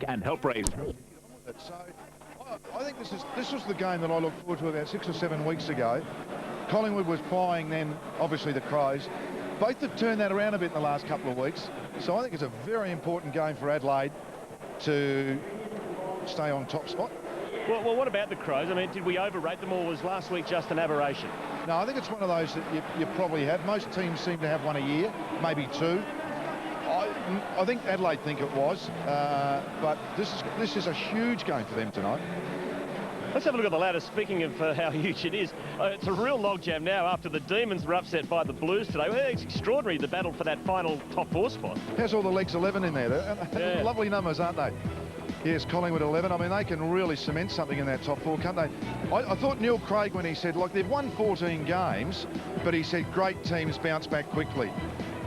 and help raise. So I think this was the game that I looked forward to about 6 or 7 weeks ago. Collingwood was plying then, obviously, the Crows. Both have turned that around a bit in the last couple of weeks. So I think it's a very important game for Adelaide to stay on top spot. Well, what about the Crows? I mean, did we overrate them, or was last week just an aberration? No, I think it's one of those that you probably have. Most teams seem to have one a year, maybe two. I think Adelaide think it was, but this is a huge game for them tonight. Let's have a look at the ladder. Speaking of how huge it is, it's a real logjam now after the Demons were upset by the Blues today. Well, it's extraordinary, the battle for that final top 4 spot. How's all the legs 11 in there? They're lovely numbers, aren't they? Yes, Collingwood 11. I mean, they can really cement something in that top 4, can't they? I thought Neil Craig, when he said, look, they've won 14 games, but he said great teams bounce back quickly.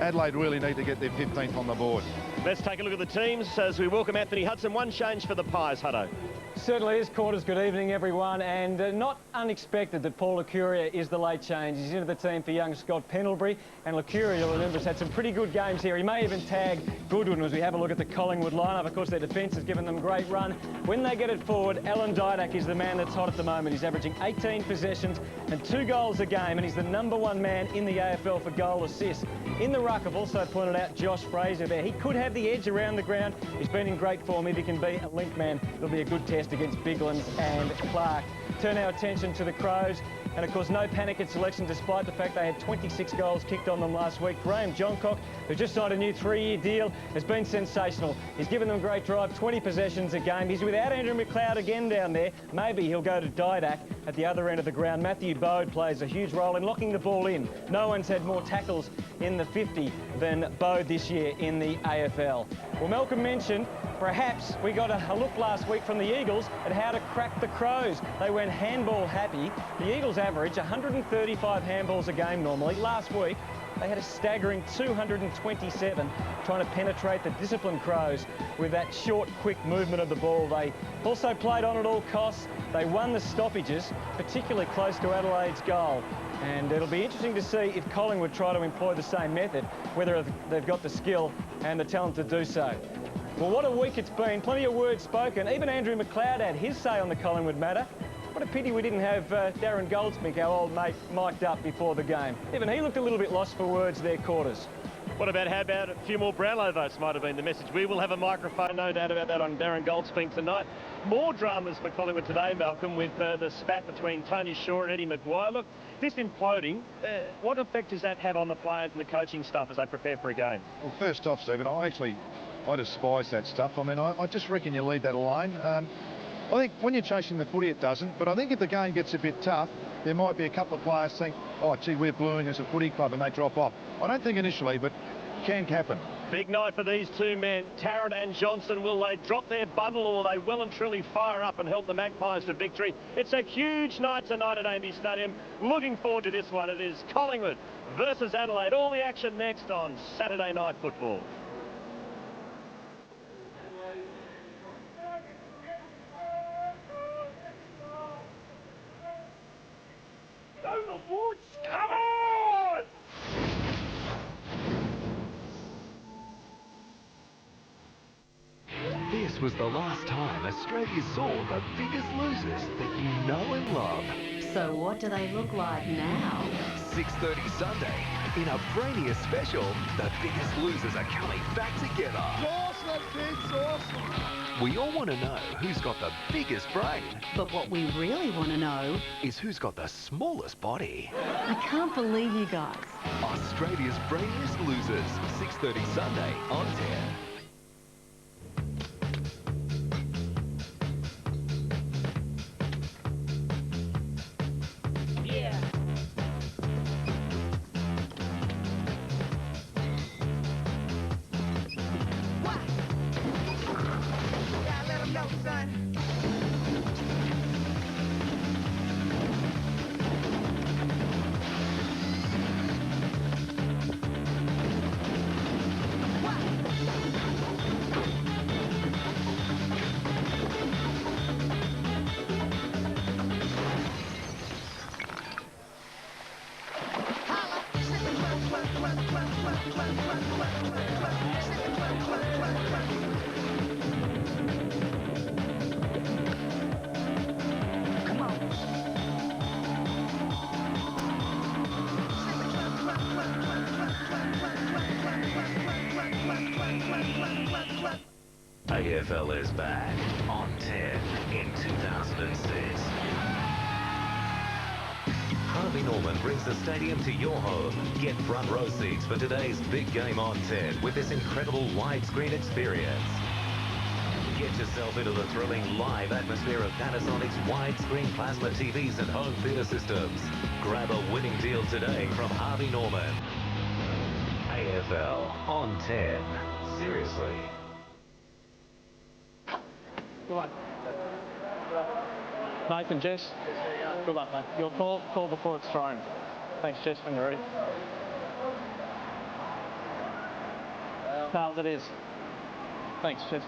Adelaide really need to get their 15th on the board. Let's take a look at the teams as we welcome Anthony Hudson. One change for the Pies, Hutto. Certainly is, Quarters. Good evening, everyone. And not unexpected that Paul Licuria is the late change. He's into the team for young Scott Pendlebury. And Licuria, you'll remember, has had some pretty good games here. He may even tag Goodwin as we have a look at the Collingwood lineup. Of course, their defence has given them a great run. When they get it forward, Alan Didak is the man that's hot at the moment. He's averaging 18 possessions and 2 goals a game. And he's the #1 man in the AFL for goal assists. In the ruck, I've also pointed out Josh Fraser there. He could have the edge around the ground. He's been in great form. If he can be a link man, it'll be a good test against Biglands and Clark. Turn our attention to the Crows. And of course, no panic at selection despite the fact they had 26 goals kicked on them last week. Graham Johncock, who just signed a new 3-year deal, has been sensational. He's given them a great drive, 20 possessions a game. He's without Andrew McLeod again down there. Maybe he'll go to Didak at the other end of the ground. Matthew Bode plays a huge role in locking the ball in. No one's had more tackles in the 50 than Bode this year in the AFL. Well, Malcolm mentioned perhaps we got a look last week from the Eagles at how to crack the Crows. They went handball happy. The Eagles average 135 handballs a game normally. Last week, they had a staggering 227 trying to penetrate the disciplined Crows with that short, quick movement of the ball. They also played on at all costs. They won the stoppages, particularly close to Adelaide's goal. And it'll be interesting to see if Collingwood try to employ the same method, whether they've got the skill and the talent to do so. Well, what a week it's been. Plenty of words spoken. Even Andrew McLeod had his say on the Collingwood matter. What a pity we didn't have Darren Goldsmith, our old mate, mic'd up before the game. Even he looked a little bit lost for words there, Quarters. How about a few more Brownlow votes might have been the message. We will have a microphone, no doubt about that, on Darren Goldsmith tonight. More dramas for Collingwood today, Malcolm, with the spat between Tony Shaw and Eddie Maguire. Look, this imploding, what effect does that have on the players and the coaching staff as they prepare for a game? Well, first off, Stephen, I despise that stuff. I mean, I just reckon you leave that alone. I think when you're chasing the footy, it doesn't. But I think if the game gets a bit tough, there might be a couple of players think, oh, gee, we're bluing as a footy club, and they drop off. I don't think initially, but can happen. Big night for these two men, Tarrant and Johnson. Will they drop their bundle, or will they well and truly fire up and help the Magpies to victory? It's a huge night tonight at AAMI Stadium. Looking forward to this one. It is Collingwood versus Adelaide. All the action next on Saturday Night Football. Come on! This was the last time Australia saw the biggest losers that you know and love. So what do they look like now? 6:30 Sunday, in a Brainier special, the biggest losers are coming back together. Awesome, kids, awesome. We all want to know who's got the biggest brain. But what we really want to know is who's got the smallest body. I can't believe you guys. Australia's Brainiest Losers, 6:30 Sunday on 10. AFL is back on 10 in 2006. Harvey Norman brings the stadium to your home. Get front row seats for today's big game on 10 with this incredible widescreen experience. Get yourself into the thrilling live atmosphere of Panasonic's widescreen plasma TVs and home theatre systems. Grab a winning deal today from Harvey Norman. AFL on 10. Seriously. Good luck. Nathan, Jess. Good luck, mate. Your call before it's thrown. Thanks, Jess, when you're ready. Carl, it is. Thanks, Jess.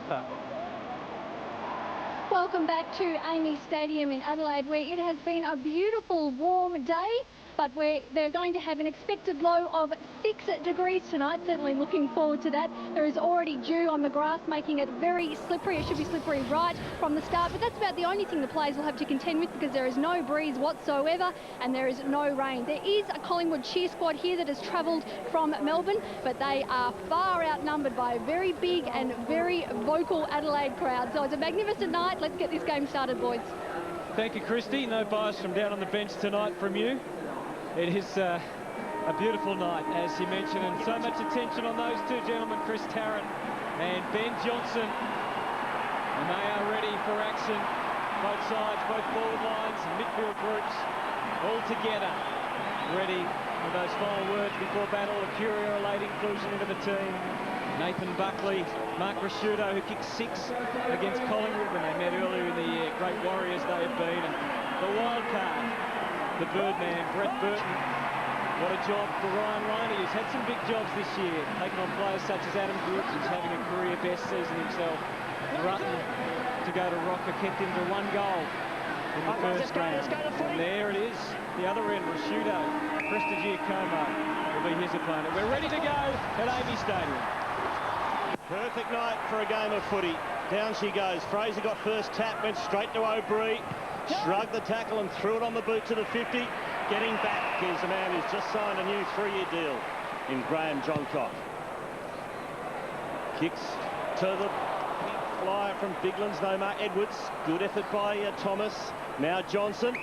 Welcome back to Amy Stadium in Adelaide, where it has been a beautiful warm day, but they're going to have an expected low of 6 degrees tonight. Certainly looking forward to that. There is already dew on the grass, making it very slippery. It should be slippery right from the start, but that's about the only thing the players will have to contend with, because there is no breeze whatsoever and there is no rain. There is a Collingwood cheer squad here that has travelled from Melbourne, but they are far outnumbered by a very big and very vocal Adelaide crowd. So it's a magnificent night. Let's get this game started, boys. Thank you, Christy. No bias from down on the bench tonight from you. It is a beautiful night, as you mentioned, and so much attention on those two gentlemen, Chris Tarrant and Ben Johnson. And they are ready for action. Both sides, both forward lines and midfield groups, all together, ready for those final words before battle. A Curia, a late inclusion into the team. Nathan Buckley, Mark Rasciuto, who kicked 6 against Collingwood when they met earlier in the year. Great warriors they have been. And the wild card, the Birdman, Brett Burton. What a job for Ryan Riney, who's had some big jobs this year, taking on players such as Adam Brooks, who's having a career best season himself. Rutten to go to Rocker, kept him to 1 goal in the first round. And there it is, the other end, Rasciuto. Prestigiacomo will be his opponent. We're ready to go at Amy Stadium. Perfect night for a game of footy. Down she goes. Fraser got first tap, went straight to O'Brien. Shrugged the tackle and threw it on the boot to the 50. Getting back is the man who's just signed a new 3-year deal in Graham Johncock. Kicks to the flyer from Biglands, no mark. Edwards, good effort by Thomas. Now Johnson.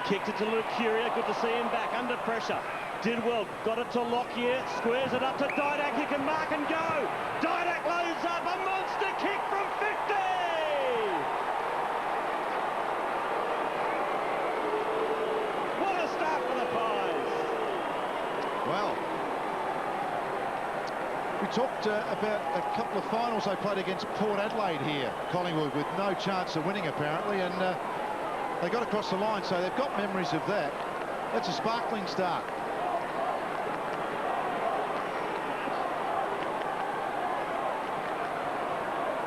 Kicked it to Luke Curia, good to see him back under pressure. Did well, got it to Lockyer, squares it up to Didak, he can mark and go. Didak loads up, a monster kick from 50! Well, we talked about a couple of finals they played against Port Adelaide here, Collingwood, with no chance of winning apparently, and they got across the line, so they've got memories of that. That's a sparkling start.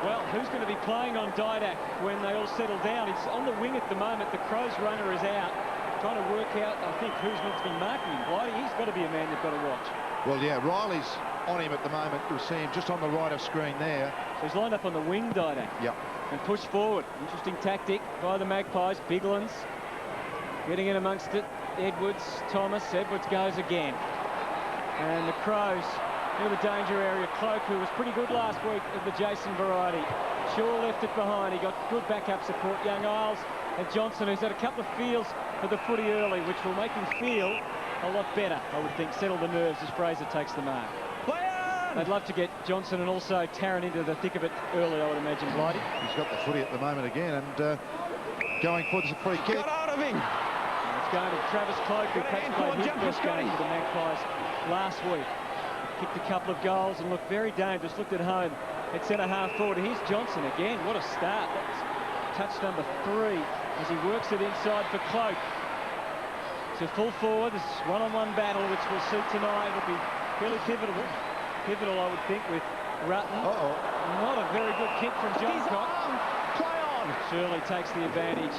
Well, who's going to be playing on Didak when they all settle down? It's on the wing at the moment. The Crows runner is out. Trying to work out, I think, who's meant to be marking him. Blighty, he's got to be a man they've got to watch. Well, yeah, Riley's on him at the moment. You'll see him just on the right of screen there. So he's lined up on the wing, Didak. Yep. And pushed forward. Interesting tactic by the Magpies. Biglands getting in amongst it. Edwards, Thomas. Edwards goes again. And the Crows near the danger area. Cloak, who was pretty good last week of the Jason variety. Shaw left it behind. He got good backup support. Young Isles and Johnson, who's had a couple of feels for the footy early, which will make him feel a lot better, I would think. Settle the nerves as Fraser takes the mark. They'd love to get Johnson and also Tarrant into the thick of it early, I would imagine, Blighty. He's got the footy at the moment again, and going for the free kick. Got out of him. And it's going to Travis Cloak, who perhaps played his best game for the Magpies last week. Kicked a couple of goals and looked very dangerous. Looked at home at centre-half forward. Here's Johnson again. What a start. That's touch number 3 as he works it inside for Cloak. So full forward, this one-on-one battle, which we'll see tonight. It'll be fairly pivotal, I would think, with Rutten. Not a very good kick from Johncock. Play on. Shirley takes the advantage.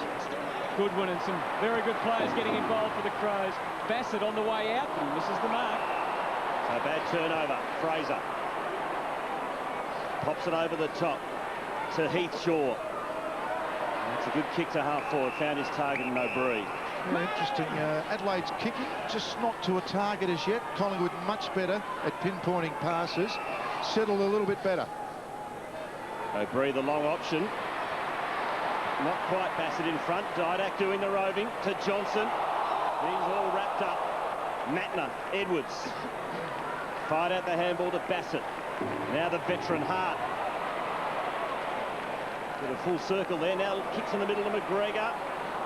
Goodwin and some very good players getting involved for the Crows. Bassett on the way out, but he misses the mark. So bad turnover. Fraser pops it over the top to Heath Shaw. It's a good kick to half forward. Found his target in O'Brien. Yeah, interesting. Adelaide's kicking, just not to a target as yet. Collingwood much better at pinpointing passes. Settled a little bit better. O'Brien, the long option. Not quite Bassett in front. Didak doing the roving to Johnson. He's all wrapped up. Matner, Edwards. Fired out the handball to Bassett. Now the veteran Hart. Did a full circle there. Now kicks in the middle to McGregor.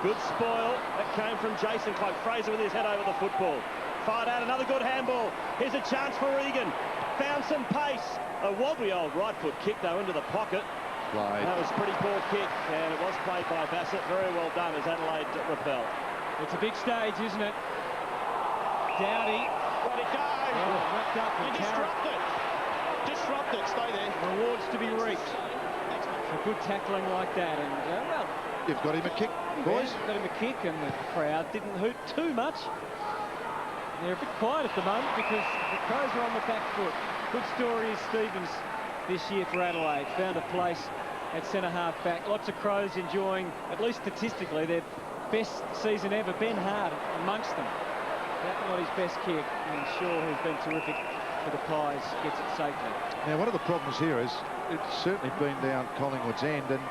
Good spoil. That came from Jason Cloak. Fraser with his head over the football. Fired out another good handball. Here's a chance for Egan. Found some pace. A wobbly old right foot kick though into the pocket. Played. That was a pretty poor kick, and it was played by Bassett. Very well done as Adelaide repel. It's a big stage, isn't it? Dowdy. Let it go. Wrapped up You disrupt it. Disrupt it. Stay there. Rewards to be reaped for good tackling like that. And, well, You've got him a kick, boys. got him a kick, and the crowd didn't hoot too much. They're a bit quiet at the moment because the Crows are on the back foot. Good story is Stevens this year for Adelaide. Found a place at centre-half back. Lots of Crows enjoying, at least statistically, their best season ever. Ben Hart amongst them. That not his best kick. And Shaw, who's been terrific for the Pies, gets it safely. Now, one of the problems here is it's certainly been down Collingwood's end, and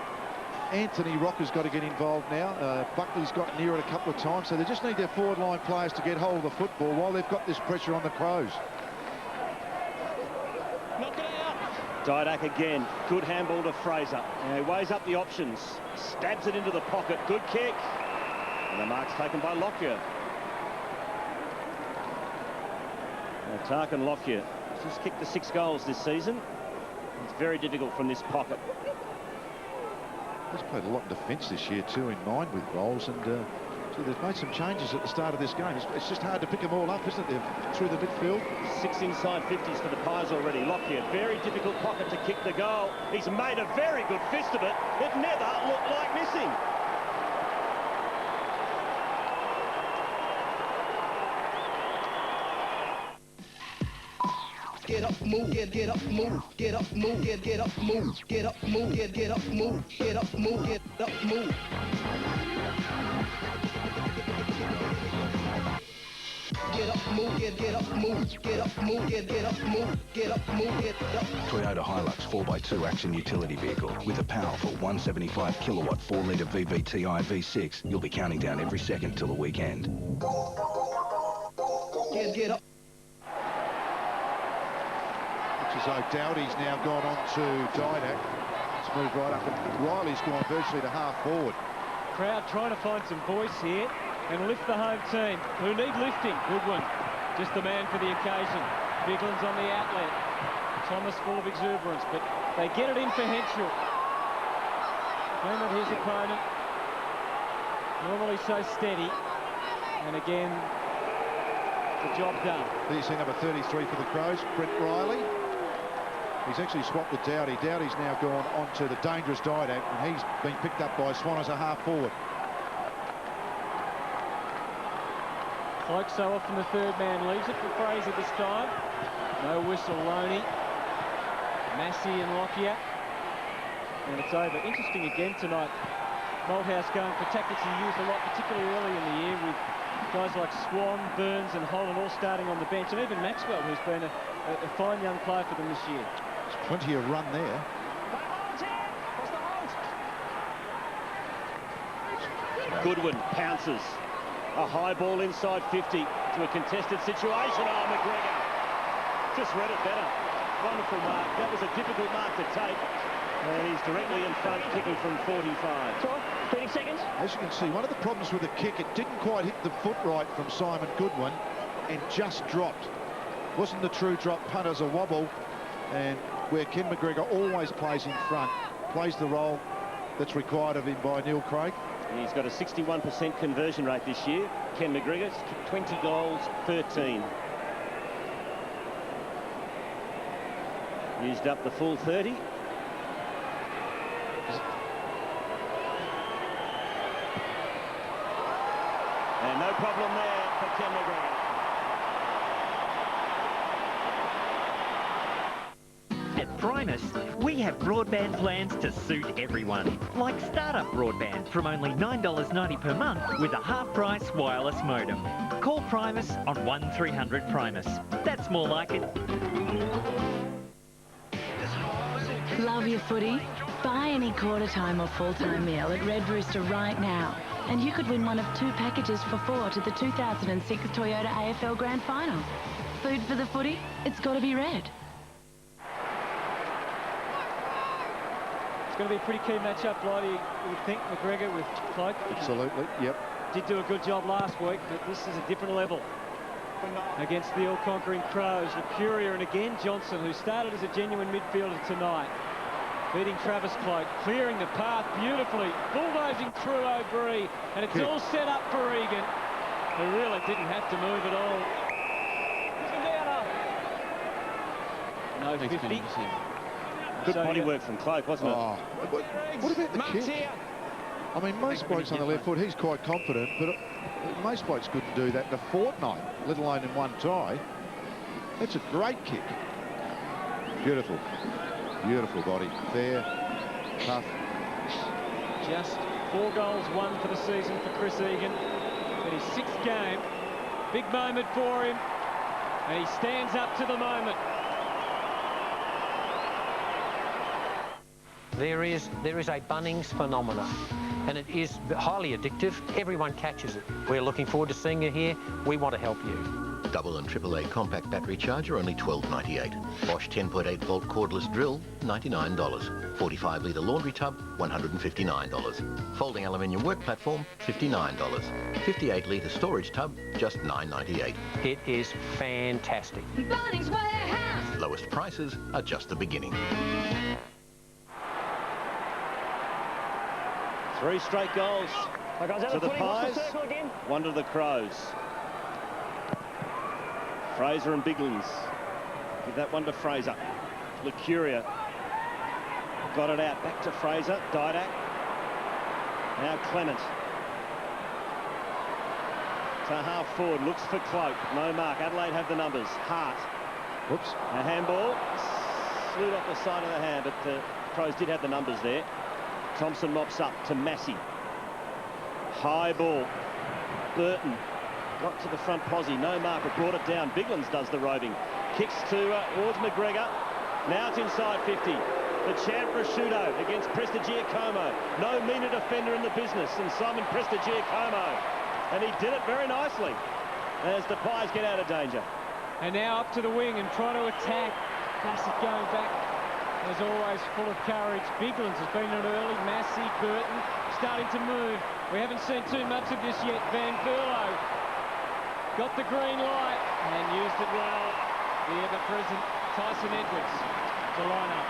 Anthony Rocker's got to get involved now. Buckley's got near it a couple of times, so they just need their forward line players to get hold of the football while they've got this pressure on the Crows. Knock it out. Didak again. Good handball to Fraser. He weighs up the options. Stabs it into the pocket. Good kick. And the mark's taken by Lockyer. Now, Tarkin Lockyer has just kicked the 6 goals this season. It's very difficult from this pocket. He's played a lot in defence this year too, in mind with goals, and so they've made some changes at the start of this game. It's just hard to pick them all up, isn't it, through the midfield? 6 inside 50s for the Pies already. Lockyer, very difficult pocket to kick the goal. He's made a very good fist of it. It never looked like missing. Get up, move, get up, move, get up, move, get up, move, get up, move, get up, move, get up, move, get up, move. Get up, move, get up, move, get up, move, get up, move, get up, move, get up. Toyota Hilux 4x2 action utility vehicle with a powerful 175 kilowatt 4-litre VVTi V6. You'll be counting down every second till the weekend. Get up. Looks as though Dowdy's now gone on to Didak. It's moved right up, and Riley's gone virtually to half forward. Crowd trying to find some voice here and lift the home team, who need lifting. Goodwin, just the man for the occasion. Bigland's on the outlet. Thomas full of exuberance, but they get it in for Henshaw. Clement, his opponent, normally so steady, and again, the job done. Here's number 33 for the Crows, Brent Riley. He's actually swapped with Dowdy. Dowdy's now gone on to the dangerous Didak, and he's been picked up by Swan as a half forward. Like so often, the third man leaves it for Fraser this time. No whistle, Loney. Massey and Lockyer. And it's over. Interesting again tonight. Malthouse going for tactics he used a lot, particularly early in the year, with guys like Swan, Burns and Holland all starting on the bench, and even Maxwell, who's been a fine young player for them this year. There's plenty of run there. Goodwin pounces. A high ball inside 50 to a contested situation. Oh, McGregor just read it better. Wonderful mark. That was a difficult mark to take. And he's directly in front, kicking from 45. 30 seconds. As you can see, one of the problems with the kick, it didn't quite hit the foot right from Simon Goodwin and just dropped. Wasn't the true drop, punt as a wobble, and where Ken McGregor always plays in front, plays the role that's required of him by Neil Craig. He's got a 61% conversion rate this year. Ken McGregor's 20 goals, 13. Used up the full 30. And no problem there for Ken McGregor. At Primus, we have broadband plans to suit everyone. Like startup broadband from only $9.90 per month with a half-price wireless modem. Call Primus on 1300 Primus. That's more like it. Love your footy? Buy any quarter-time or full-time meal at Red Rooster right now, and you could win one of 2 packages for 4 to the 2006 Toyota AFL Grand Final. Food for the footy? It's got to be red. It's going to be a pretty key matchup, Blighty, you would think, McGregor with Cloak. Absolutely, yep. Did do a good job last week, but this is a different level against the all-conquering Crows. Lucuria and again Johnson, who started as a genuine midfielder tonight, beating Travis Cloak, clearing the path beautifully, bulldozing through O'Brien, and it's all set up for Egan, who really didn't have to move at all. No 50. Good body work from Cloak, wasn't it? What about the kick? I mean, most blokes on the left foot, he's quite confident, but most blokes couldn't do that in a fortnight, let alone in one tie. That's a great kick. Beautiful. Beautiful body. Fair, tough. Just 4 goals, 1 for the season for Chris Egan. In his 6th game, big moment for him, and he stands up to the moment. There is a Bunnings phenomenon, and it is highly addictive. Everyone catches it. We're looking forward to seeing you here. We want to help you. Double and AAA compact battery charger, only $12.98. Bosch 10.8 volt cordless drill, $99. 45 litre laundry tub, $159. Folding aluminium work platform, $59. 58 litre storage tub, just $9.98. It is fantastic. Bunnings Warehouse! Lowest prices are just the beginning. 3 straight goals to the Pies, 1 to the Crows. Fraser and Biglands. Give that one to Fraser. Lucuria got it out. Back to Fraser. Didak. Now Clement. To half forward. Looks for Cloak. No mark. Adelaide have the numbers. Hart. Whoops. A handball. Slewed off the side of the hand, but the Crows did have the numbers there. Thompson mops up to Massey. High ball. Burton got to the front posse. No mark, but brought it down. Biglands does the roving. Kicks towards McGregor. Now it's inside 50. The champ prosciutto against Prestigiacomo. No meaner defender in the business than Simon Prestigiacomo. And he did it very nicely as the Pies get out of danger. And now up to the wing and try to attack. Bassett going back. As always, full of courage. Biglands has been an early. Massey, Burton starting to move. We haven't seen too much of this yet. Van Berlo got the green light and used it well. The ever-present Tyson Edwards to line up.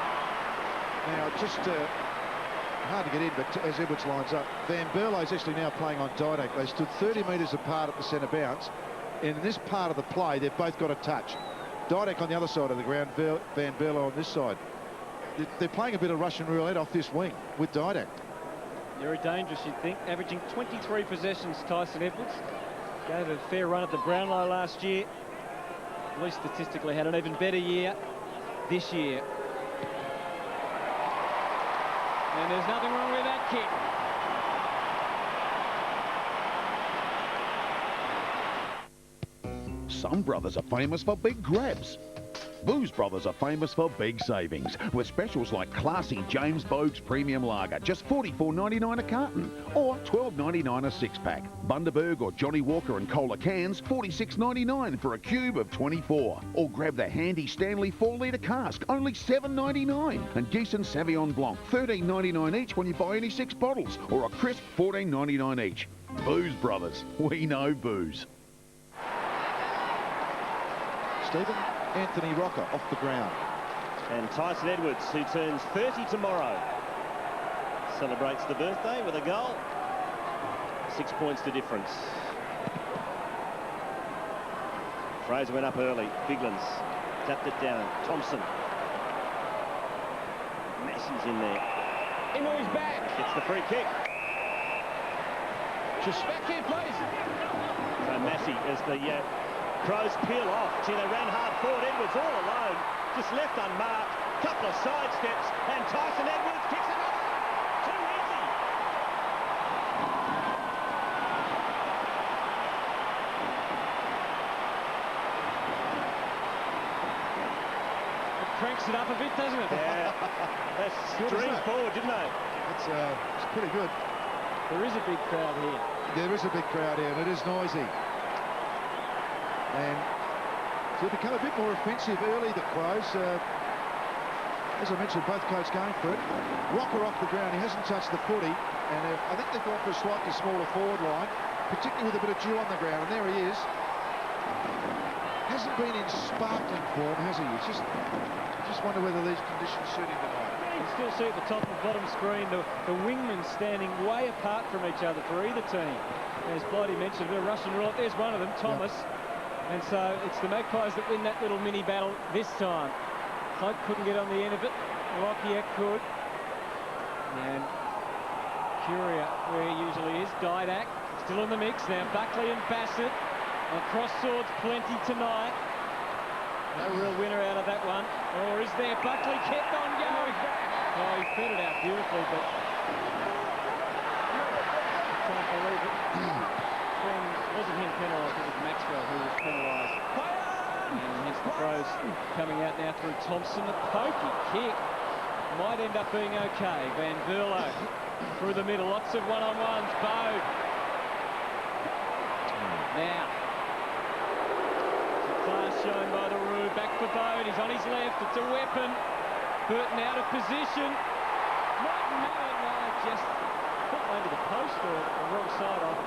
Now, just hard to get in, but as Edwards lines up, Van Berlo's actually now playing on Didak. They stood 30 metres apart at the centre bounce. And in this part of the play, they've both got a touch. Didak on the other side of the ground, Van Berlo on this side. They're playing a bit of Russian roulette off this wing with Didak. Very dangerous, you'd think. Averaging 23 possessions, Tyson Edwards. Gave a fair run at the Brownlow last year. At least statistically had an even better year this year. And there's nothing wrong with that kick. Some brothers are famous for big grabs. Booze Brothers are famous for big savings, with specials like classy James Bogue's Premium Lager, just $44.99 a carton, or $12.99 a 6-pack. Bundaberg or Johnny Walker and Cola cans, $46.99 for a cube of 24. Or grab the handy Stanley 4-litre cask, only $7.99. And Geese and Sauvignon Blanc, $13.99 each when you buy any 6 bottles, or a crisp $14.99 each. Booze Brothers, we know booze. Stephen Anthony Rocker off the ground. And Tyson Edwards, who turns 30 tomorrow, celebrates the birthday with a goal. 6 points to difference. Fraser went up early. Biglands tapped it down. Thompson. Massey's in there. Emoy's back. Gets the free kick. Just back here, please. So Massey as the Crows peel off. Gee, they ran hard forward. Edwards all alone. Just left unmarked. Couple of side steps. And Tyson Edwards kicks another. Too easy. The cranks it up a bit, doesn't it? Yeah. They streamed forward, didn't they? It's pretty good. There is a big crowd here. There is a big crowd here, and it is noisy. And they've become a bit more offensive early, the Crows. As I mentioned, both coaches going for it. Rocker off the ground, he hasn't touched the footy, and I think they've gone for a slightly smaller forward line, particularly with a bit of dew on the ground, and there he is. Hasn't been in sparkling form, has he? It's just wonder whether these conditions suit him tonight. You can still see at the top and bottom screen the wingmen standing way apart from each other for either team. As Blighty mentioned, a bit of Russian roulette. There's one of them, Thomas. Yep. And so it's the Magpies that win that little mini battle this time. Cloak couldn't get on the end of it. Lockyer could. And Curia, where he usually is. Didak still in the mix now. Buckley and Bassett. Cross swords plenty tonight. No real winner out of that one. Or is there? Buckley kept on going. Oh, he fed it out beautifully, but I can't believe it. Wasn't him penalised, it was Maxwell who was penalised. And hence the Crows coming out now through Thompson. A pokey kick. Might end up being okay. Van Berlo through the middle. Lots of one-on-ones. Bode. Now. Class shown by the Roo. Back for Bode. He's on his left. It's a weapon. Burton out of position. No, just put under the post or the wrong side off.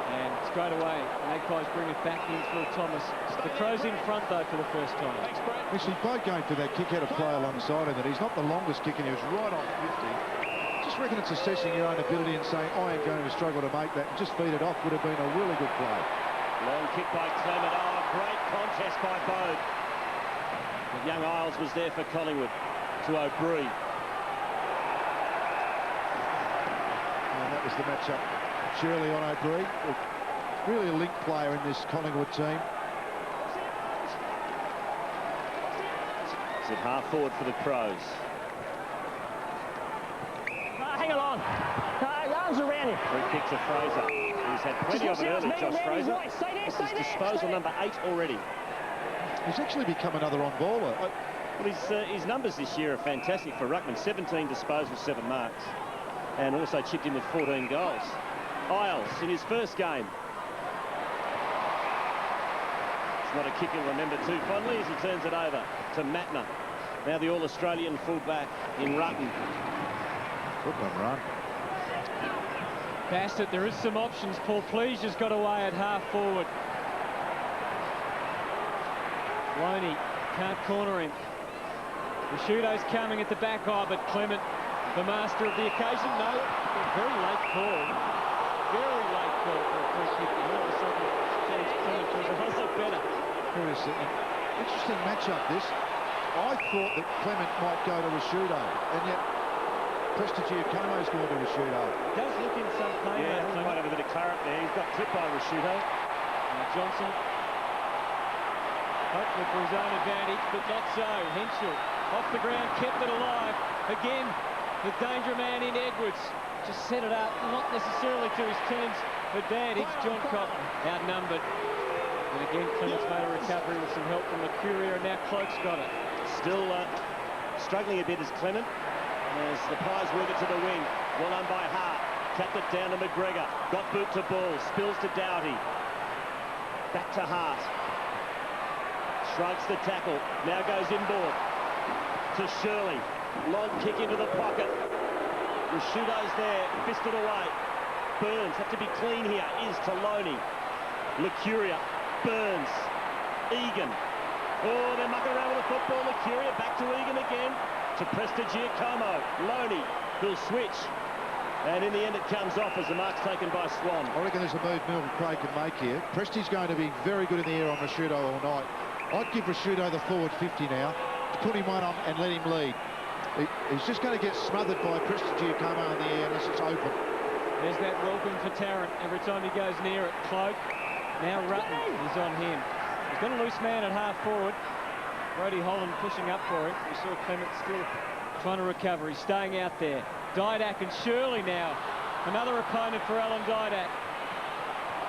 And straight away, Magpies bring it back in through Thomas. The Crows in front, though, for the first time. Thanks, Brett. Actually, Bode going for that kick, had a play alongside of it. He's not the longest kick, and he was right on 50. Just reckon it's assessing your own ability and saying, I am going to struggle to make that. Just feed it off would have been a really good play. Long kick by Clement. Oh, great contest by Bode. But young Isles was there for Collingwood to O'Brien. And that was the matchup. Shirley on O'Brien. Really a link player in this Collingwood team. It's at half forward for the Crows. Hang along. Arms around him. Free kick to Fraser. He's had plenty of it early, Josh Fraser. This is disposal number 8 already. He's actually become another on-baller. Well, his numbers this year are fantastic for Ruckman. 17 disposals, 7 marks. And also chipped in with 14 goals. Isles in his first game. It's not a kick he'll remember too fondly as he turns it over to Matner. Now the All-Australian fullback in Rutten. Good one, run. Bassett, there is some options. Paul Pleasure's got away at half forward. Loney can't corner him. Rashudo's coming at the back. Oh, but Clement, the master of the occasion. No, very late call. Very late call for a free kick. And all of a sudden, James Clement was a lot better. Interesting matchup, this. I thought that Clement might go to Rashudo, and yet Prestigiacomo's going to Rashudo. Does look in some pain. Yeah, he might have a bit of claret there. He's got clipped by Rashudo. Johnson, hopefully for his own advantage, but not so. Henschel off the ground, kept it alive. Again, the danger man in Edwards. Just set it up, not necessarily to his team's advantage. John Cotton outnumbered. And again, Clement's made a recovery with some help from the Courier, and now Cloak's got it. Still struggling a bit as Clement. As the Pies work it to the wing. Well done by Hart. Tapped it down to McGregor. Got boot to ball. Spills to Doughty. Back to Hart. Shrugs the tackle. Now goes inboard. To Shirley. Long kick into the pocket. Rashudo's there. Fisted away. Burns. Have to be clean here. Is to Loney. Lucuria. Burns. Egan. Oh, they're mucking around with the football. Lucuria back to Egan again. To Prestigiacomo. Loney will switch. And in the end, it comes off as the mark's taken by Swan. I reckon there's a move Milton Craig can make here. Presti's going to be very good in the air on Rashudo all night. I'd give Rashudo the forward 50 now. Put him one on and let him lead. He's just going to get smothered by Prestigiacomo in the air unless it's open. There's that welcome for Tarrant every time he goes near it. Cloak. Now Rutten is on him. He's got a loose man at half forward. Brodie Holland pushing up for him. We saw Clement still trying to recover. He's staying out there. Didak and Shirley now. Another opponent for Alan Didak.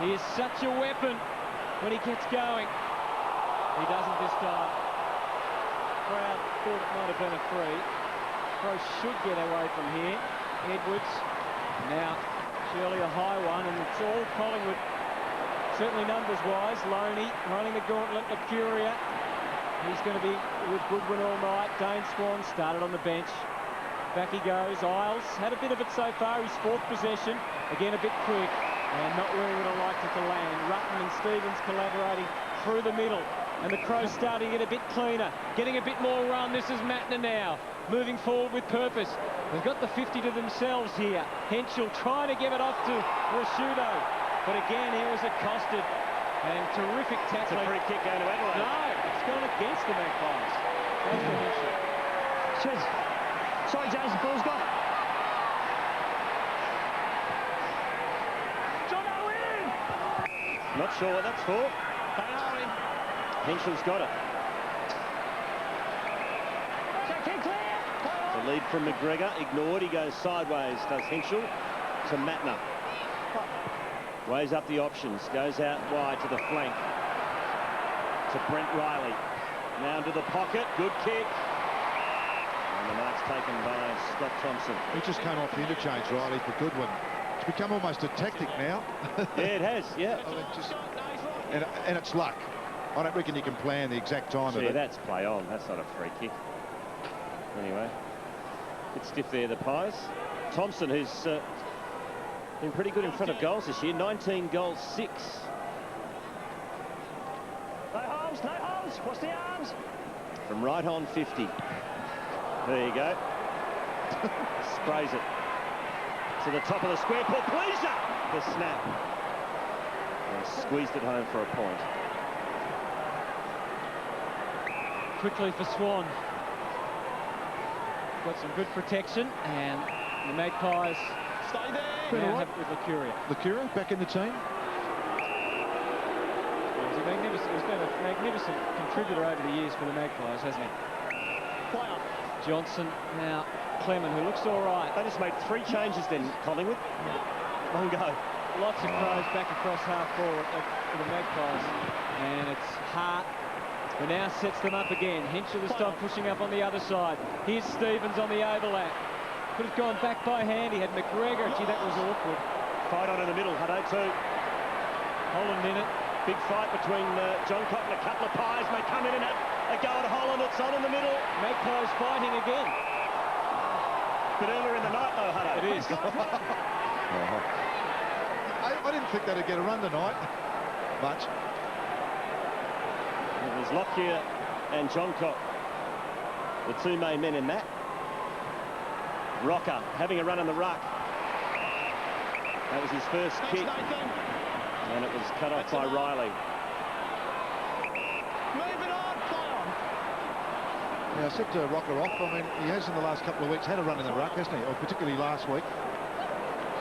He is such a weapon when he gets going. He doesn't this time. crowd thought it might have been a free. Crows should get away from here. Edwards, now surely a high one, and it's all Collingwood. Certainly numbers-wise. Loney running the gauntlet. Mercuria. He's going to be with Goodwin all night. Dane Swan started on the bench. Back he goes. Isles had a bit of it so far. His fourth possession. Again, a bit quick. And not where he would have liked it to land. Rutten and Stevens collaborating through the middle. And the Crows starting to get a bit cleaner. Getting a bit more run. This is Matner now. Moving forward with purpose. They've got the 50 to themselves here. Henschel trying to give it off to Rashudo. But again, here is accosted. And terrific tackling. It's a free kick going to Adelaide. No, it's gone against the Magpies. Goes to Henschel. Sorry, James, the ball's got. John Owen! Not sure what that's for. Henschel's got it. The lead from McGregor, ignored. He goes sideways, does Henschel to Matner. Weighs up the options, goes out wide to the flank. To Brent Riley. Now into the pocket, good kick. And the mark's taken by Scott Thompson. He just came off the interchange, Riley, for Goodwin. It's become almost a tactic now. Yeah, it has, yeah. I mean, and it's luck. I don't reckon you can plan the exact time of it. Yeah, that's play on. That's not a free kick. Anyway, bit stiff there, the Pies. Thompson, who's been pretty good in front of goals this year. 19 goals, 6. No holes. What's the arms? From right on 50. There you go. Sprays it. To the top of the square. Paul Pleasure! The snap. And squeezed it home for a point. Quickly for Swan. Got some good protection, and the Magpies stay there. Now have it with Mercuria. Mercuria back in the team. He's been a magnificent contributor over the years for the Magpies, hasn't he? Player. Johnson, now Clement, who looks all right. They just made 3 changes then, Collingwood. Long go. Lots of Crows back across half forward for the Magpies. And it's Hart, who now sets them up again. Henschel has stopped pushing up on the other side. Here's Stevens on the overlap. Could have gone back by hand. He had McGregor. Gee, that was awkward. Fight on in the middle, Hutto too. Holland in it. Big fight between John Cotton and a couple of Pies. May come in and have a go at Holland. It's on in the middle. Magpies fighting again. But earlier in the night though, Hutto. It is. I didn't think they'd get a run tonight. Much. It was Lockyer and Johncock, the 2 main men in that. Rocker having a run in the ruck. That was his first kick. And it was cut off by Riley. Move it on, play on. Yeah, I said to Rocker off. I mean, he has in the last couple of weeks had a run in the ruck, hasn't he? Or particularly last week.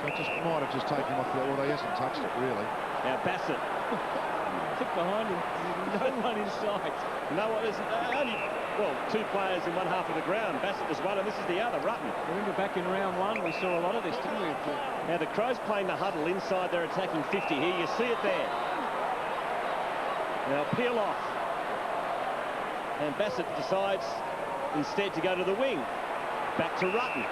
So it just might have just taken him off there, although he hasn't touched it really. Now Bassett. Took behind him. No one in sight. No one. There's only, well, 2 players in one half of the ground. Bassett was one, and this is the other, Rutten. Remember back in round 1, we saw a lot of this, didn't we? Now the Crows playing the huddle inside. They're attacking 50 here. You see it there. Now peel off. And Bassett decides instead to go to the wing. Back to Rutten.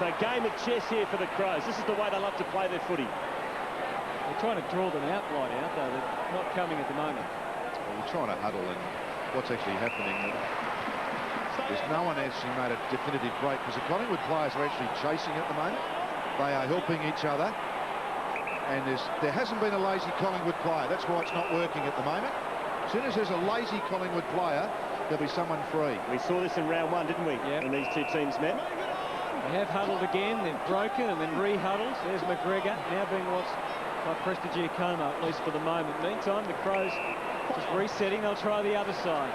So game of chess here for the Crows. This is the way they love to play their footy. They're trying to draw them out, line out, though. They're not coming at the moment. Well, we're trying to huddle, and what's actually happening, there's no one actually made a definitive break, because the Collingwood players are actually chasing at the moment. They are helping each other, and there hasn't been a lazy Collingwood player. That's why it's not working at the moment. As soon as there's a lazy Collingwood player, there'll be someone free. We saw this in round 1, didn't we? Yep. When these 2 teams met. They have huddled again, then broken, and then re-huddled. There's McGregor, now being watched by Prestigiacomo, at least for the moment. Meantime, the Crows just resetting. They'll try the other side.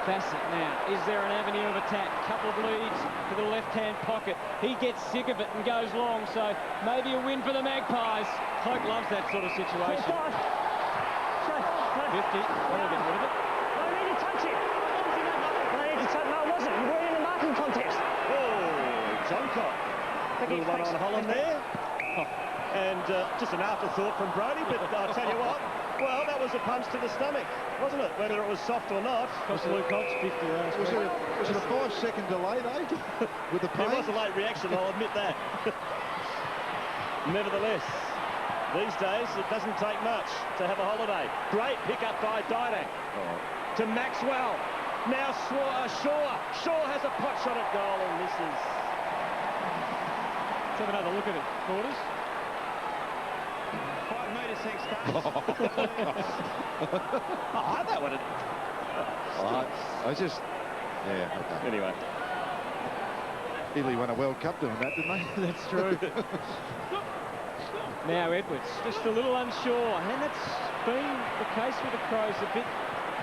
Bassett now. Is there an avenue of attack? Couple of leads to the left-hand pocket. He gets sick of it and goes long, so maybe a win for the Magpies. Cloak loves that sort of situation. 50. Well, get rid of it. I need to touch it. No, it wasn't. You were in the marking contest. Johncock. Little one on Holland there. And just an afterthought from Brodie, but I'll tell you what, Well, that was a punch to the stomach, wasn't it? Whether it was soft or not. Cost Luke Hobbs 50 last Was week. it a 5-second delay, though, with the pain? It was a late reaction, I'll admit that. Nevertheless, these days, it doesn't take much to have a holiday. Great pick-up by Didak. To Maxwell. Now Shaw. Shaw has a pot shot at goal and misses. Let's have another look at it, Quarters. 5 metres, thanks, oh, that would have... I just... Yeah, okay. Anyway. Italy won a World Cup doing that, didn't they? That's true. Now Edwards, just a little unsure, and that's been the case with the Crows a bit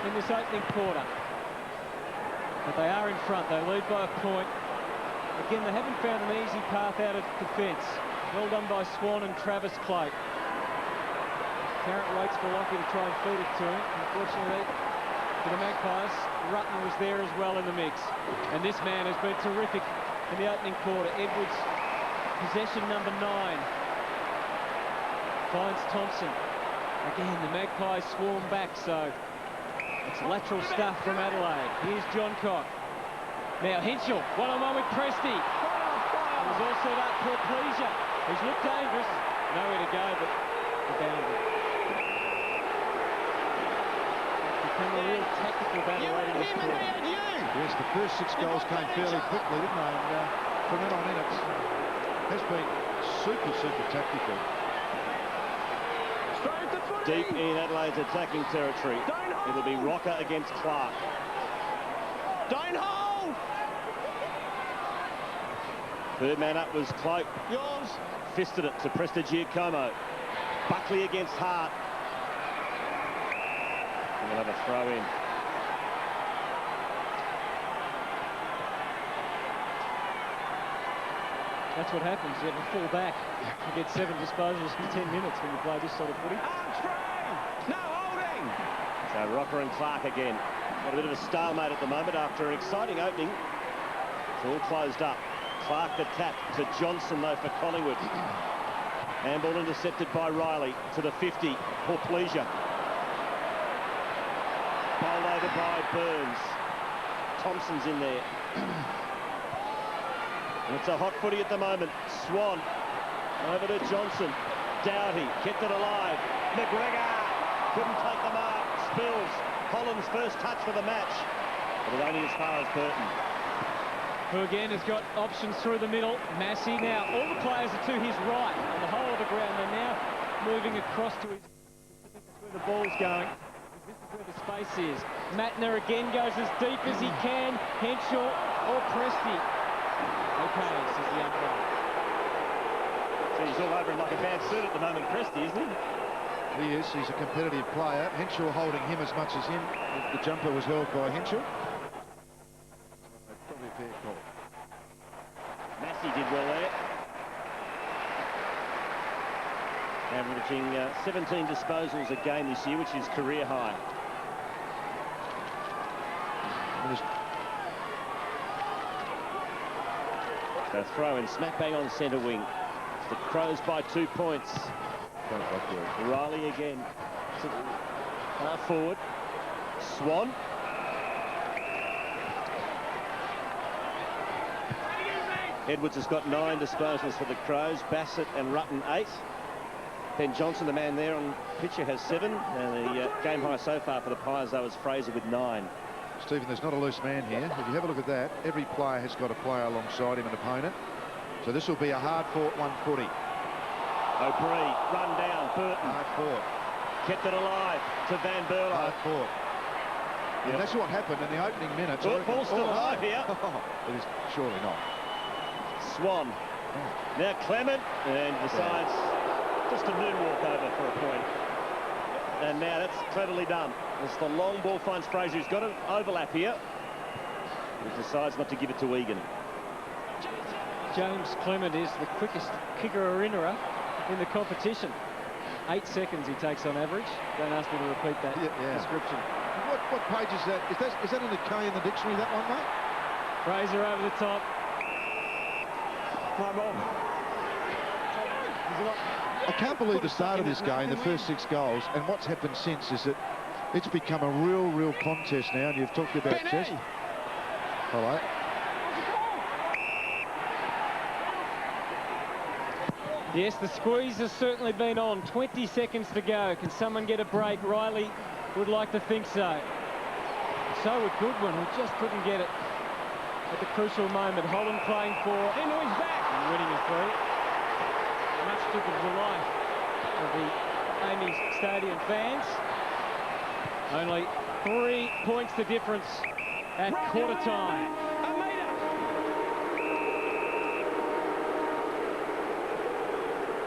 in this opening quarter. But they are in front, they lead by a point. Again, they haven't found an easy path out of defence. Well done by Swan and Travis Cloak. Carrot waits for Lockie to try and feed it to him. Unfortunately, for the Magpies, Rutten was there as well in the mix. And this man has been terrific in the opening quarter. Edwards, possession number 9. Finds Thompson. Again, the Magpies swarm back, so it's lateral stuff from Adelaide. Here's John Cock. Now Henschel, one-on-one with Presti. There's also that poor Pleasure. He's looked dangerous. Nowhere to go, but the boundary. It's become a real tactical battle late in this quarter. Yes, the first 6 goals came fairly quickly, didn't they? And from then on in, it has been super tactical. Deep in Adelaide's attacking territory. It'll be Rocker against Clark. Don't hold! Third man up was Cloak. Yours. Fisted it to Prestigiacomo. Buckley against Hart. And we'll have a throw in. That's what happens. You have a full back. You get 7 disposals in 10 minutes when you play this sort of footy. No holding! So Rocker and Clark again. Got a bit of a stalemate at the moment after an exciting opening. It's all closed up. Clark the tap to Johnson though for Collingwood. Handball intercepted by Riley to the 50. Poor Pleasure. Bowled over by Burns. Thompson's in there. And it's a hot footy at the moment. Swan over to Johnson. Doughty kept it alive. McGregor couldn't take the mark. Spills. Holland's first touch for the match, but only as far as Burton. Who again has got options through the middle. Massey now. All the players are to his right on the whole of the ground. They're now moving across to his. That's where the ball's going. This is where the space is. Mattner again goes as deep as he can. Henschel or Presti. Okay, says the umpire. So he's all over him like a bad suit at the moment, Presti, isn't he? He is. He's a competitive player. Henschel holding him as much as him. The jumper was held by Henschel. Probably a fair call. Massey did well there. Averaging 17 disposals a game this year, which is career high. So throw in smack bang on centre wing. It's the Crows by 2 points. Riley again to half forward. Swan. Edwards has got 9 disposals for the Crows. Bassett and Rutten 8. Ben Johnson, the man there on pitcher, has 7. And the game high so far for the Pies, though, is Fraser with 9. Stephen, there's not a loose man here. If you have a look at that, every player has got a player alongside him, an opponent. So this will be a hard-fought 1 footy. O'Brien, run down, Burton. Hard fought. Kept it alive to Van Berlo. Hard fought. Yep. And that's what happened in the opening minutes. Oh, ball's still alive here. It is surely not. Swan. Now Clement, and decides just to moonwalk over for a point. And now that's cleverly done. As the long ball finds Fraser, who's got an overlap here. He decides not to give it to Egan. James Clement is the quickest kicker-innerer in the competition. 8 seconds he takes on average. Don't ask me to repeat that description. What page is that? Is that in the K in the dictionary, that one, mate? Fraser over the top. My ball. I can't believe the start of this game, the first 6 goals, and what's happened since is that it's become a real contest now, and you've talked about chess. Hello. Yes, the squeeze has certainly been on. 20 seconds to go. Can someone get a break? Riley would like to think so. So would Goodwin, who just couldn't get it at the crucial moment. Holland playing for into his back and winning a free. Much to the delight of the Amy's Stadium fans. Only 3 points the difference at quarter time.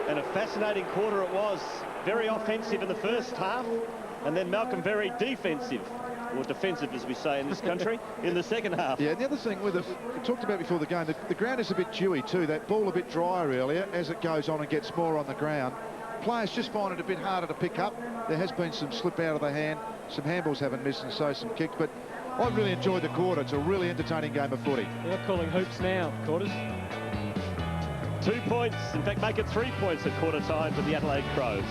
And a fascinating quarter it was. Very offensive in the first half, and then Malcolm very defensive, or defensive as we say in this country, in the second half. Yeah, and the other thing we talked about before the game, the ground is a bit dewy too. That ball a bit drier earlier. As it goes on and gets more on the ground, players just find it a bit harder to pick up. There has been some slip out of the hand, some handballs haven't missed, and so some kicks, but I really enjoyed the quarter. It's a really entertaining game of footy. They're calling hoops now, quarters. 2 points, in fact make it 3 points at quarter time for the Adelaide Crows.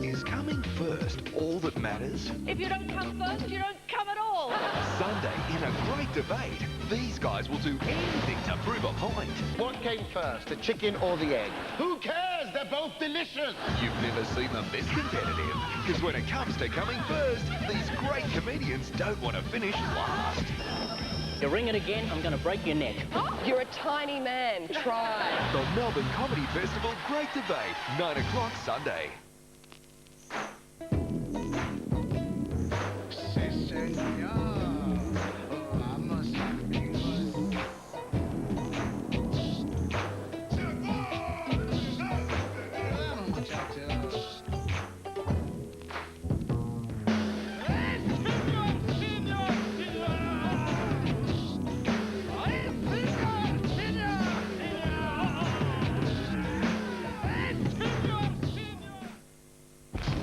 Is coming first all that matters? If you don't come first, you don't come at all. Sunday, in a great debate, these guys will do anything to prove a point. What came first, the chicken or the egg? Who cares? They're both delicious. You've never seen them this competitive, because when it comes to coming first, these great comedians don't want to finish last. You ring it again, I'm going to break your neck. You're a tiny man. Try. The Melbourne Comedy Festival Great Debate, 9 o'clock Sunday.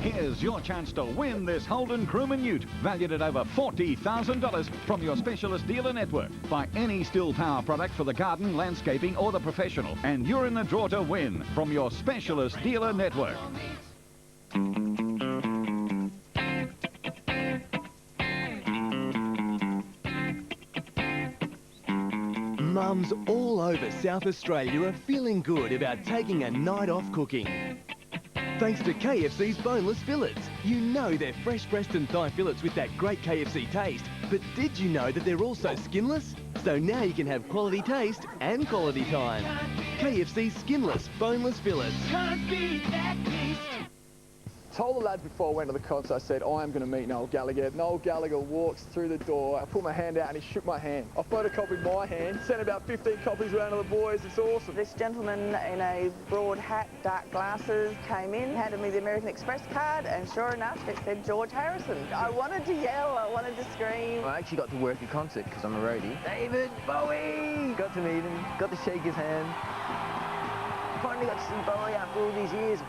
Here's your chance to win this Holden Crewman Ute, valued at over $40,000 from your specialist dealer network. Buy any Still Power product for the garden, landscaping or the professional, and you're in the draw to win from your specialist dealer network. Mums all over South Australia are feeling good about taking a night off cooking. Thanks to KFC's boneless fillets. You know they're fresh breast and thigh fillets with that great KFC taste, but did you know that they're also skinless? So now you can have quality taste and quality time. KFC's skinless, boneless fillets. Can't beat that taste. Told the lads before I went to the concert, I said, I am going to meet Noel Gallagher. Noel Gallagher walks through the door. I put my hand out and he shook my hand. I photocopied my hand, sent about 15 copies around to the boys. It's awesome. This gentleman in a broad hat, dark glasses, came in, handed me the American Express card, and sure enough, it said George Harrison. I wanted to yell, I wanted to scream. I actually got to work a concert because I'm a roadie. David Bowie! Got to meet him, got to shake his hand. Finally got to see Bowie after all these years.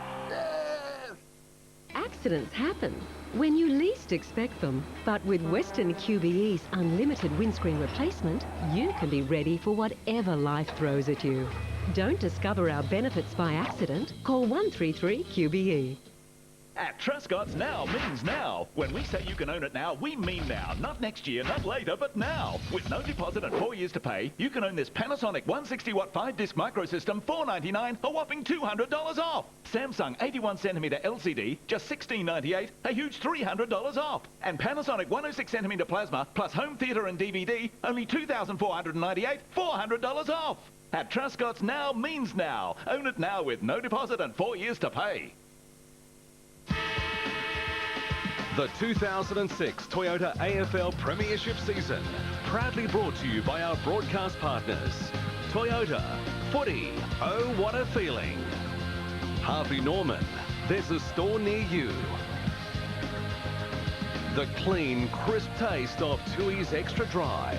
Accidents happen when you least expect them. But with Western QBE's unlimited windscreen replacement, you can be ready for whatever life throws at you. Don't discover our benefits by accident. Call 133 QBE. At Truscott's, now means now. When we say you can own it now, we mean now. Not next year, not later, but now. With no deposit and 4 years to pay, you can own this Panasonic 160-watt 5-disc microsystem, $499, a whopping $200 off. Samsung 81cm LCD, just $16.98, a huge $300 off. And Panasonic 106cm plasma, plus home theatre and DVD, only $2,498, $400 off. At Truscott's, now means now. Own it now with no deposit and 4 years to pay. The 2006 Toyota AFL Premiership season, proudly brought to you by our broadcast partners. Toyota, footy, oh what a feeling. Harvey Norman, there's a store near you. The clean, crisp taste of Tui's Extra Dry.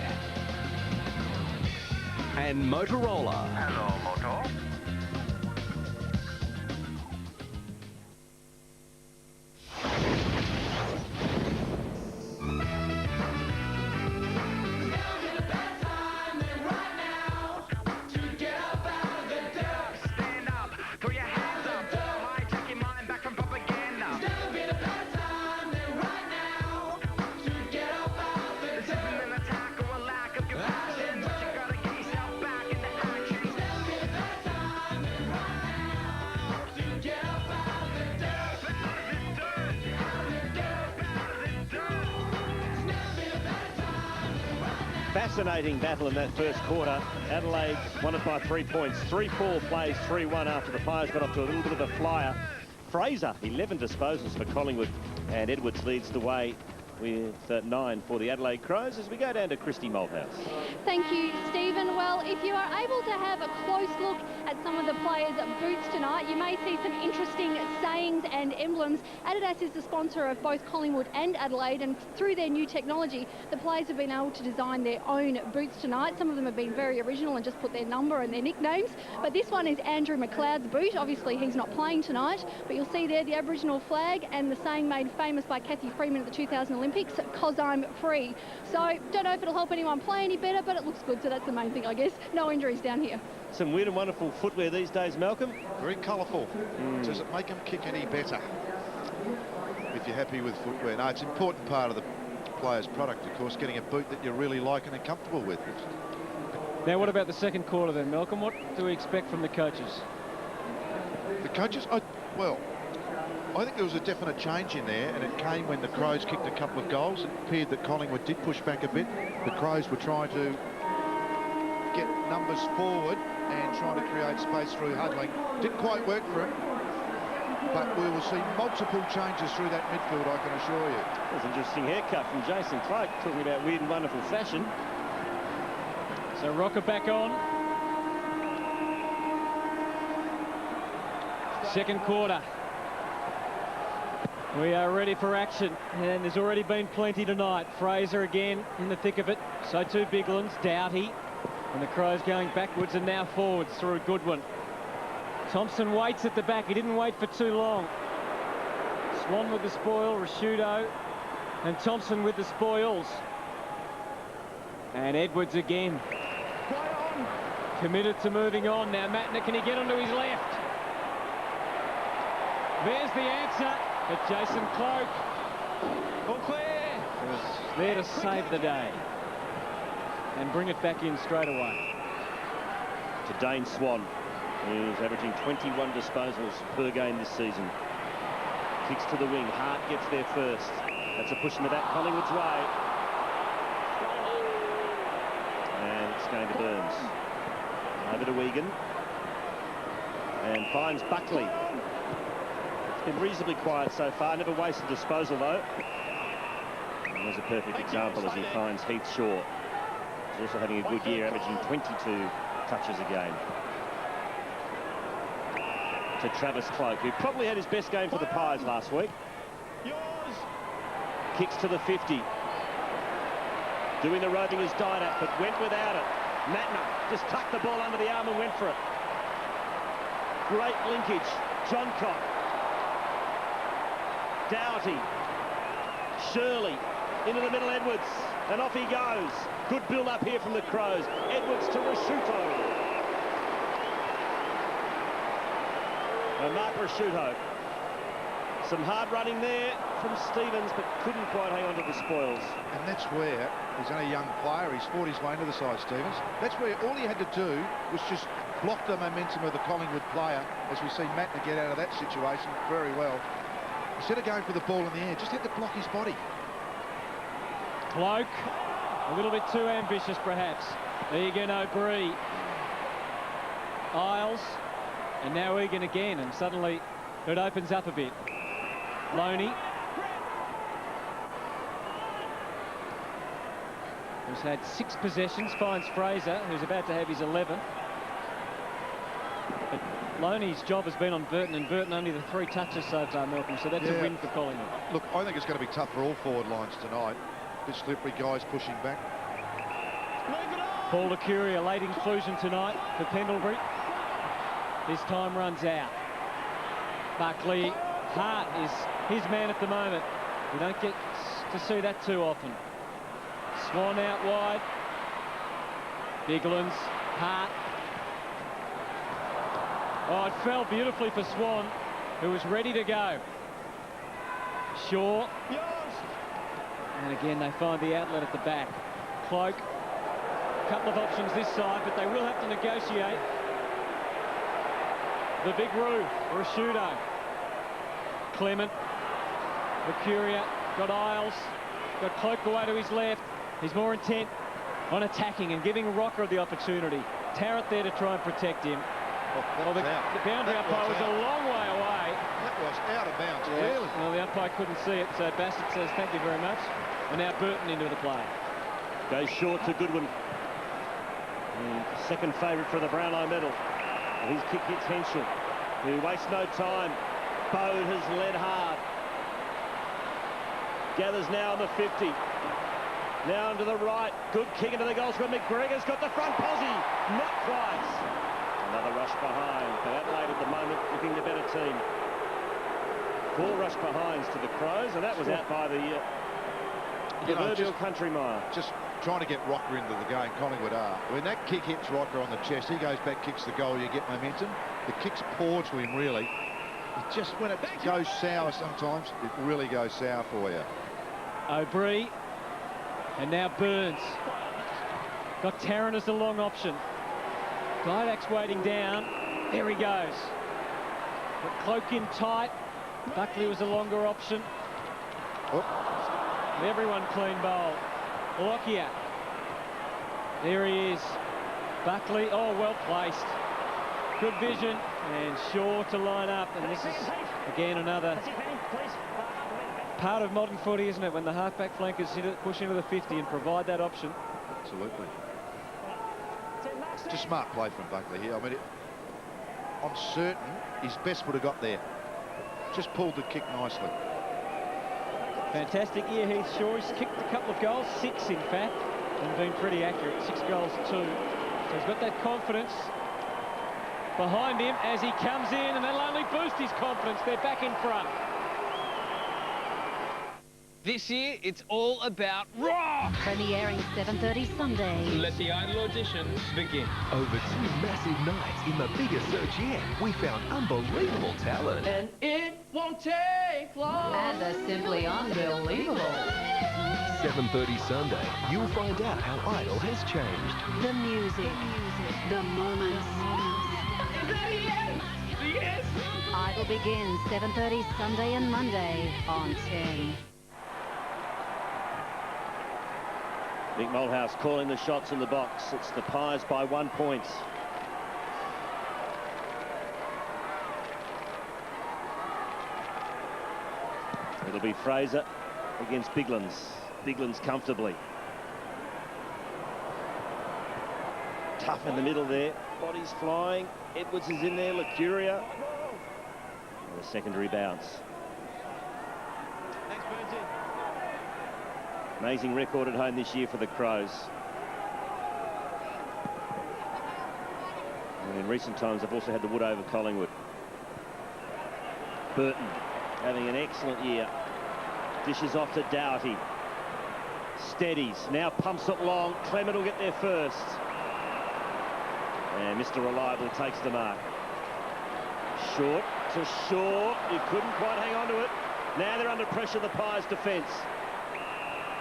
And Motorola. Hello, Moto. fascinating battle in that first quarter. Adelaide won it by 3 points. 3-4 plays 3-1 after the Pies got off to a little bit of a flyer. Fraser, 11 disposals for Collingwood, and Edwards leads the way with 9 for the Adelaide Crows as we go down to Christy Malthouse. Thank you, Stephen. Well, if you are able to have a close look at some of the players' boots tonight, you may see some interesting sayings and emblems. Adidas is the sponsor of both Collingwood and Adelaide, and through their new technology, the players have been able to design their own boots tonight. Some of them have been very original and just put their number and their nicknames, but this one is Andrew McLeod's boot. Obviously, he's not playing tonight, but you'll see there the Aboriginal flag and the saying made famous by Kathy Freeman at the 2000 Olympics, "'Cause I'm free." So, don't know if it'll help anyone play any better, but it looks good, so that's the main thing, I guess. No injuries down here. Some weird and wonderful footwear these days, Malcolm. Very colourful. Does it make them kick any better? If you're happy with footwear. No, it's an important part of the player's product, of course, getting a boot that you really like and are comfortable with. Now, what about the second quarter then, Malcolm? What do we expect from the coaches? The coaches? Well, I think there was a definite change in there, and it came when the Crows kicked a couple of goals. It appeared that Collingwood did push back a bit. The Crows were trying to get numbers forward and trying to create space through huddling. Didn't quite work for him, but we will see multiple changes through that midfield, I can assure you. That's an interesting haircut from Jason Clark, talking about weird and wonderful fashion. So Rocker back on. Second quarter. We are ready for action, and there's already been plenty tonight. Fraser again in the thick of it. So too Biglands, Doughty, and the Crows going backwards and now forwards through Goodwin. Thompson waits at the back. He didn't wait for too long. Swan with the spoil, Rashudo, and Thompson with the spoils. And Edwards again. Committed to moving on. Now Matner, can he get onto his left? There's the answer. But Jason Cloak was there to save the day and bring it back in straight away. To Dane Swan, who's averaging 21 disposals per game this season. Kicks to the wing. Hart gets there first. That's a push into that Collingwood's way. And it's going to Burns. Over to Wigan. And finds Buckley. Been reasonably quiet so far, never wasted disposal though. And there's a perfect example as he finds Heath Shaw. He's also having a good year, averaging 22 touches a game. To Travis Cloak, who probably had his best game for the Pies last week. Kicks to the 50. Doing the roving as Didak, but went without it. Matner just tucked the ball under the arm and went for it. Great linkage. John Cock. Doughty, Shirley, into the middle, Edwards, and off he goes. Good build up here from the Crows. Edwards to Rashuto. And Mark Rashuto. Some hard running there from Stevens, but couldn't quite hang on to the spoils. And that's where, he's only a young player, he's fought his way into the side, Stevens. That's where all he had to do was just block the momentum of the Collingwood player, as we see Matner get out of that situation very well. Instead of going for the ball in the air, just had to block his body. Cloak, a little bit too ambitious perhaps. Egan, O'Brien, Isles, and now Egan again, and suddenly it opens up a bit. Loney, who's had 6 possessions, finds Fraser, who's about to have his 11th. But Loney's job has been on Burton, and Burton only the 3 touches so far, Malcolm, so that's a win for Collingwood. Look, I think it's going to be tough for all forward lines tonight. Bit slippery, guys pushing back. Paul Lacuria, late inclusion tonight for Pendlebury. His time runs out. Buckley, Hart is his man at the moment. We don't get to see that too often. Swan out wide. Biglands, Hart. Oh, it fell beautifully for Swan, who was ready to go. Shaw. And again, they find the outlet at the back. Cloak. A couple of options this side, but they will have to negotiate. The big roof, Rashudo. Clement. Mercuria. Got Isles. Got Cloak away to his left. He's more intent. on attacking and giving Rocker the opportunity. Tarrant there to try and protect him. Well, the boundary umpire was a long way away. That was out of bounds, clearly. Well, the umpire couldn't see it, so Bassett says thank you very much. And now Burton into the play. Goes short to Goodwin. Second favourite for the Brownlow medal. His kick hits Henschel, who wastes no time. Bode has led hard. Gathers now on the 50. Now into the right. Good kick into the goal square. McGregor's got the front posse. Not quite. Another rush behind. But Adelaide at the moment looking the better team. 4 rush behinds to the Crows, and that was out by the proverbial country mile. Just trying to get Rocker into the game. Collingwood are. When that kick hits Rocker on the chest, he goes back, kicks the goal, you get momentum. The kick's poor to him, really. It just, when it goes sour sometimes, it really goes sour for you. O'Brien. And now Burns. Got Tarrant as the long option. Didak's waiting down. There he goes. But Cloak in tight. Buckley was a longer option. Oh. Everyone clean bowl. Lockyer. There he is. Buckley, oh, well placed. Good vision, and Shaw to line up. And this is, again, another part of modern footy, isn't it? When the halfback flankers push into the 50 and provide that option. Absolutely. Just smart play from Buckley here. I mean, I'm certain his best would have got there. Just pulled the kick nicely. Fantastic year, Heath Shaw. He's kicked a couple of goals, 6 in fact, and been pretty accurate. 6 goals, 2. So he's got that confidence behind him as he comes in, and that'll only boost his confidence. They're back in front. This year, it's all about rock! Premiering 7:30 Sunday. Let the idol auditions begin. Over 2 massive nights in the biggest search yet, we found unbelievable talent. And it won't take long. And the simply unbelievable. 7:30 Sunday, you'll find out how Idol has changed. The music. The moments. Yes! Yes! Idol begins 7:30 Sunday and Monday on 10. Nick Malthouse calling the shots in the box. It's the Pies by 1 point. It'll be Fraser against Biglands. Biglands comfortably. Tough in the middle there. Bodies flying. Edwards is in there. Lacuria. And a secondary bounce. Amazing record at home this year for the Crows. And in recent times, they've also had the wood over Collingwood. Burton having an excellent year. Dishes off to Doughty. Steadies. Now pumps it long. Clement will get there first. And Mr. Reliable takes the mark. Short to Shaw. You couldn't quite hang on to it. Now they're under pressure, the Pies' defence.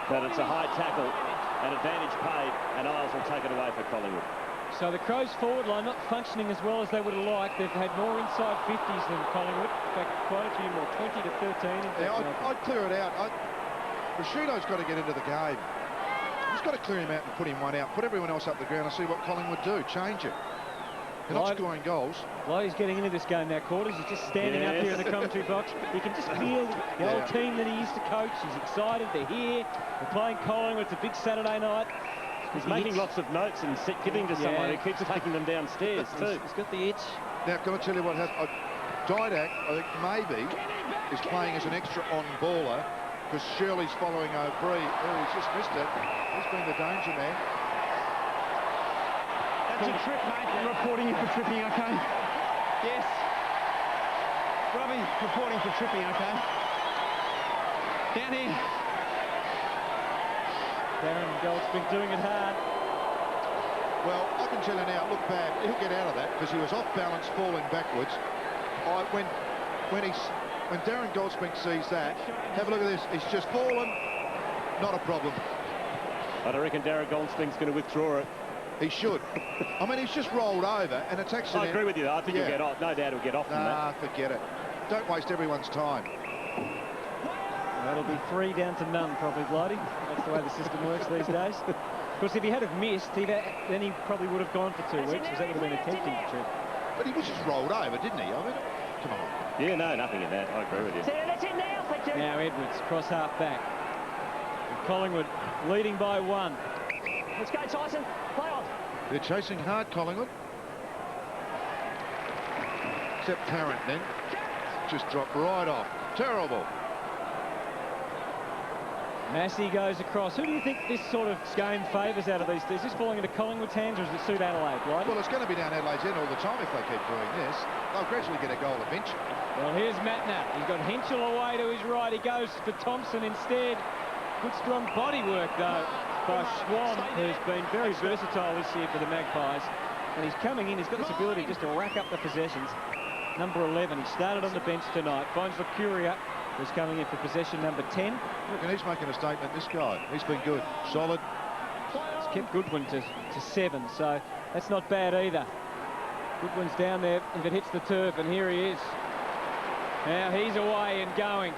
But it's a high tackle, an advantage paid, and Isles will take it away for Collingwood. So the Crows' forward line not functioning as well as they would have liked. They've had more inside 50s than Collingwood. In fact, quite a few more, 20 to 13. Yeah, I'd clear it out. Rashido's got to get into the game. He's got to clear him out and put him one out. Put everyone else up the ground and see what Collingwood do. Change it. They're not scoring goals. While he's getting into this game now, Quarters, he's just standing up here in the commentary box. You can just feel the old team that he used to coach. He's excited. They're here. They're playing Collingwood. It's a big Saturday night. He's making lots of notes and giving to someone who keeps taking them downstairs too. He's got the itch. Now, can I tell you what happened? Didak, I think maybe, is playing as an extra on-baller because Shirley's following O'Brien. Oh, he's just missed it. He's been the danger man. That's a trip, mate. I'm reporting you for tripping, okay? Yes. Robbie, reporting for tripping, okay? Down here. Darren Gold's been doing it hard. Well, I can tell you now, look bad. He'll get out of that because he was off balance, falling backwards. When Darren Goldspink sees that, have a look at this. He's just fallen. Not a problem. But I reckon Darren Goldspink's going to withdraw it. He should. I mean, he's just rolled over, and it's actually... I agree with you. I think he'll get off. No doubt he'll get off from that. Nah, forget it. Don't waste everyone's time. That'll be 3 down to none, probably, Blighty. That's the way the system works these days. Of course, if he had have missed, then he probably would have gone for 2 weeks, because that would have been a tempting trip. But he was just rolled over, didn't he? I mean, come on. Yeah, no, nothing in that. I agree with you. That's it now, thank you. Now Edwards, cross half back. And Collingwood leading by 1. Let's go, Tyson. Play on. They're chasing hard, Collingwood. Except Tarrant then. Just dropped right off. Terrible. Massey goes across. Who do you think this sort of game favours out of these? Is this falling into Collingwood's hands, or does it suit Adelaide, right? Well, it's going to be down Adelaide's end all the time if they keep doing this. They'll gradually get a goal eventually. Well, here's Matner. He's got Henschel away to his right. He goes for Thompson instead. Good strong body work, though, by Schwann, who's been very versatile this year for the Magpies. And he's coming in. He's got this ability just to rack up the possessions. Number 11. He started on the bench tonight. Finds Lucuria, who's coming in for possession number 10. Look, and he's making a statement, this guy. He's been good. Solid. It's kept Goodwin to 7, so that's not bad either. Goodwin's down there if it hits the turf, and here he is. Now he's away and going.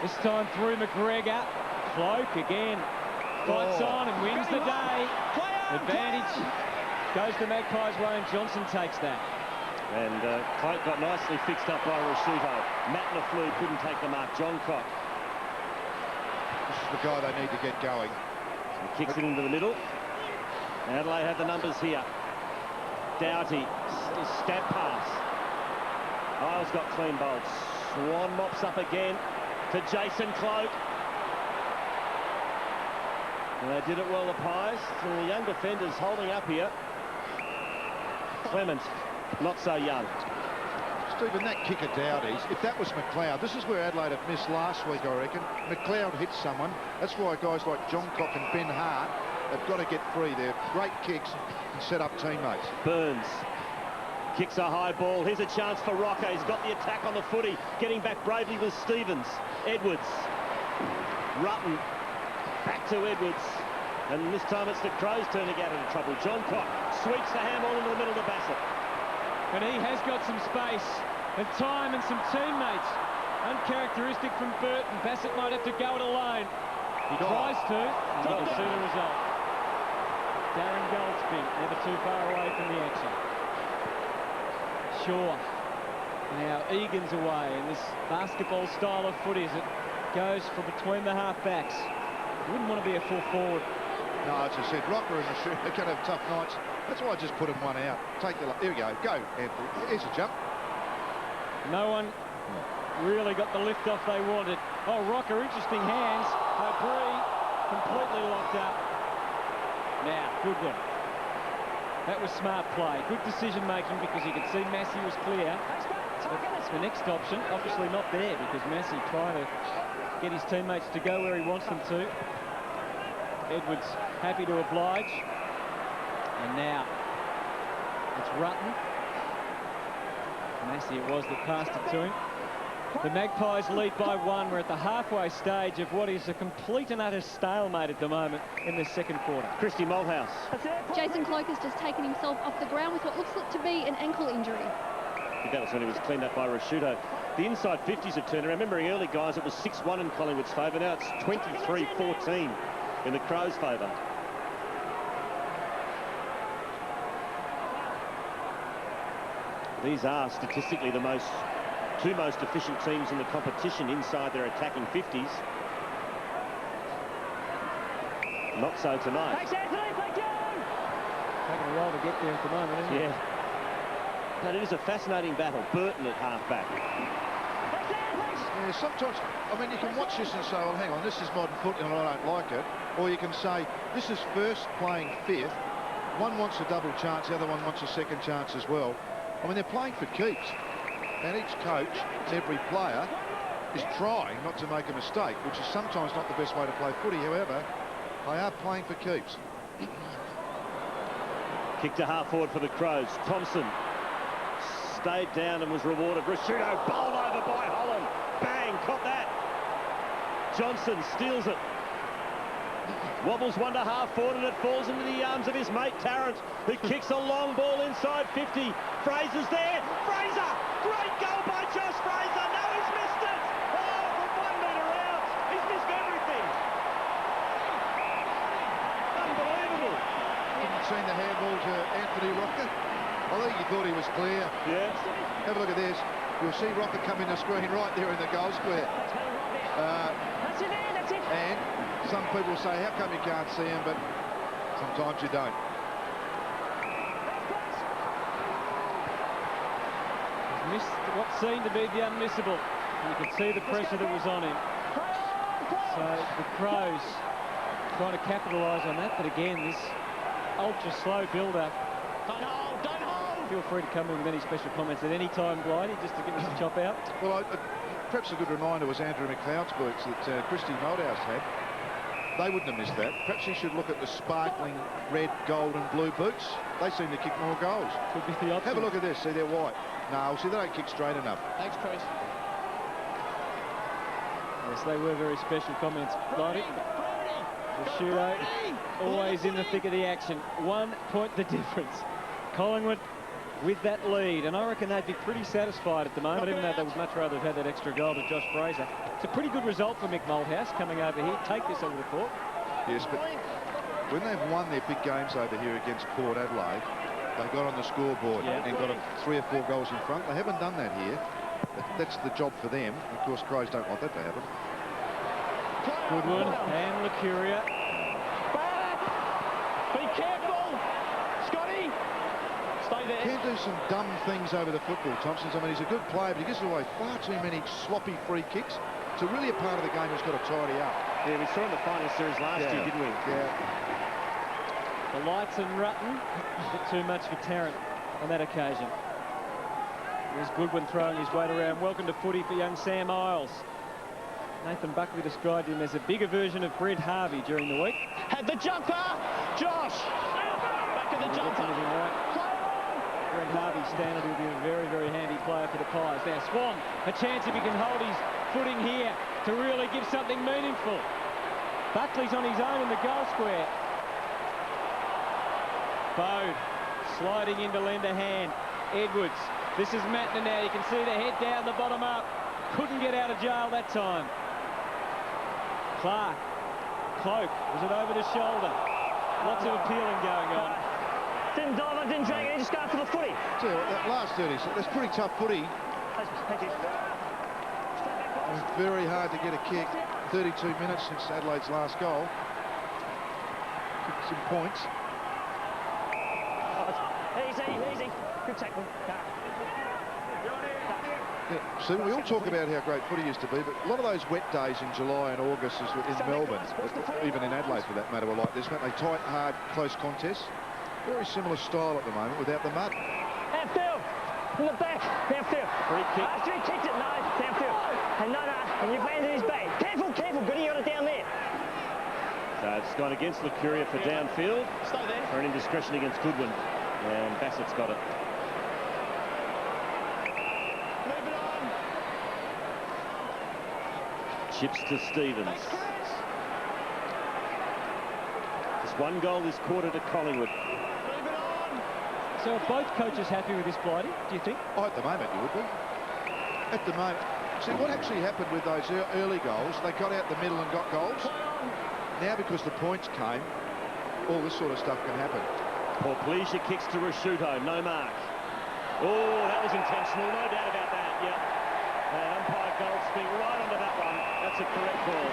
This time through McGregor. Cloak again. Fights on and wins the day. Advantage goes the Magpies' way, and Johnson takes that. And Cloak got nicely fixed up by Rashuto. Matner flew, couldn't take the mark. John Cock. This is the guy they need to get going. So he kicks it into the middle. Adelaide have the numbers here. Doughty, stab pass. Isles got clean bowled. Swan mops up again to Jason Cloak. And they did it well, the Pies. And the young defenders holding up here. Clement, not so young. Stephen, that kick of Doughty's, if that was McLeod, this is where Adelaide have missed last week, I reckon. McLeod hit someone. That's why guys like John Cock and Ben Hart have got to get free. They're great kicks and set up teammates. Burns kicks a high ball. Here's a chance for Rocker. He's got the attack on the footy. Getting back bravely with Stevens. Edwards. Rutten. Back to Edwards. And this time it's the Crows turn to get into trouble. John Cock sweeps the handball into the middle to Bassett. And he has got some space and time and some teammates. Uncharacteristic from Burton. Bassett might have to go it alone. He tries to, and you can see the result. Darren Goldspink, never too far away from the action. Shaw. Now Egan's away in this basketball style of footy as it goes from between the half-backs. You wouldn't want to be a full forward. No, as I said, Rocker and Rashuto are going to have tough nights. That's why I just put him one out. Take the... Here we go. Go, Anthony. Here's a jump. No one really got the lift off they wanted. Oh, Rocker, interesting hands. O'Brien completely locked up. Now, good one. That was smart play. Good decision making because you could see Massey was clear. But the next option, obviously not there because Massey trying to get his teammates to go where he wants them to. Edwards happy to oblige. And now it's Rutten. Massey it was that passed it to him. The Magpies lead by 1. We're at the halfway stage of what is a complete and utter stalemate at the moment in the second quarter. Christy Malthouse. Jason Cloak has just taken himself off the ground with what looks to be an ankle injury. I think that was when he was cleaned up by Rashuto. The inside 50s have turned around. Remembering early, guys, it was 6-1 in Collingwood's favour. Now it's 23-14 in the Crows' favour. These are statistically the two most efficient teams in the competition inside their attacking 50s. Not so tonight. Thanks, Anthony. Thank you. Taking a while to get there at the moment, isn't it? Yeah. But it is a fascinating battle. Burton at half-back. Yeah, sometimes, I mean, you can watch this and say, well, hang on, this is modern football and I don't like it. Or you can say, this is first playing fifth. One wants a double chance, the other one wants a second chance as well. I mean, they're playing for keeps. And each coach, every player, is trying not to make a mistake, which is sometimes not the best way to play footy. However, they are playing for keeps. Kick to half forward for the Crows. Thompson stayed down and was rewarded. Rashuto bowled over by Holland. Bang, caught that. Johnson steals it. Wobbles one to half forward and it falls into the arms of his mate Tarrant, who kicks a long ball inside 50. Fraser's there. Fraser! Great goal by Josh Fraser. No, he's missed it. Oh, from 1 metre out. He's missed everything. ball to Anthony Rocker. I think he thought he was clear. Yeah. Have a look at this. You'll see Rocker come in the screen right there in the goal square. That's it there, that's it. And some people say, how come you can't see him? But sometimes you don't. He's missed what seemed to be the unmissable. You could see the pressure that was on him. So the Crows trying to capitalise on that. But again, this ultra slow build-up. Don't hold, don't hold. Feel free to come in with any special comments at any time, Blighty, just to get us a chop out. Well, perhaps a good reminder was Andrew McLeod's boots that Christy Moldhouse had. They wouldn't have missed that. Perhaps he should look at the sparkling red, gold and blue boots. They seem to kick more goals. Could be the option. Have a look at this. See, they're white. No, see, they don't kick straight enough. Thanks, Chris. Yes, they were very special comments, Blighty. The shootout always in the thick of the action. 1 point the difference. Collingwood with that lead, and I reckon they'd be pretty satisfied at the moment, even though they would much rather have had that extra goal to Josh Fraser. It's a pretty good result for Mick Moldhouse coming over here. Take this, I would have thought. Yes, but when they've won their big games over here against Port Adelaide, they got on the scoreboard and got 3 or 4 goals in front. They haven't done that here. But that's the job for them. Of course, Crows don't want that to happen. Goodwin and Lucuria. Be careful, Scotty. Stay there. Can do some dumb things over the football, Thompson. I mean, he's a good player, but he gives away far too many sloppy free kicks. So really a part of the game he's got to tidy up. Yeah, we saw in the final series last year, didn't we? Yeah. The lights and Rutten, a bit too much for Tarrant on that occasion. There's Goodwin throwing his weight around. Welcome to footy for young Sam Isles. Nathan Buckley described him as a bigger version of Brent Harvey during the week. Had the jumper, Josh. Back of the jumper. Brent Harvey standard will be a very, very handy player for the Pies. Now Swan, a chance if he can hold his footing here to really give something meaningful. Buckley's on his own in the goal square. Bode sliding into lender hand. Edwards. This is Mattner now. You can see the head down, the bottom up. Couldn't get out of jail that time. Clark. Cloak. Was it over the shoulder? Lots of appealing going on. Didn't dive up, didn't drag it, just go for the footy. Tell you what, that last 30, that's pretty tough footy. Thank you. It was very hard to get a kick. 32 minutes since Adelaide's last goal. Kicked some points. Easy. Good tackle. Yeah, see, we all talk about how great footy used to be, but a lot of those wet days in July and August in Melbourne, even in Adelaide for that matter, were like this, weren't they? Tight, hard, close contests. Very similar style at the moment without the mud. Downfield. In the back. Downfield. Free kick. After he kicked it, no. Downfield. And no. And you've landed his back. Careful. Goody, you got it down there. So it's gone against Lucuria for downfield. Stay there. For an indiscretion against Goodwin. And Bassett's got it. Move it on. Chips to Stevens. Just 1 goal this quarter to Collingwood. Move it on. So are both coaches happy with this, Blighty, do you think? Oh, at the moment you would be. At the moment. See, what actually happened with those early goals, they got out the middle and got goals. Now because the points came, all this sort of stuff can happen. Porplesia kicks to Rashuto, no mark. Oh, that was intentional, no doubt about that, yeah. And umpire Goldspeed right onto that one. That's a correct call.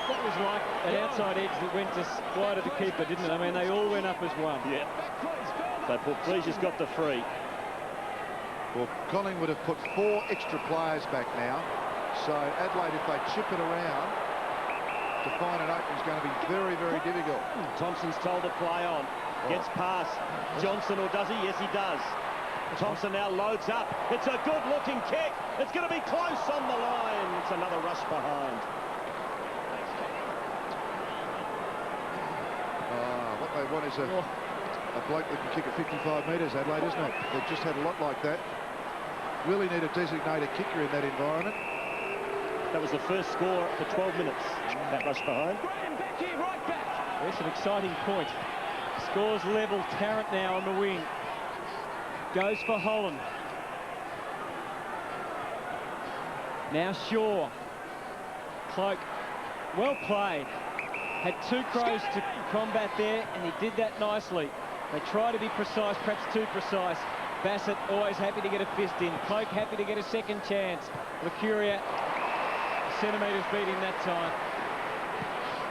That was like an outside edge that went just wide of the keeper, didn't it? I mean, they all went up as one. Yeah. So Porplesia's got the free. Well, Collingwood have put 4 extra players back now. So Adelaide, if they chip it around, to find an opening is going to be very, very difficult. Thompson's told to play on. Gets past Johnson, or does he? Yes, he does. Thompson now loads up. It's a good-looking kick. It's going to be close on the line. It's another rush behind. What they want is a bloke that can kick at 55 metres, Adelaide, isn't it? They've just had a lot like that. Really need a designated kicker in that environment. That was the first score for 12 minutes, that rush behind. Back here, right back. There's an exciting point. Scores level. Tarrant now on the wing. Goes for Holland. Now Shaw. Cloak. Well played. Had 2 Crows to combat there, and he did that nicely. They try to be precise, perhaps too precise. Bassett always happy to get a fist in. Cloak happy to get a second chance. Lucuria, centimetres beat him that time.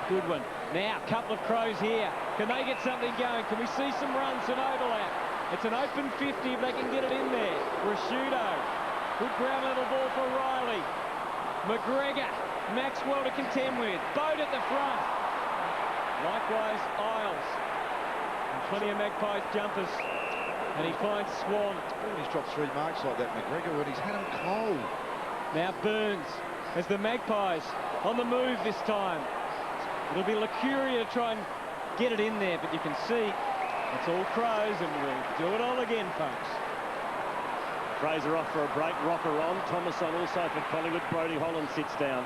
Good one. Now, a couple of Crows here. Can they get something going? Can we see some runs, some overlap? It's an open 50 if they can get it in there. Rashudo. Good ground level ball for Riley. McGregor. Maxwell to contend with. Boat at the front. Likewise, Isles. And plenty of Magpies jumpers. And he finds Swan. He's dropped 3 marks like that, McGregor, when he's had him cold. Now Burns as the Magpies on the move this time. It'll be Lucuria to try and get it in there, but you can see it's all Crows, and we'll do it all again, folks. Fraser off for a break, Rocker on. Thomas on also for Collingwood. Brodie Holland sits down.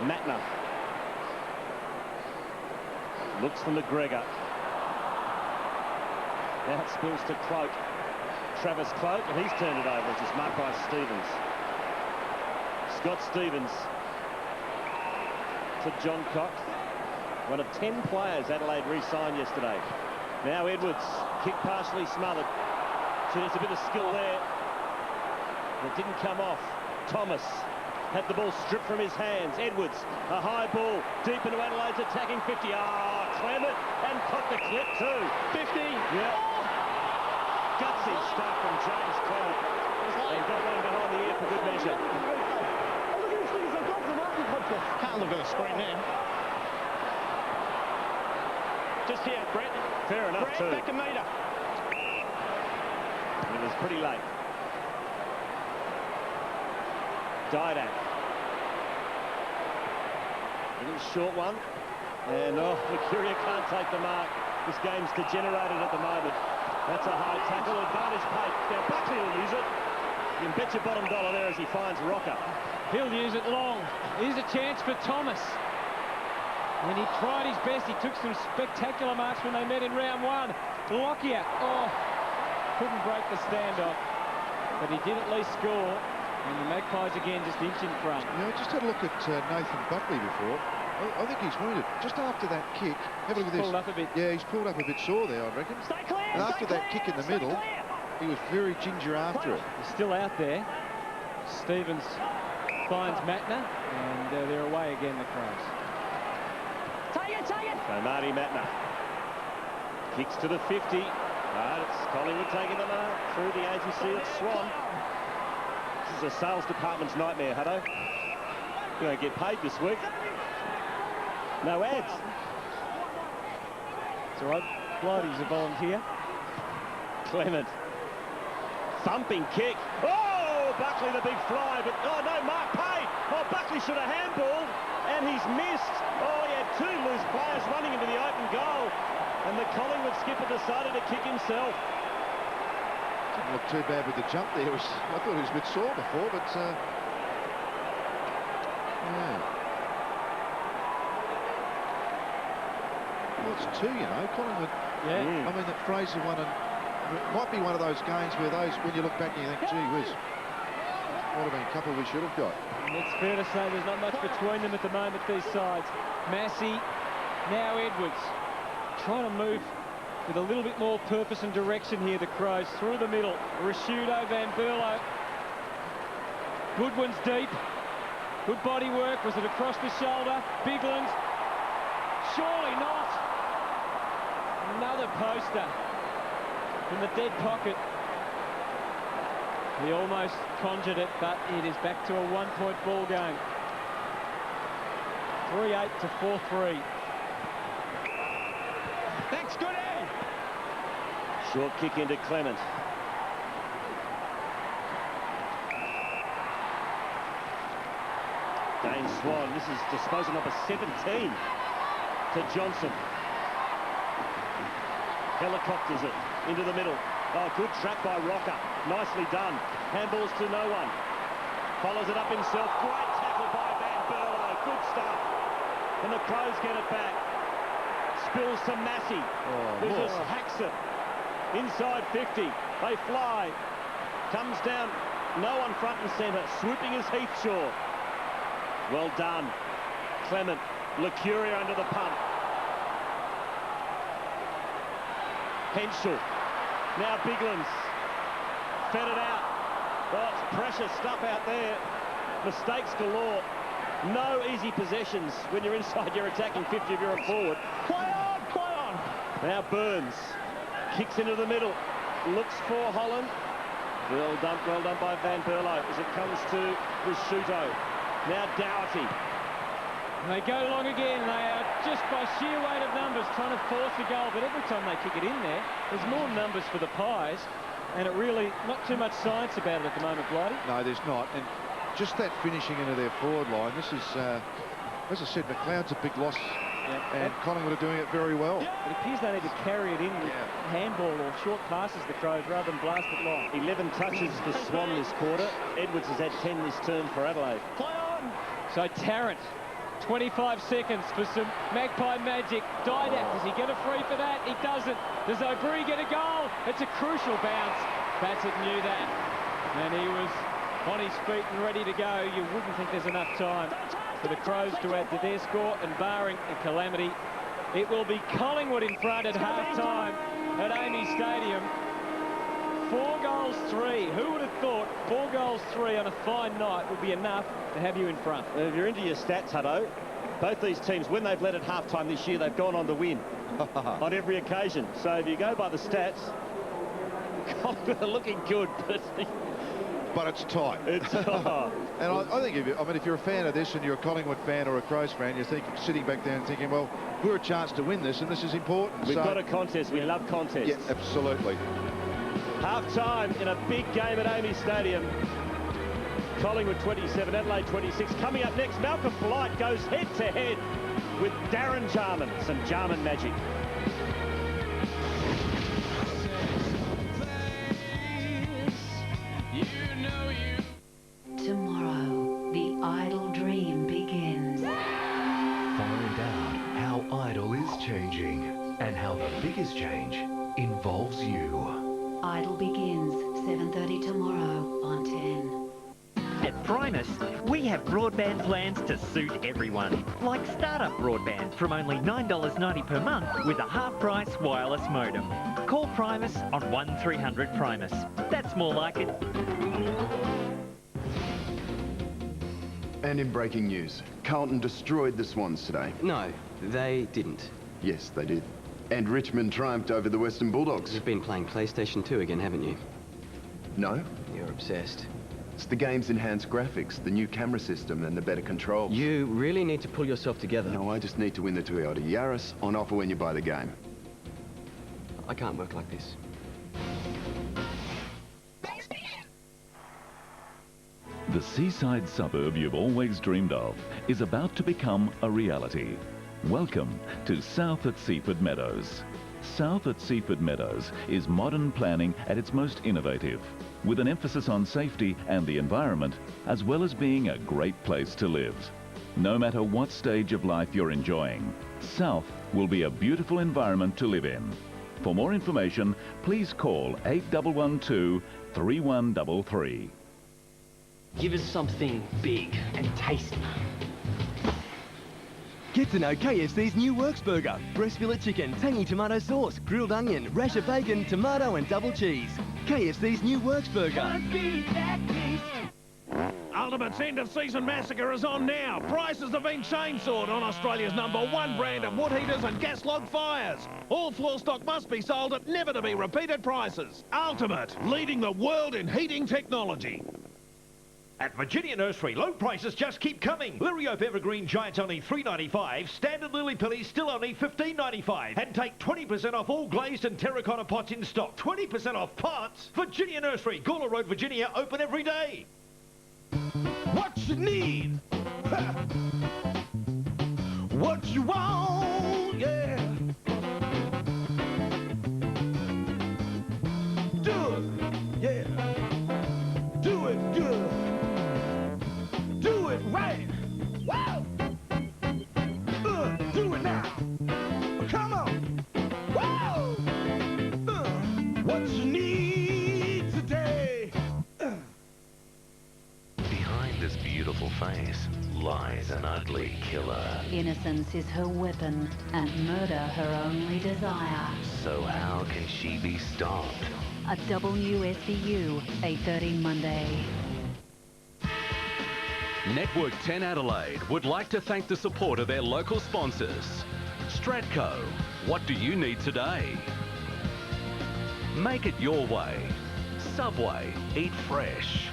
Matner. Looks for McGregor. Now it spills to Cloak. Travis Cloak, and he's turned it over. It's just marked by Stevens. Scott Stevens to John Cox. One of 10 players Adelaide re-signed yesterday. Now Edwards, kick partially smothered. So there's a bit of skill there. It didn't come off. Thomas had the ball stripped from his hands. Edwards, a high ball, deep into Adelaide's attacking 50. Clement, and caught the clip too. 50. Yeah. Gutsy stuff from James Clement. They got one behind the ear for good measure. Can't look at the screen now. Just here, Brett. Fair enough, Brett, too. back a metre. It was pretty late. Didak. A little short one. And, Lucuria can't take the mark. This game's degenerated at the moment. That's a high tackle. Advantage paid. Now, Buckley will use it. You can bet your bottom dollar there as he finds Rocker. He'll use it long. Here's a chance for Thomas. When he tried his best, he took some spectacular marks when they met in round 1. Lockyer, couldn't break the standoff, but he did at least score. And the Magpies again just inch in front. Yeah, I just had a look at Nathan Buckley before. I think he's wounded. Just after that kick, have a look at this. Pulled up a bit. Yeah, he's pulled up a bit sore there, I reckon. Stay clear, and after that kick in the middle, he was very ginger after it. He's still out there. Stevens finds Matner, and they're away again, the Crows. Take it. So Marty Matner kicks to the 50. It's Collingwood taking the mark through the agency of Swan. This is a sales department's nightmare, Hutto. You don't get paid this week. No ads. It's all right. Blighty's a volunteer. Clement. Thumping kick. Oh, Buckley the big fly, but no, mark paid. Buckley should have handballed, and he's missed. He had 2 loose players running into the open goal, and the Collingwood skipper decided to kick himself. Didn't look too bad with the jump there. I thought he was a bit sore before, but yeah. Well, it's 2, Collingwood. Yeah. I mean, that Fraser won, and it might be one of those games where when you look back and you think, gee whiz, might have been a couple we should have got. And it's fair to say there's not much between them at the moment, these sides. Massey, now Edwards. Trying to move with a little bit more purpose and direction here, the Crows. Through the middle, Rashudo, Van Berlo. Goodwin's deep. Good body work. Was it across the shoulder? Bigland. Surely not. Another poster from the dead pocket. He almost conjured it, but it is back to a 1-point ball game. 3-8 to 4-3. Thanks, Goody. Short kick into Clement. Dane Swan. This is disposal number 17 to Johnson. Helicopters it into the middle. Good trap by Rocker. Nicely done. Handballs to no one. Follows it up himself. Great tackle by Van Berlo. Good stuff. And the Crows get it back. Spills to Massey, who just hacks it. Inside 50. They fly. Comes down. No one front and centre. Swooping is Heathshaw. Well done. Clement Licuria under the pump. Henschel. Now Biglands. Fed it out. Oh, it's precious stuff out there. Mistakes galore. No easy possessions when you're inside your attacking 50 if you're a forward. Play on, play on. Now Burns kicks into the middle. Looks for Holland. Well done by Van Berlo as it comes to Risciuto. Now Dougherty. And they go long again. They are just by sheer weight of numbers trying to force a goal, but every time they kick it in there, there's more numbers for the Pies, and it really, not too much science about it at the moment, Blighty. No, there's not. And just that finishing into their forward line, this is, as I said, McLeod's a big loss, and Collingwood are doing it very well. It appears they need to carry it in with handball or short passes, the Crows, rather than blast it long. 11 touches for Swan this quarter. Edwards has had 10 this term for Adelaide. Play on! So Tarrant, 25 seconds for some Magpie magic. Didac, does he get a free for that? He doesn't. Does O'Brien get a goal? It's a crucial bounce. Bassett knew that, and he was on his feet and ready to go. You wouldn't think there's enough time for the Crows to add to their score, and barring a calamity, it will be Collingwood in front at half-time at Amy Stadium. 4 goals 3. Who would have thought 4 goals 3 on a fine night would be enough to have you in front? If you're into your stats, Hutto, both these teams, when they've led at half-time this year, they've gone on to win on every occasion. So if you go by the stats, Collingwood are looking good, but it's tight. It's and I think if you're a fan of this and you're a Collingwood fan or a Crows fan, you're sitting back there and thinking, well, we're a chance to win this, and this is important. We've got a contest. We love contests. Yeah, absolutely. Half-time in a big game at Amy Stadium. Collingwood 27, Adelaide 26. Coming up next, Malcolm Blight goes head-to-head with Darren Jarman. Some Jarman magic. Tomorrow, the Idol dream begins. Find out how Idol is changing and how the biggest change involves you. Idol begins 7:30 tomorrow on 10. At Primus, we have broadband plans to suit everyone. Like startup broadband from only $9.90 per month with a half-price wireless modem. Call Primus on 1300 Primus. That's more like it. And in breaking news, Carlton destroyed the Swans today. No, they didn't. Yes, they did. And Richmond triumphed over the Western Bulldogs. You've been playing PlayStation 2 again, haven't you? No. You're obsessed. It's the game's enhanced graphics, the new camera system, and the better controls. You really need to pull yourself together. No, I just need to win the Toyota Yaris on offer when you buy the game. I can't work like this. The seaside suburb you've always dreamed of is about to become a reality. Welcome to South at Seaford Meadows. South at Seaford Meadows is modern planning at its most innovative, with an emphasis on safety and the environment, as well as being a great place to live. No matter what stage of life you're enjoying, South will be a beautiful environment to live in. For more information, please call 8112 3133. Give us something big and tasty. Get to know KFC's new Works Burger. Breast fillet chicken, tangy tomato sauce, grilled onion, rasher bacon, tomato and double cheese. KFC's new Works Burger. Ultimate's end-of-season massacre is on now. Prices have been chainsawed on Australia's #1 brand of wood heaters and gas log fires. All floor stock must be sold at never-to-be-repeated prices. Ultimate, leading the world in heating technology. At Virginia Nursery, low prices just keep coming. Liriope Evergreen Giants only $3.95. Standard Lily Pillies still only $15.95. And take 20% off all glazed and terracotta pots in stock. 20% off pots? Virginia Nursery, Gawler Road, Virginia, open every day. What you need, what you want, yeah. Do it, yeah. Do it good. Do it right. Wow. Do it now. Come on. Wow. What you need today. Behind this beautiful face lies an ugly killer. Innocence is her weapon and murder her only desire. So how can she be stopped? A double new SVU, 8:30 Monday. Network 10 Adelaide would like to thank the support of their local sponsors. Stratco, what do you need today? Make it your way. Subway, eat fresh.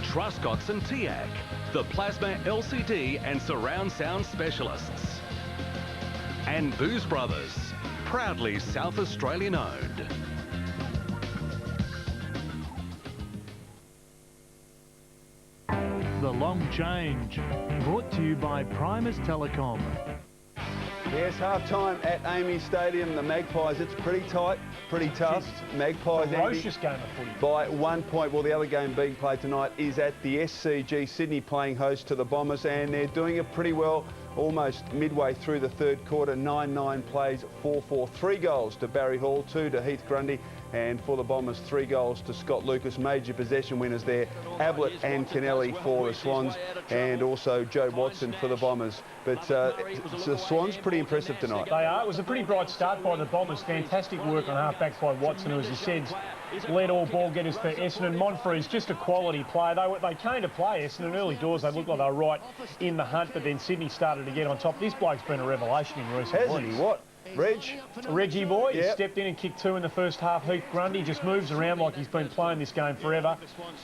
Truscott's and TIAC, the plasma LCD and surround sound specialists. And Booze Brothers, proudly South Australian owned. The Long Change, brought to you by Primus Telecom. Yes, half-time at Amy Stadium. The Magpies, it's pretty tight, pretty tough. Magpies, ferocious game of footy. By 1 point. Well, the other game being played tonight is at the SCG, Sydney, playing host to the Bombers, and they're doing it pretty well. Almost midway through the third quarter, 9-9 plays, 4-4. 3 goals to Barry Hall, 2 to Heath Grundy, and for the Bombers, 3 goals to Scott Lucas. Major possession winners there, Ablett and Kennelly for the Swans, and also Joe Watson for the Bombers. But the Swans pretty impressive tonight. They are. It was a pretty bright start by the Bombers. Fantastic work on half-back by Watson, who, as you said, led all ball getters for Essendon. Monfrey's just a quality player. They came to play Essendon early doors. They looked like they were right in the hunt, but then Sydney started to get on top. This bloke's been a revelation in recent weeks. Hasn't he? What? Reggie boy, he stepped in and kicked 2 in the first half. Heath Grundy just moves around like he's been playing this game forever.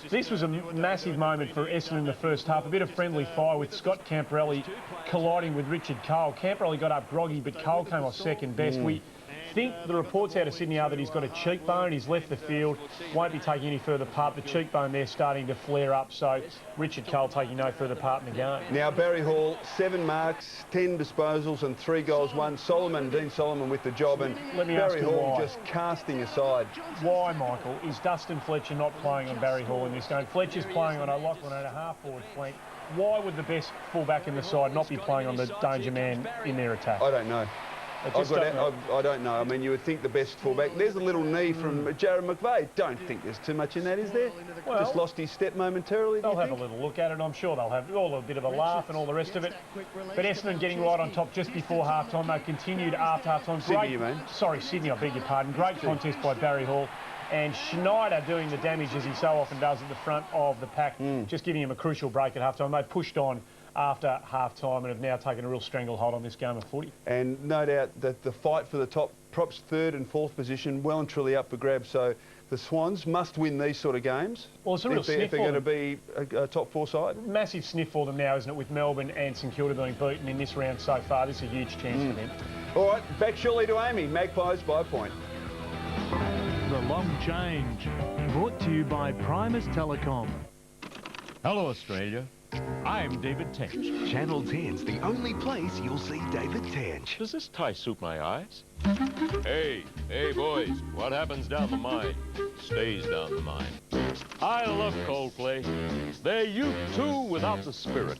This was a massive moment for Essendon in the first half. A bit of friendly fire with Scott Camporelli colliding with Richard Cole. Camporelli got up groggy, but Cole came off second best. We think the reports out of Sydney are that he's got a cheekbone. He's left the field, won't be taking any further part. The cheekbone there starting to flare up, so Richard Cole taking no further part in the game. Now Barry Hall, 7 marks, 10 disposals and 3 goals. Dean Solomon with the job, and Barry Hall just casting aside. Why, Michael, is Dustin Fletcher not playing on Barry Hall in this game? Fletcher's playing on O'Loughlin at a half-forward flank. Why would the best fullback in the side not be playing on the danger man in their attack? I don't know. I don't know. I mean, you would think the best fullback. There's a little knee from Jared McVeigh. Don't think there's too much in that, is there? Well, just lost his step momentarily. They'll have a little look at it. I'm sure they'll have all a bit of a laugh and all the rest of it. But Essendon getting right on top just before half-time. They continued after half-time. Sydney, you mean? Sorry, Sydney, I beg your pardon. Great contest by Barry Hall. And Schneider doing the damage as he so often does at the front of the pack, just giving him a crucial break at half-time. They pushed on after half-time and have now taken a real stranglehold on this game of footy. And no doubt that the fight for the top, props 3rd and 4th position, well and truly up for grabs. So the Swans must win these sort of games. Well, it's a real sniff if they're going to be a top 4 side. Massive sniff for them now, isn't it, with Melbourne and St Kilda being beaten in this round so far. This is a huge chance for them. All right, back shortly to Amy. Magpies by a point. The Long Change, brought to you by Primus Telecom. Hello, Australia. I'm David Tench. Channel 10's the only place you'll see David Tench. Does this tie suit my eyes? Hey, boys, what happens down the mine stays down the mine. I love Coldplay. They're you too without the spirit.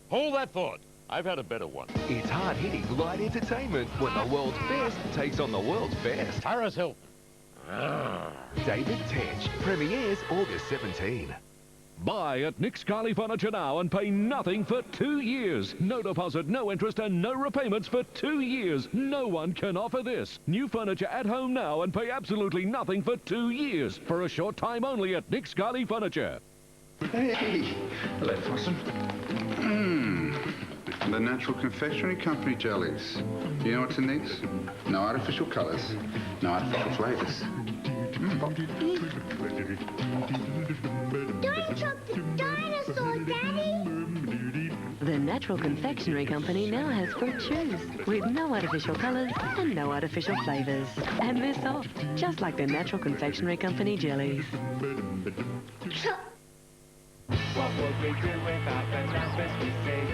Hold that thought. I've had a better one. It's hard-hitting light entertainment when the world's best takes on the world's best. Paris Hilton. David Tench premieres August 17. Buy at Nick Scali Furniture now and pay nothing for 2 years. No deposit, no interest and no repayments for 2 years. No one can offer this. New furniture at home now and pay absolutely nothing for 2 years. For a short time only at Nick Scali Furniture. Hey, hello, Fossum. The Natural Confectionery Company jellies. You know what's in these? No artificial colours, no artificial flavours. Don't chop the dinosaur, Daddy! The Natural Confectionery Company now has fruit chews with no artificial colours and no artificial flavours. And they're soft, just like the Natural Confectionery Company jellies. What would we do without the numbers we see?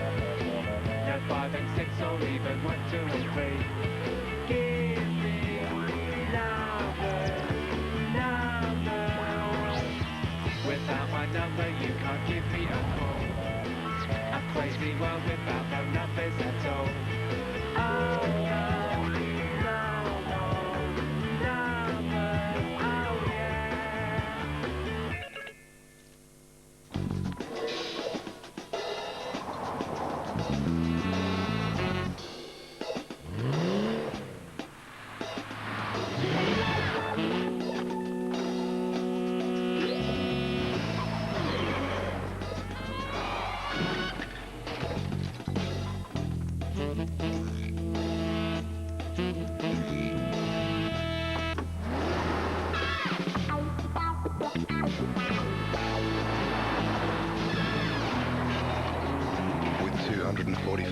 Now 5 and 6 or even 1, 2 and 3. Give me numbers. Without my number you can't give me a call. A crazy world without no numbers at all. Oh no, numbers, oh yeah.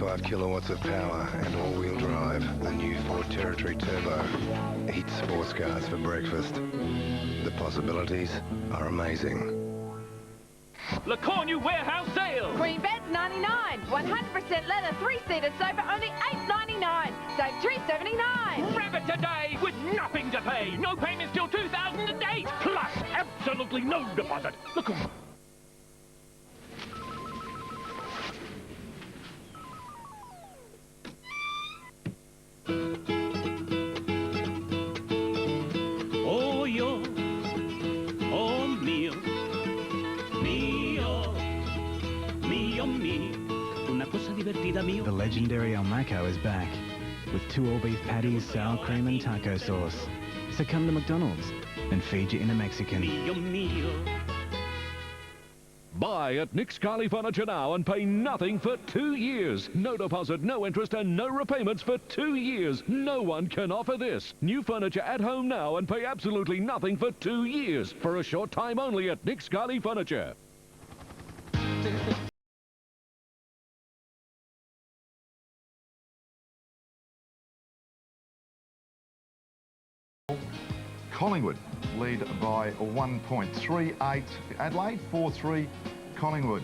kilowatt kilowatts of power and all-wheel drive. The new Ford Territory Turbo. Eat sports cars for breakfast. The possibilities are amazing. Lacornu warehouse sale. Queen beds 99. 100% leather 3-seater sofa only $8.99. Save $3.79. Grab it today with nothing to pay. No payments till 2008. Plus absolutely no deposit. Look. Oh, yo, oh, mio, mio, mio, mio. Una cosa divertida, mio. The legendary Almaco is back with 2 all-beef patties, sour cream and taco sauce. So come to McDonald's and feed your inner Mexican. Mio, mio. Buy at Nick Scali Furniture now and pay nothing for 2 years. No deposit, no interest and no repayments for 2 years. No one can offer this. New furniture at home now and pay absolutely nothing for 2 years. For a short time only at Nick Scali Furniture. Collingwood lead by 1.38. Adelaide 4-3 Collingwood.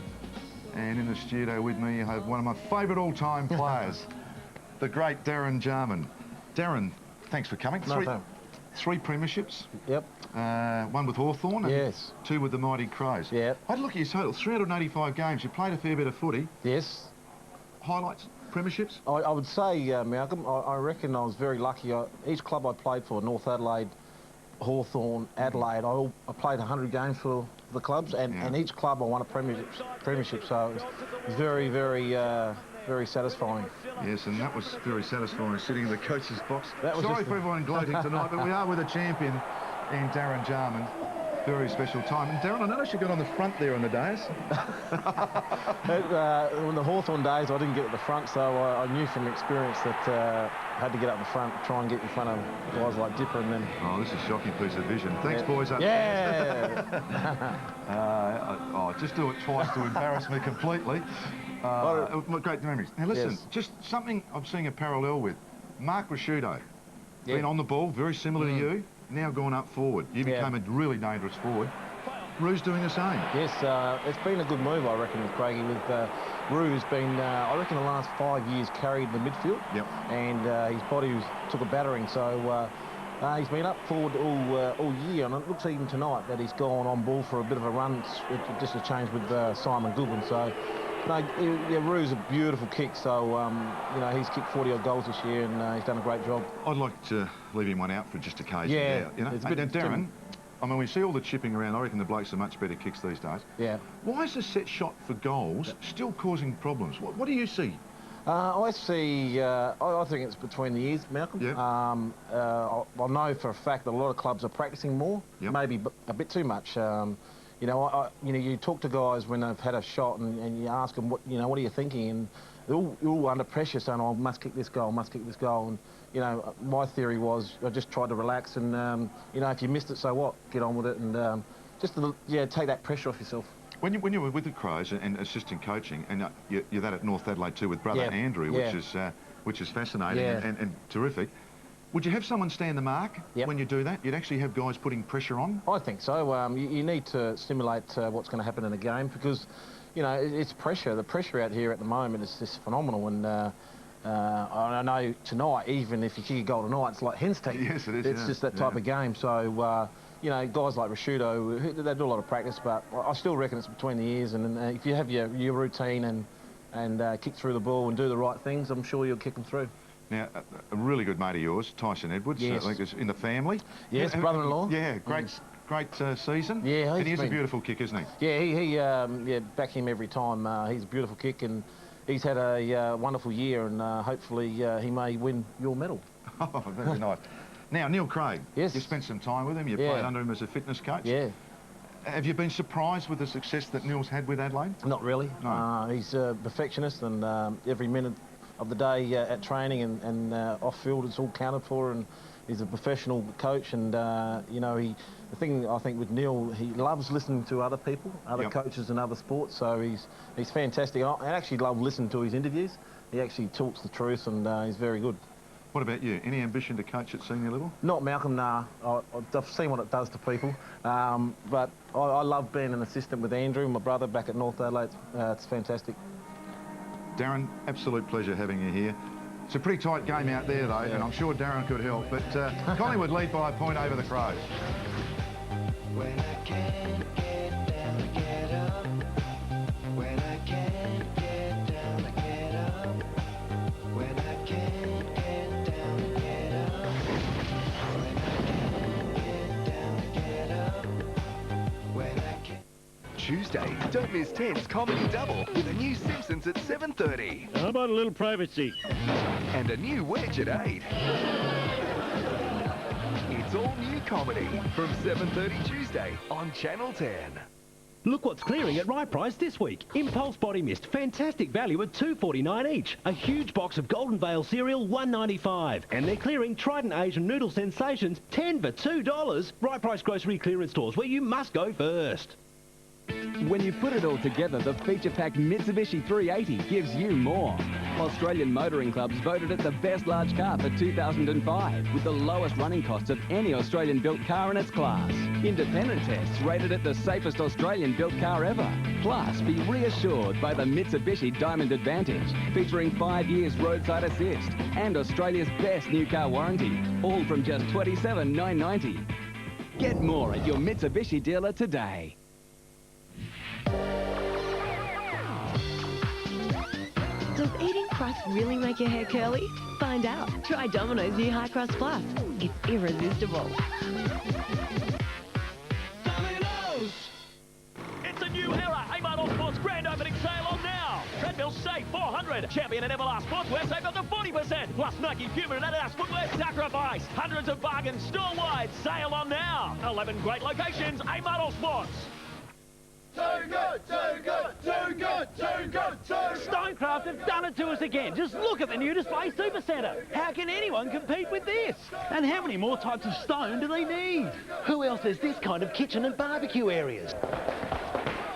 And in the studio with me I have one of my favourite all-time players, the great Darren Jarman. Darren, thanks for coming. Three premierships. Yep. One with Hawthorn. Yes. 2 with the Mighty Crows. Yep. I had a look at your total, 385 games. You played a fair bit of footy. Yes. Highlights, premierships? I would say, Malcolm, I reckon I was very lucky. Each club I played for, North Adelaide, Hawthorn, Adelaide, I played 100 games for the clubs, and each club I won a premiership, so it was very, very, very satisfying. Yes, and that was very satisfying, sitting in the coach's box. That was Sorry for everyone gloating tonight, but we are with a champion in Darren Jarman. Very special time. And Darren, I noticed you got on the front there on the days. In the Hawthorn days, I didn't get at the front, so I knew from experience that I had to get up the front, try and get in front of guys like Dipper, and then... Oh, this is a shocking piece of vision. Thanks, boys. Yeah! Just do it twice to embarrass me completely. Great memories. Now, listen, just something I'm seeing a parallel with. Mark Rasciuto, been on the ball, very similar to you. Now gone up forward. You became a really dangerous forward. Rue's doing the same. Yes, it's been a good move, I reckon, with Craigie. With Rue's been, I reckon, the last 5 years carried the midfield. Yep. And his body took a battering, so he's been up forward all year. And it looks even tonight that he's gone on ball for a bit of a run. Just a change with Simon Goodwin. So, Rue's a beautiful kick. So, he's kicked 40-odd goals this year, and he's done a great job. I'd like to leave him one out for just occasion. Yeah, it's a bit. And Darren, I mean, we see all the chipping around. I reckon the blokes are much better kicks these days. Yeah. Why is the set shot for goals still causing problems? What do you see? I see, I think it's between the ears, Malcolm. Yep. I know for a fact that a lot of clubs are practicing more, maybe a bit too much. You talk to guys when they've had a shot and you ask them, what are you thinking? And they're all under pressure saying, oh, I must kick this goal, must kick this goal. And, my theory was I just tried to relax and, if you missed it, so what? Get on with it and just to, take that pressure off yourself. When you were with the Crows and assistant coaching, and you're that at North Adelaide too with brother Andrew, which is fascinating and terrific. Would you have someone stand the mark when you do that? You'd actually have guys putting pressure on? I think so. You need to stimulate what's going to happen in a game because, it's pressure. The pressure out here at the moment is just phenomenal. And I know tonight, even if you kick a goal tonight, it's like hen's teeth. Yes, it is. It's just that type of game. So, guys like Rasciuto, they do a lot of practice, but I still reckon it's between the ears. And if you have your routine and kick through the ball and do the right things, I'm sure you'll kick them through. Now, a really good mate of yours, Tyson Edwards, I think is in the family. Yes, brother-in-law. Yeah, great season. Yeah, and he is a beautiful kick, isn't he? Yeah, he back him every time. He's a beautiful kick, and he's had a wonderful year, and hopefully he may win your medal. Oh, very nice. Now, Neil Craig. Yes. You spent some time with him. You played under him as a fitness coach. Yeah. Have you been surprised with the success that Neil's had with Adelaide? Not really. No. He's a perfectionist, and every minute of the day at training and off field, it's all counted for, and he's a professional coach. And the thing I think with Neil, he loves listening to other people, other coaches and other sports. So he's fantastic. I actually love listening to his interviews. He actually talks the truth, and he's very good. What about you? Any ambition to coach at senior level? Not Malcolm, nah. I've seen what it does to people. But I love being an assistant with Andrew, my brother, back at North Adelaide. It's fantastic. Darren, absolute pleasure having you here. It's a pretty tight game out there, though, and I'm sure Darren could help. But Collingwood lead by a point over the Crows. When I can't get down, I get up. When I can't get down, I get up. When I can't get down, I get up. When I can't get down, I get up. When I can't. Tuesday, don't miss 10's Comedy Double with a new Simpsons at 7:30. How about a little privacy? And a new Wedge at 8. It's all new comedy from 7:30 Tuesday on Channel 10. Look what's clearing at Right Price this week. Impulse Body Mist, fantastic value at $2.49 each. A huge box of Golden Vale cereal, $1.95. And they're clearing Trident Asian Noodle Sensations, 10 for $2. Right Price grocery clearance stores, where you must go first. When you put it all together, the feature-packed Mitsubishi 380 gives you more. Australian Motoring Clubs voted it the best large car for 2005, with the lowest running costs of any Australian-built car in its class. Independent tests rated it the safest Australian-built car ever. Plus, be reassured by the Mitsubishi Diamond Advantage, featuring 5 years roadside assist and Australia's best new car warranty, all from just $27,990. Get more at your Mitsubishi dealer today. Does eating crust really make your hair curly? Find out. Try Domino's new High Crust Plus. It's irresistible. Domino's! It's a new era. Amart Sports grand opening sale on now. Treadmills save $400. Champion and Everlast Sportswear save up to 40%. Plus Nike, Puma and Adidas footwear sacrifice. Hundreds of bargains store-wide. Sale on now. 11 great locations. Amart Sports. Too good, too good, too good, too good, too good. Stonecraft have done it to us again. Just look at the new display supercentre. How can anyone compete with this? And how many more types of stone do they need? Who else has this kind of kitchen and barbecue areas?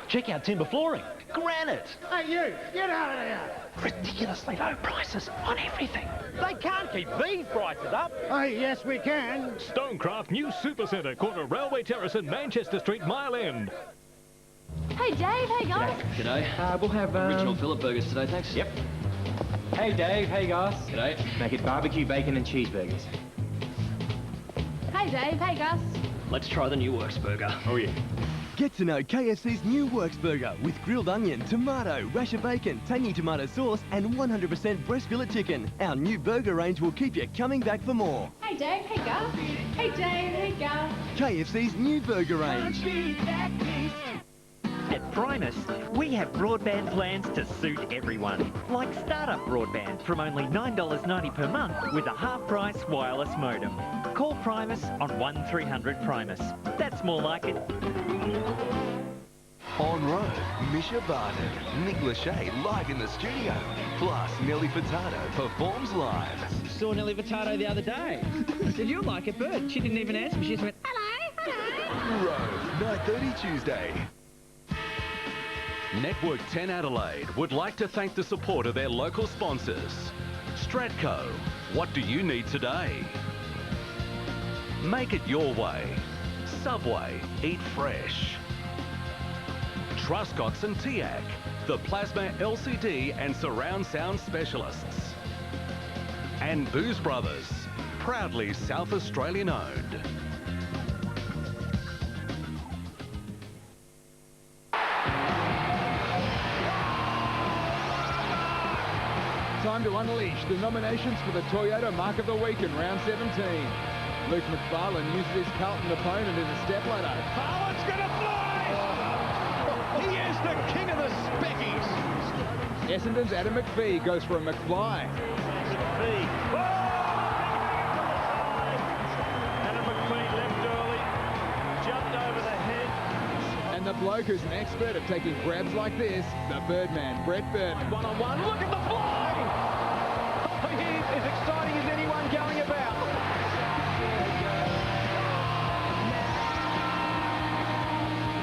Check out timber flooring, granite. Hey, you, get out of here. Ridiculously low prices on everything. They can't keep these prices up. Hey, yes, we can. Stonecraft new supercentre, corner Railway Terrace and Manchester Street, Mile End. Hey Dave, hey guys. G'day. We'll have original fillet burgers today, thanks. Yep. Hey Dave, hey guys. G'day. Make it barbecue, bacon and cheeseburgers. Hey Dave, hey Gus. Let's try the new Works burger. Oh yeah. Get to know KFC's new Works burger with grilled onion, tomato, rasher bacon, tangy tomato sauce and 100% breast fillet chicken. Our new burger range will keep you coming back for more. Hey Dave, hey Gus. Hey Dave, hey Gus. KFC's new burger range. At Primus, we have broadband plans to suit everyone. Like startup broadband from only $9.90 per month with a half-price wireless modem. Call Primus on 1300 Primus. That's more like it. On road, Misha Barton, Nick Lachey live in the studio. Plus, Nelly Furtado performs live. Saw Nelly Furtado the other day. I said, you're like a bird. She didn't even answer me. She just went, hello, hello. Road, 9:30 Tuesday. Network 10 Adelaide would like to thank the support of their local sponsors. Stratco, what do you need today? Make it your way. Subway, eat fresh. Truscott's and TIAC, the plasma LCD and surround sound specialists. And Booze Brothers, proudly South Australian owned. Time to unleash the nominations for the Toyota Mark of the Week in round 17. Luke McFarlane uses his Carlton opponent in the stepladder. Farland's going to fly! He is the king of the speckies. Essendon's Adam McPhee goes for a McFly. Adam McPhee left early, jumped over the head. And the bloke who's an expert at taking grabs like this, the Birdman, Brett Burton. One-on-one, look at the fly! He's as exciting as anyone going about.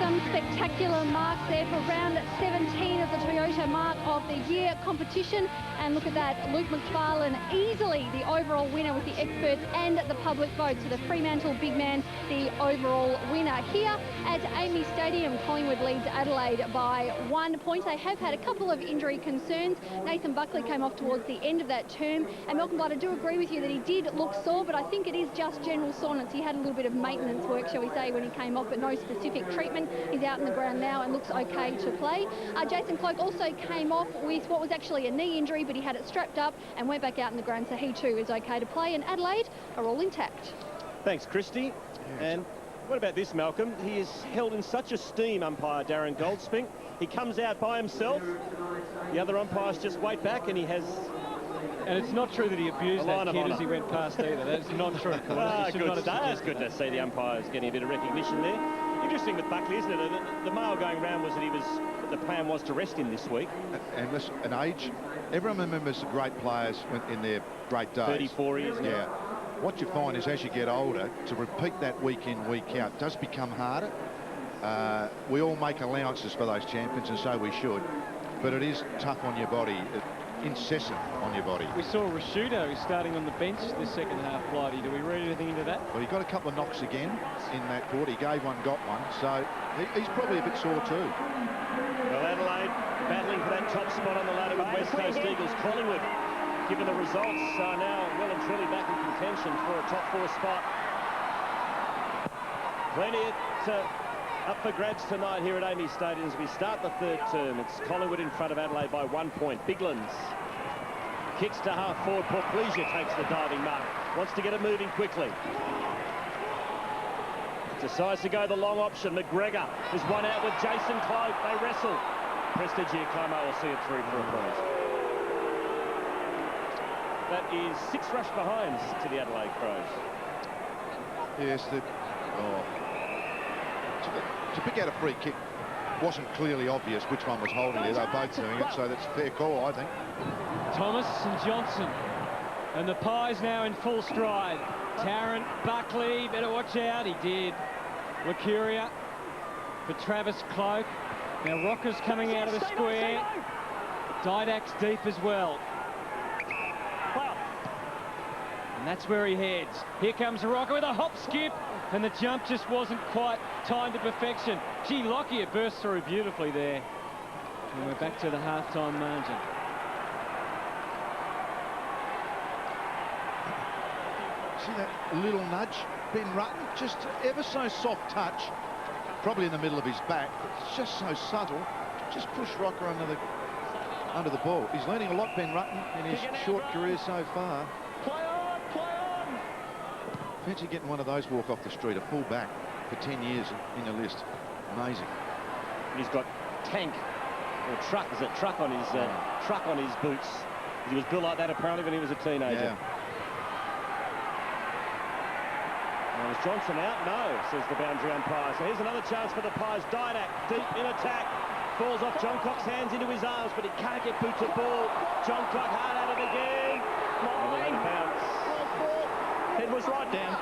Some spectacular mark there for round 17 of the Toyota Mark of the Year competition. And look at that, Luke McFarlane easily the overall winner with the experts and the public vote. So the Fremantle big man, the overall winner. Here at Amy Stadium, Collingwood leads Adelaide by 1 point. They have had a couple of injury concerns. Nathan Buckley came off towards the end of that term. And Malcolm Blight, I do agree with you that he did look sore, but I think it is just general soreness. He had a little bit of maintenance work, shall we say, when he came off, but no specific treatment. He's out in the ground now and looks okay to play. Jason Cloke also came off with what was actually a knee injury, but he had it strapped up and went back out in the ground, so he too is okay to play. And Adelaide are all intact. Thanks, Christy. And what about this, Malcolm? He is held in such esteem, umpire Darren Goldspink. He comes out by himself. The other umpires just wait back, and he has... And it's not true that he abused that kid as he went past either. That's not true. That's good to see the umpires getting a bit of recognition there. Interesting with Buckley, isn't it? The mail going round was that the plan was to rest him this week. And listen, an age, everyone remembers the great players in their great days. 34 years now. Yeah. What you find is as you get older, to repeat that week in, week out does become harder. We all make allowances for those champions, and so we should. But it is tough on your body. Incessant on your body. We saw Rashudo starting on the bench this second half, Blighty. Do we read anything into that? Well, he got a couple of knocks again in that quarter. He gave one, got one, so he's probably a bit sore too. Well, Adelaide battling for that top spot on the ladder with West Coast Eagles. Collingwood, given the results, are now well and truly back in contention for a top 4 spot. Plenty up for grabs tonight here at Amy Stadium as we start the third term. It's Collingwood in front of Adelaide by 1 point. Biglands kicks to half forward. Portlesia takes the diving mark. Wants to get it moving quickly. Decides to go the long option. McGregor is one out with Jason Cloke. They wrestle. Prestigiacomo will see it through for a point. That is 6 rush behinds to the Adelaide Crows. Yes, to pick out a free kick wasn't clearly obvious which one was holding it. They're both doing it, so that's a fair call, I think. Thomas and Johnson. And the Pies now in full stride. Tarrant, Buckley, better watch out. He did. Lucuria for Travis Cloke. Now Rocker's coming out of the square. Didak's deep as well. And that's where he heads. Here comes Rocker with a hop skip. And the jump just wasn't quite timed to perfection. Gee, Lockyer burst through beautifully there. And we're back to the half-time margin. See that little nudge? Ben Rutten, just ever so soft touch. Probably in the middle of his back. It's just so subtle. Just push Rocker under the ball. He's learning a lot, Ben Rutten, in his short career so far. Fancy getting one of those walk off the street, a full back for 10 years in the list. Amazing. He's got tank or truck, is it truck on his truck on his boots. He was built like that apparently when he was a teenager. Now is Johnson out? No, says the boundary umpire. So here's another chance for the Pies. Didak deep in attack. Falls off John Cock's hands into his arms, but he can't get boots at ball. John Cock hard at it again. And bounce. Head was right down.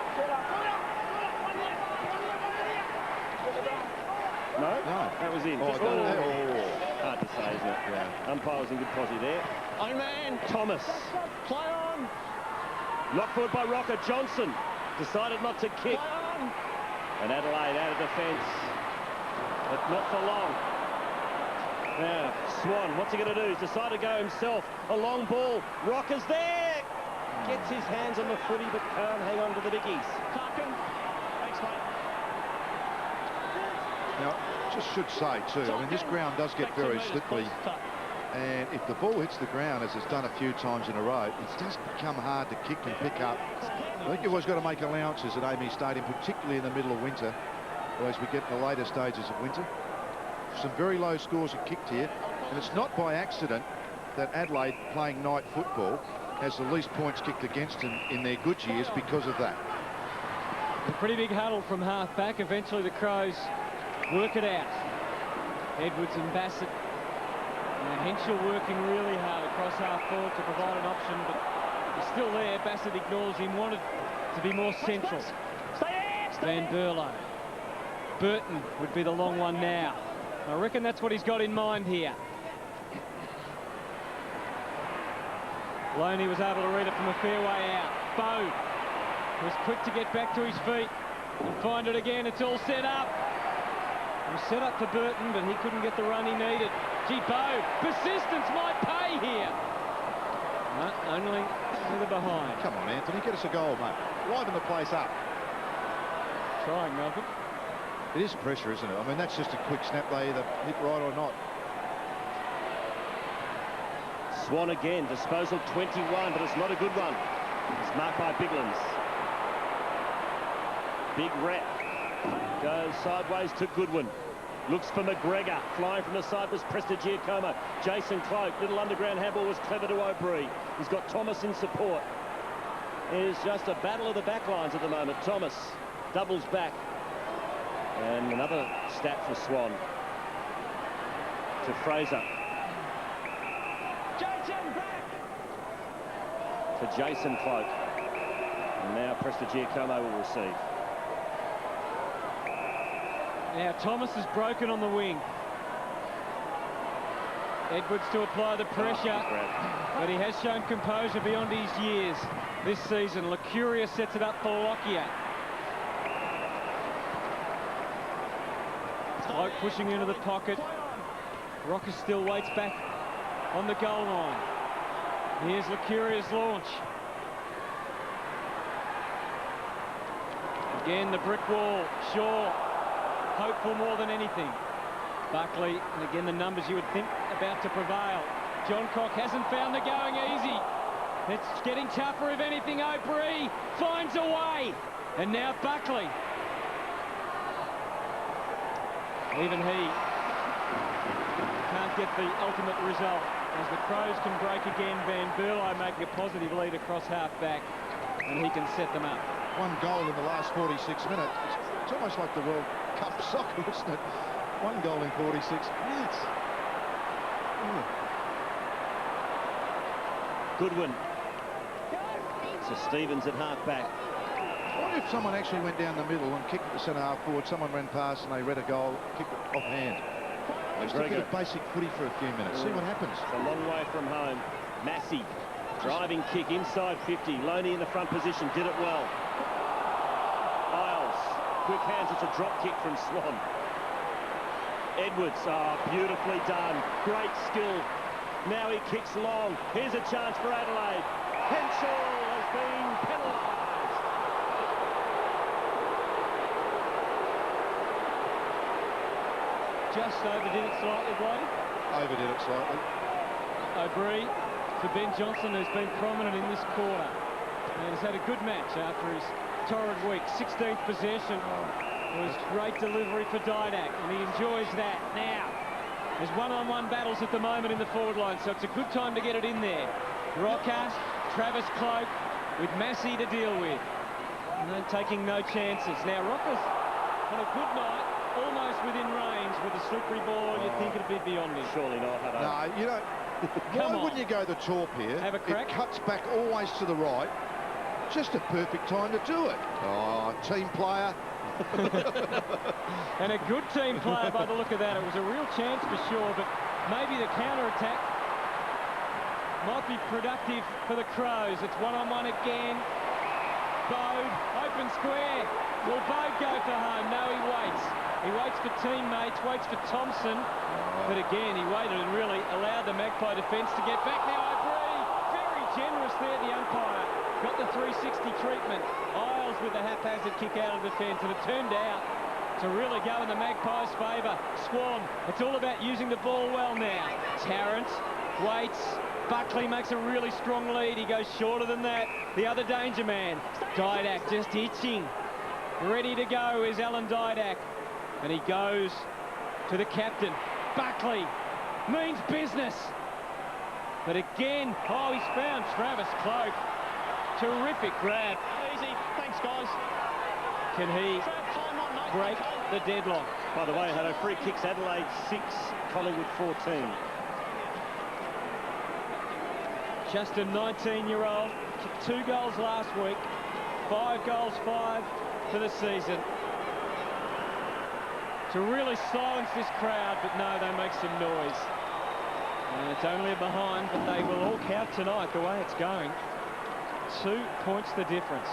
No? That was in. Hard to say, isn't it? Yeah. Umpire was in good posse there. Oh, man. Thomas. Play on. Knocked forward by Rocker. Johnson decided not to kick. And Adelaide out of defence. But not for long. Now, Swan, what's he going to do? He's decided to go himself. A long ball. Rocker's there. Gets his hands on the footy, but can't hang on to the biggies. Thanks, mate. Now, just should say, too, I mean, this ground does get very slippery. And if the ball hits the ground, as it's done a few times in a row, it does become hard to kick and pick up. I think you've always got to make allowances at Amy Stadium, particularly in the middle of winter, or as we get in the later stages of winter. Some very low scores are kicked here, and it's not by accident that Adelaide, playing night football, has the least points kicked against them in their good years because of that. A pretty big huddle from half back. Eventually the Crows work it out. Edwards and Bassett. And Henschel working really hard across half forward to provide an option, but he's still there. Bassett ignores him, wanted to be more central. Van Berlo. Burton would be the long one now. I reckon that's what he's got in mind here. Loney was able to read it from a fair way out. Bow was quick to get back to his feet and find it again. It's all set up. It was set up for Burton, but he couldn't get the run he needed. Gee, Bow, persistence might pay here. No, only to the behind. Come on, Anthony, get us a goal, mate. Liven the place up. Trying, Malcolm. It is pressure, isn't it? I mean, that's just a quick snap. They either hit right or not. Swan again, disposal 21, but it's not a good one. It's marked by Biglands. Big rep. Goes sideways to Goodwin. Looks for McGregor. Flying from the side was Prestigiacomo. Jason Cloak. Little underground handball was clever to O'Brien. He's got Thomas in support. It is just a battle of the backlines at the moment. Thomas doubles back. And another stat for Swan. To Fraser. Jason back! To Jason Cloak. And now Prestigiacomo will receive. Now Thomas is broken on the wing. Edwards to apply the pressure, but he has shown composure beyond his years this season. Lucuria sets it up for Lockyer. Cloak pushing into the pocket. Rocker still waits back on the goal line. Here's Lucuria's launch. Again, the brick wall. Shaw, hopeful more than anything. Buckley, and again, the numbers you would think about to prevail. Johncock hasn't found the going easy. It's getting tougher, if anything. O'Brien finds a way. And now Buckley. Even he can't get the ultimate result. As the Crows can break again, Van Berlo making a positive lead across half-back, and he can set them up. One goal in the last 46 minutes. It's almost like the World Cup soccer, isn't it? One goal in 46 minutes. Goodwin. So Stevens at half-back. I wonder if someone actually went down the middle and kicked the centre-half forward. Someone ran past and they read a goal, kicked it off hand. Just to get a basic footy for a few minutes. See what happens. It's a long way from home. Massey, driving kick inside 50. Loney in the front position, did it well. Isles, quick hands, it's a drop kick from Swan. Edwards, beautifully done. Great skill. Now he kicks long. Here's a chance for Adelaide. Henshaw has been penalised. Just overdid it slightly, Blade. Overdid it slightly. O'Brien for Ben Johnson, who's been prominent in this quarter. And has had a good match after his torrid week. 16th possession. It was great delivery for Didak, and he enjoys that. Now, there's one-on-one battles at the moment in the forward line, so it's a good time to get it in there. Rocker, Travis Cloak, with Massey to deal with. And then taking no chances. Now, Rocker's on a good night, almost within range with a slippery ball. You'd think it'd be beyond him. Surely not. No, you know, why wouldn't you go the torp here? Have a crack. It cuts back always to the right. Just a perfect time to do it. Oh, team player. And a good team player by the look of that. It was a real chance for sure, but maybe the counter-attack might be productive for the Crows. It's one-on-one again. Bode, open square. Will Bode go for home? No, he waits. He waits for teammates, waits for Thompson. But again, he waited and really allowed the Magpie defence to get back. Now O'Brien, very generous there, the umpire. Got the 360 treatment. Isles with a haphazard kick out of defence, and it turned out to really go in the Magpies' favour. Swan, it's all about using the ball well now. Tarrant waits. Buckley makes a really strong lead. He goes shorter than that. The other danger man, Didak, just itching. Ready to go is Alan Didak. And he goes to the captain. Buckley means business. But again, he's found Travis Cloak. Terrific grab. Easy. Thanks, guys. Can he break the deadlock? By the way, Haddo, free kicks, Adelaide 6, Collingwood 14. Just a 19-year-old. 2 goals last week. 5 goals, 5 for the season. to really silence this crowd, but no, they make some noise. And it's only a behind, but they will all count tonight the way it's going. 2 points the difference.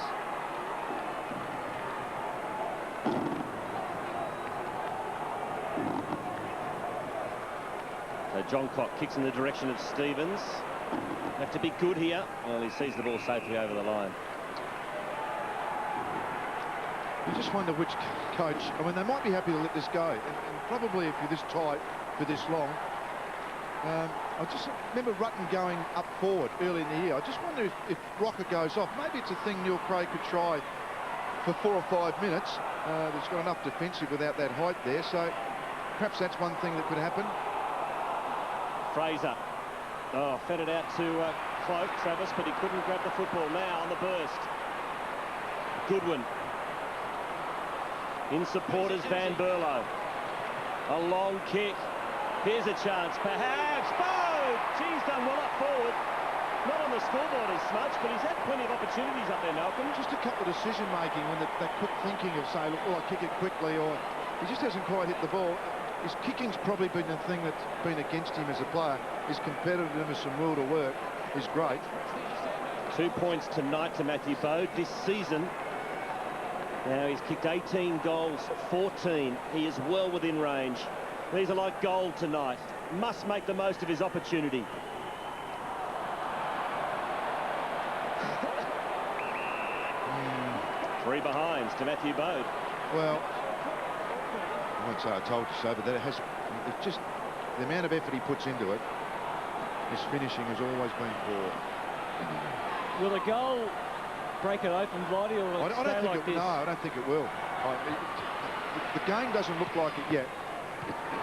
So John Cock kicks in the direction of Stevens. Have to be good here. Well, he sees the ball safely over the line. You just wonder which coach, I mean, they might be happy to let this go. And probably if you're this tight for this long, I just remember Rutten going up forward early in the year. I just wonder if Rocker goes off. Maybe it's a thing Neil Craig could try for 4 or 5 minutes. There's got enough defensive without that height there, so perhaps that's one thing that could happen. Fraser. Oh, fed it out to Cloak, Travis, but he couldn't grab the football. Now on the burst. Goodwin. In support is Van Berlo. A long kick. Here's a chance, perhaps. Bode! He's done well up forward. Not on the scoreboard as much, but he's had plenty of opportunities up there, Malcolm. Just a couple of decision-making when that quick thinking of, say, look, I kick it quickly, or he just hasn't quite hit the ball. His kicking's probably been the thing that's been against him as a player. His competitiveness and will to work is great. 2 points tonight to Matthew Bode this season. Now he's kicked 18 goals, 14. He is well within range. These are like gold tonight. Must make the most of his opportunity. Three behinds to Matthew Bode. Well, I won't say I told you so, but that it's just the amount of effort he puts into it. His finishing has always been poor. Will a goal break it open, Blighty, or will it stay like this? No, I don't think it will. The game doesn't look like it yet.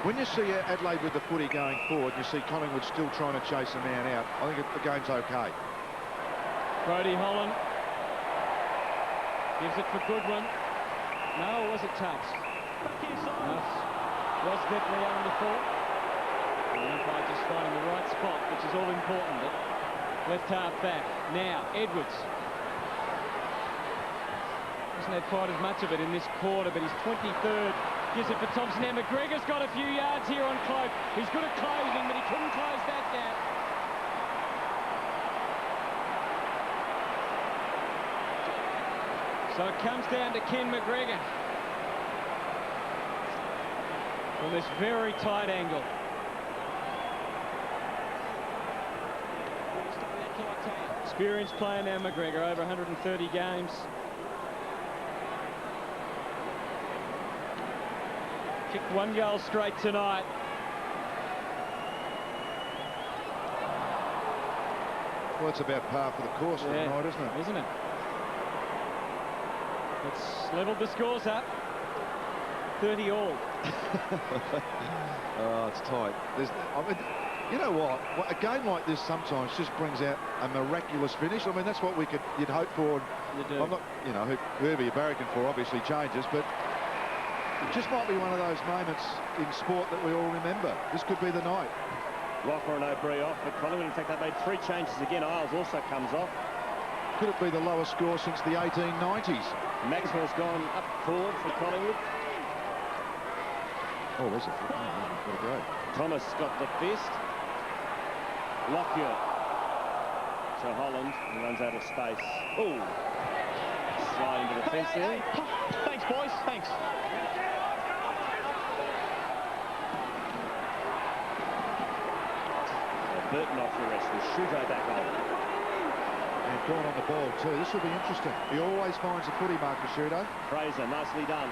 When you see Adelaide with the footy going forward, you see Collingwood still trying to chase a man out. I think the game's okay. Brodie Holland gives it for Goodwin. No, or was it touched? No, was definitely underfoot. The umpire just finding the right spot, which is all important. Left half back. Now, Edwards. Hasn't had quite as much of it in this quarter, but he's 23rd. Gives it for Thompson. Now McGregor's got a few yards here on Cloak. He's good at closing, but he couldn't close that gap. So it comes down to Ken McGregor. From this very tight angle. Experienced player now, McGregor, over 130 games. Kicked 1 goal straight tonight. Well, it's about par for the course for tonight, isn't it? Isn't it? It's levelled the scores up. 30 all. Oh, it's tight. You know what? A game like this sometimes just brings out a miraculous finish. I mean, that's what you'd hope for. You do. I'm not, whoever you're barracking for obviously changes, but it just might be one of those moments in sport that we all remember. This could be the night. Rocker and O'Brien off for Collingwood. In fact, they've made 3 changes again. Isles also comes off. Could it be the lowest score since the 1890s? Maxwell's gone up forward for Collingwood. Oh, there's a foot. What a go. Thomas got the fist. Lockyer to Holland, and runs out of space. Oh, slide into the fence there. Thanks, boys. Thanks. Burton off the rest with Shuto back on. And gone on the ball too. This will be interesting. He always finds a footy, Marcus Shuto. Fraser, nicely done.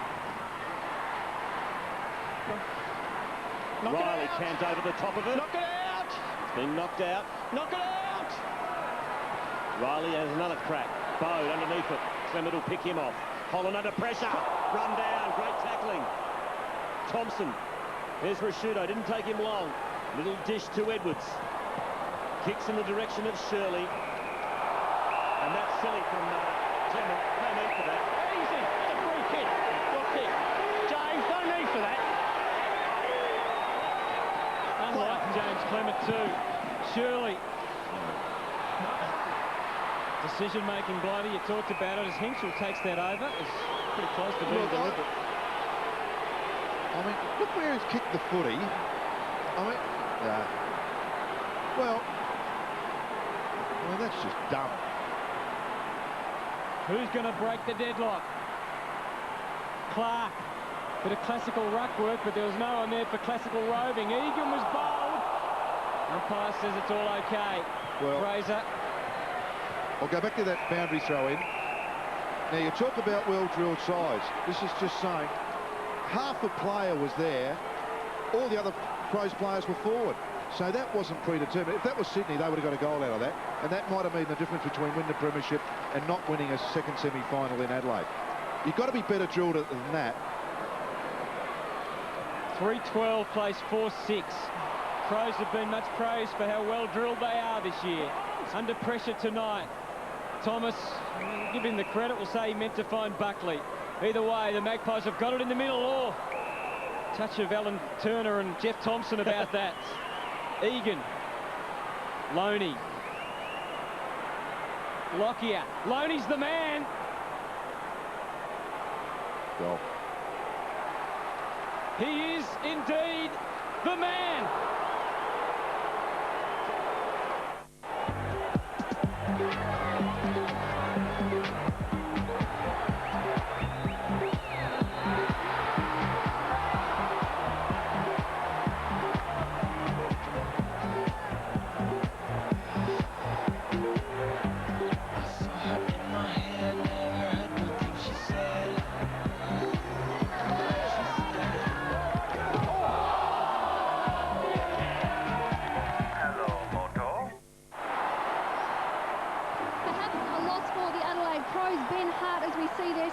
Riley camped over the top of it. Knock it out! It's been knocked out. Knock it out! Riley has another crack. Bode underneath it. Clement will pick him off. Holland under pressure. Run down. Great tackling. Thompson. There's Rashudo. Didn't take him long. Little dish to Edwards. Kicks in the direction of Shirley. And that's silly from Clement. No need for that. Easy. It's a free kick. Good kick. James, no need for that. Unlike James Clement too. Shirley. Decision-making, Blighty, you talked about it as Hinshaw takes that over. It's pretty close to being deliberate. I mean, look where he's kicked the footy. I mean, well, I mean, that's just dumb. Who's going to break the deadlock? Clark. Bit of classical ruck work, but there was no one there for classical roving. Egan was bowled. Umpire says it's all okay. Well, Fraser. I'll go back to that boundary throw in. Now, you talk about well-drilled sides. This is just saying half a player was there. All the other Crows players were forward. So that wasn't predetermined. If that was Sydney, they would have got a goal out of that. And that might have been the difference between winning the premiership and not winning a second semi-final in Adelaide. You've got to be better drilled than that. 3-12 plays 4-6. Crows have been much praised for how well drilled they are this year. Under pressure tonight. Thomas, give him the credit, we'll say he meant to find Buckley. Either way, the Magpies have got it in the middle. Oh, touch of Alan Turner and Jeff Thompson about that. Egan. Loney. Lockyer. Loney's the man. Goal. He is indeed the man.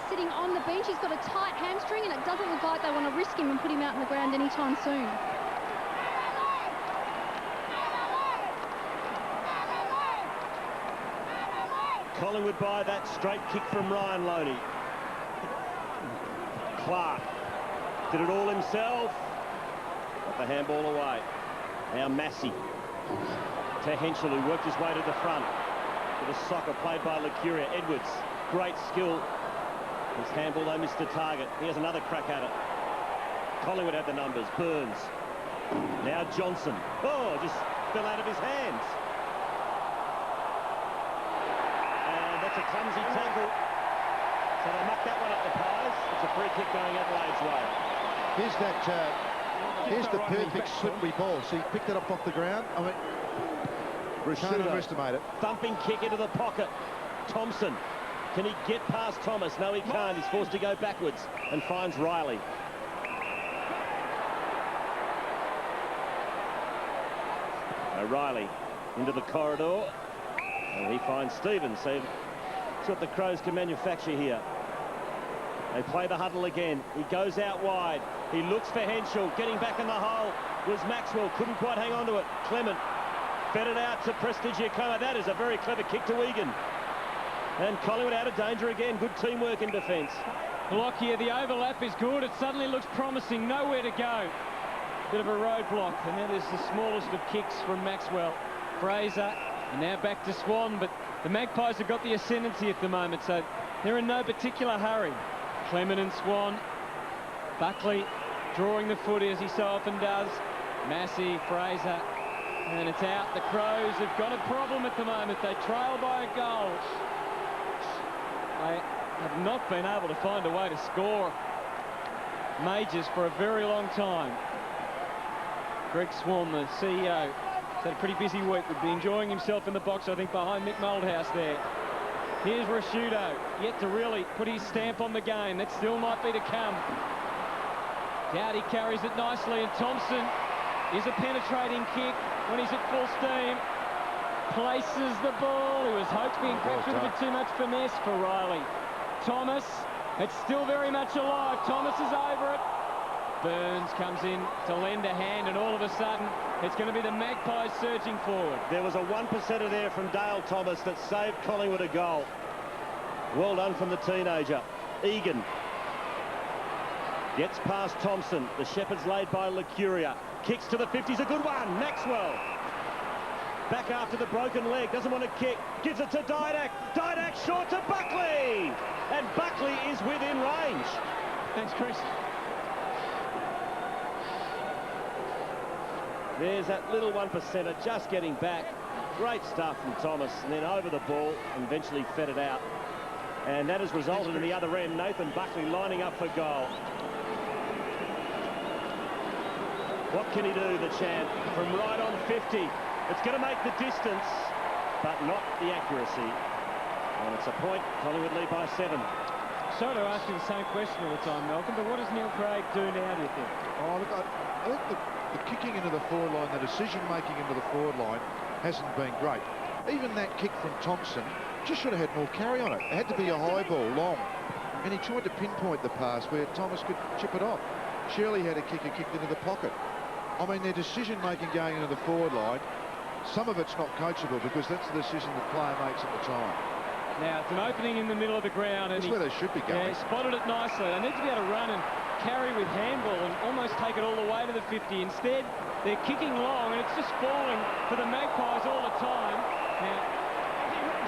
Sitting on the bench, he's got a tight hamstring, and it doesn't look like they want to risk him and put him out on the ground anytime soon. Collingwood by that straight kick from Ryan Loney. Clark did it all himself. Got the handball away. Now Massey to Henschel, who worked his way to the front. With a soccer played by Licuria. Edwards, great skill. His handball though missed the target. He has another crack at it. Collingwood had the numbers. Burns. Now Johnson. Oh, just fell out of his hands. And that's a clumsy tackle. So they mucked that one up the Pies. It's a free kick going Adelaide's way. Here's that. Here's the perfect slippery ball. So he picked it up off the ground. I mean, can't underestimate it. Thumping kick into the pocket. Thompson. Can he get past Thomas? No, he can't. He's forced to go backwards and finds Riley. Riley into the corridor. And he finds Stevens. So that's what the Crows can manufacture here. They play the huddle again. He goes out wide. He looks for Henschel. Getting back in the hole was Maxwell. Couldn't quite hang on to it. Clement fed it out to Prestigiacomo. That is a very clever kick to Egan. And Collingwood out of danger again. Good teamwork in defence. Lockyer, the overlap is good. It suddenly looks promising. Nowhere to go. Bit of a roadblock. And that is the smallest of kicks from Maxwell. Fraser, and now back to Swan. But the Magpies have got the ascendancy at the moment, so they're in no particular hurry. Clement and Swan. Buckley drawing the footy as he so often does. Massey, Fraser. And it's out. The Crows have got a problem at the moment. They trail by a goal. They have not been able to find a way to score majors for a very long time. Greg Swan, the CEO, has had a pretty busy week. Would be enjoying himself in the box, I think, behind Mick Moldhouse there. Here's Rashudo, yet to really put his stamp on the game. That still might be to come. Dowdy carries it nicely, and Thompson is a penetrating kick when he's at full steam. Places the ball. He was hoping perhaps with a bit too much finesse for Riley. Thomas, it's still very much alive. Thomas is over it. Burns comes in to lend a hand, and all of a sudden it's going to be the Magpies surging forward. There was a 1%er there from Dale Thomas that saved Collingwood a goal. Well done from the teenager. Egan gets past Thompson. The Shepherds laid by Licuria. Kicks to the 50s, a good one. Maxwell back after the broken leg, doesn't want to kick, gives it to Didak. Didak short to Buckley, and Buckley is within range. Thanks, Chris. There's that little 1%er just getting back. Great stuff from Thomas, and then over the ball and eventually fed it out. And that has resulted in the other end, Nathan Buckley lining up for goal. What can he do, the champ, from right on 50? It's going to make the distance, but not the accuracy. And it's a point. Collingwood lead by 7. Sorry to ask you the same question all the time, Malcolm, but what does Neil Craig do now, do you think? Oh, look, I think the kicking into the forward line, the decision-making into the forward line hasn't been great. Even that kick from Thompson just should have had more carry on it. It had to be a high ball, long. And he tried to pinpoint the pass where Thomas could chip it off. Shirley had a kicker kicked into the pocket. I mean, their decision-making going into the forward line, some of it's not coachable because that's the decision the player makes at the time. Now, it's an opening in the middle of the ground. That's where they should be going. Yeah, he spotted it nicely. They need to be able to run and carry with handball and almost take it all the way to the 50. Instead, they're kicking long, and it's just falling for the Magpies all the time. Now,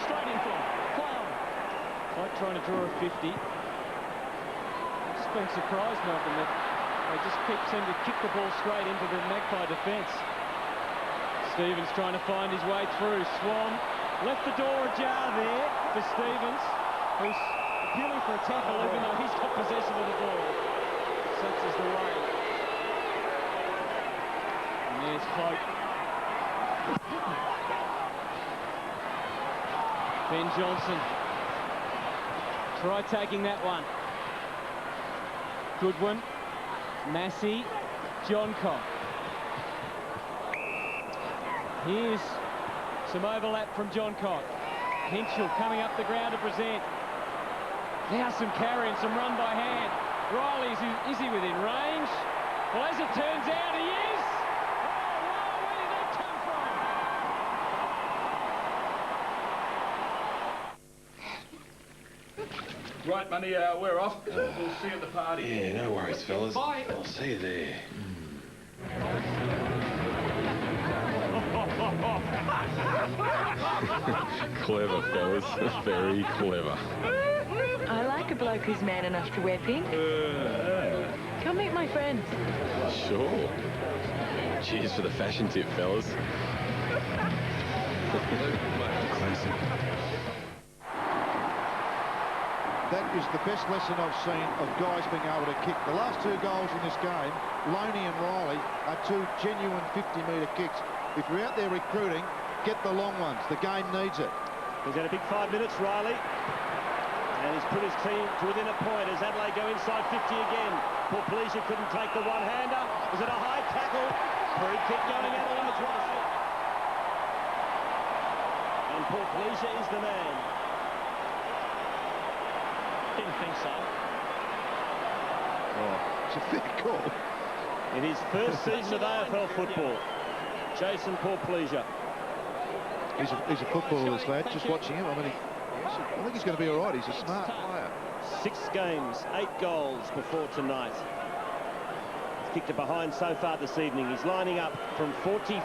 straight in for him. Like trying to draw a 50. Just been surprised, Malcolm, that they just seem to kick the ball straight into the Magpie defence. Stevens trying to find his way through. Swan left the door ajar there for Stevens, who's appealing for a tackle even though he's got possession of the ball. Such is the way. And there's Cloak. Ben Johnson. Try taking that one. Goodwin. Massey. Johncock. Here's some overlap from Johncock. Henschel coming up the ground to present. Now some carry and some run by hand. Riley, is he within range? Well, as it turns out, he is. Oh, wow, where did that come from? Right, Money, we're off. We'll see you at the party. Yeah, no worries, fellas. Bye. I'll see you there. Clever, fellas. Very clever. I like a bloke who's man enough to wear pink. Come meet my friends. Sure. Cheers for the fashion tip, fellas. Classic. That is the best lesson I've seen of guys being able to kick. The last 2 goals in this game, Loney and Riley, are 2 genuine 50-metre kicks. If you're out there recruiting, get the long ones. The game needs it. He's had a big 5 minutes, Riley. And he's put his team to within a point as Adelaide go inside 50 again. Paul Pleasure couldn't take the one-hander. Was it a high tackle? Free kick going Adelaide's way. And Paul Pleasure is the man. Didn't think so. Oh, it's a fair call. In his first season of AFL football, Jason Paul Pleasure. He's a footballer, this lad. Just watching him, I mean, I think he's going to be all right. He's a smart player. 6 games, 8 goals before tonight. He's kicked it behind so far this evening. He's lining up from 45.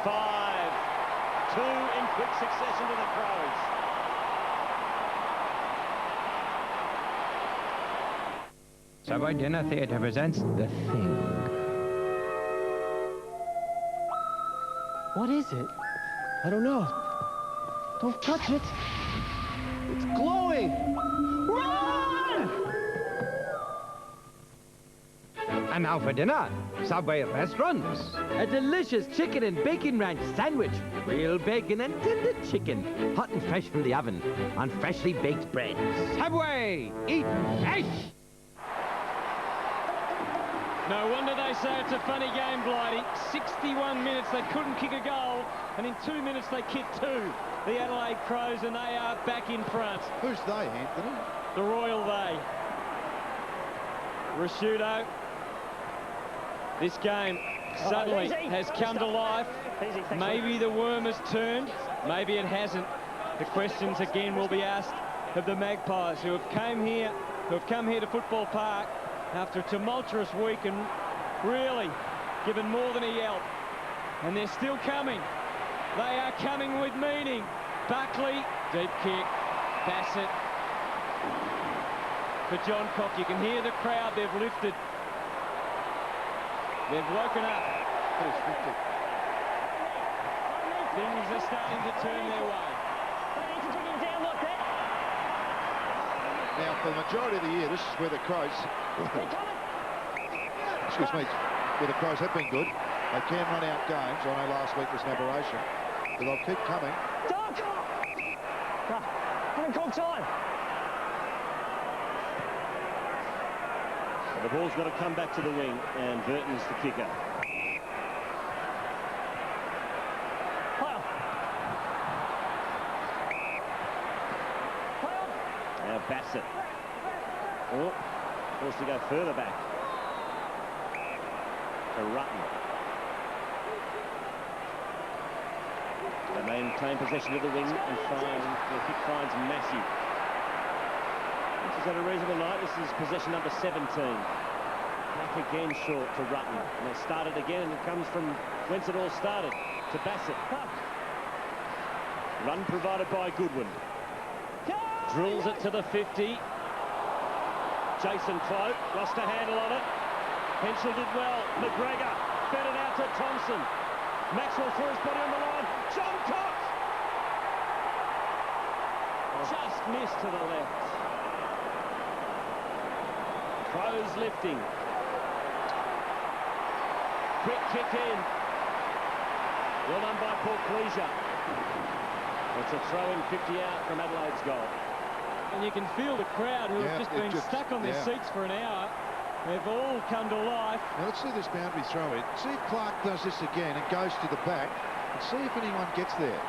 2 in quick succession to the Crows. Subway Dinner Theatre presents The Thing. What is it? I don't know. Don't touch it. It's glowing. Run! And now for dinner, Subway restaurants. A delicious chicken and bacon ranch sandwich. Real bacon and tender chicken. Hot and fresh from the oven. On freshly baked bread. Subway! Eat fresh! No wonder they say it's a funny game, Blighty. 61 minutes, they couldn't kick a goal, and in 2 minutes they kicked 2. The Adelaide Crows, and they are back in front. Who's they, Anthony? The Royal they. Rashudo. This game suddenly has come to life. Maybe the worm has turned, maybe it hasn't. The questions again will be asked of the Magpies, who have come here to Football Park after a tumultuous week and really given more than a yelp. And they're still coming. They are coming with meaning. Buckley, deep kick. Bassett. For Johncock, you can hear the crowd, they've lifted. They've woken up. Things are starting to turn their way. Now, for the majority of the year, this is where the Crows, excuse me, where the Crows have been good. They can run out games. I know last week was an aberration, but they'll keep coming. Haven't called time. The ball's got to come back to the wing, and Burton's the kicker. Now Bassett. Oh, forced to go further back. To Rutten. They maintain possession of the wing and find the kick finds Massey. This is at a reasonable night. This is possession number 17. Back again short to Rutten. And they start it again, and it comes from whence it all started, to Bassett. Run provided by Goodwin. Drills it to the 50. Jason Cloak lost a handle on it. Henschel did well. McGregor fed it out to Thompson. Maxwell threw his body on the line. John Cox! Just missed to the left. Crows lifting. Quick kick in. Well done by Paul Cleisure. It's a throw-in 50 out from Adelaide's goal. And you can feel the crowd who have just been stuck on their seats for an hour. They've all come to life. Now let's see this boundary throw in. See if Clark does this again and goes to the back, and see if anyone gets there.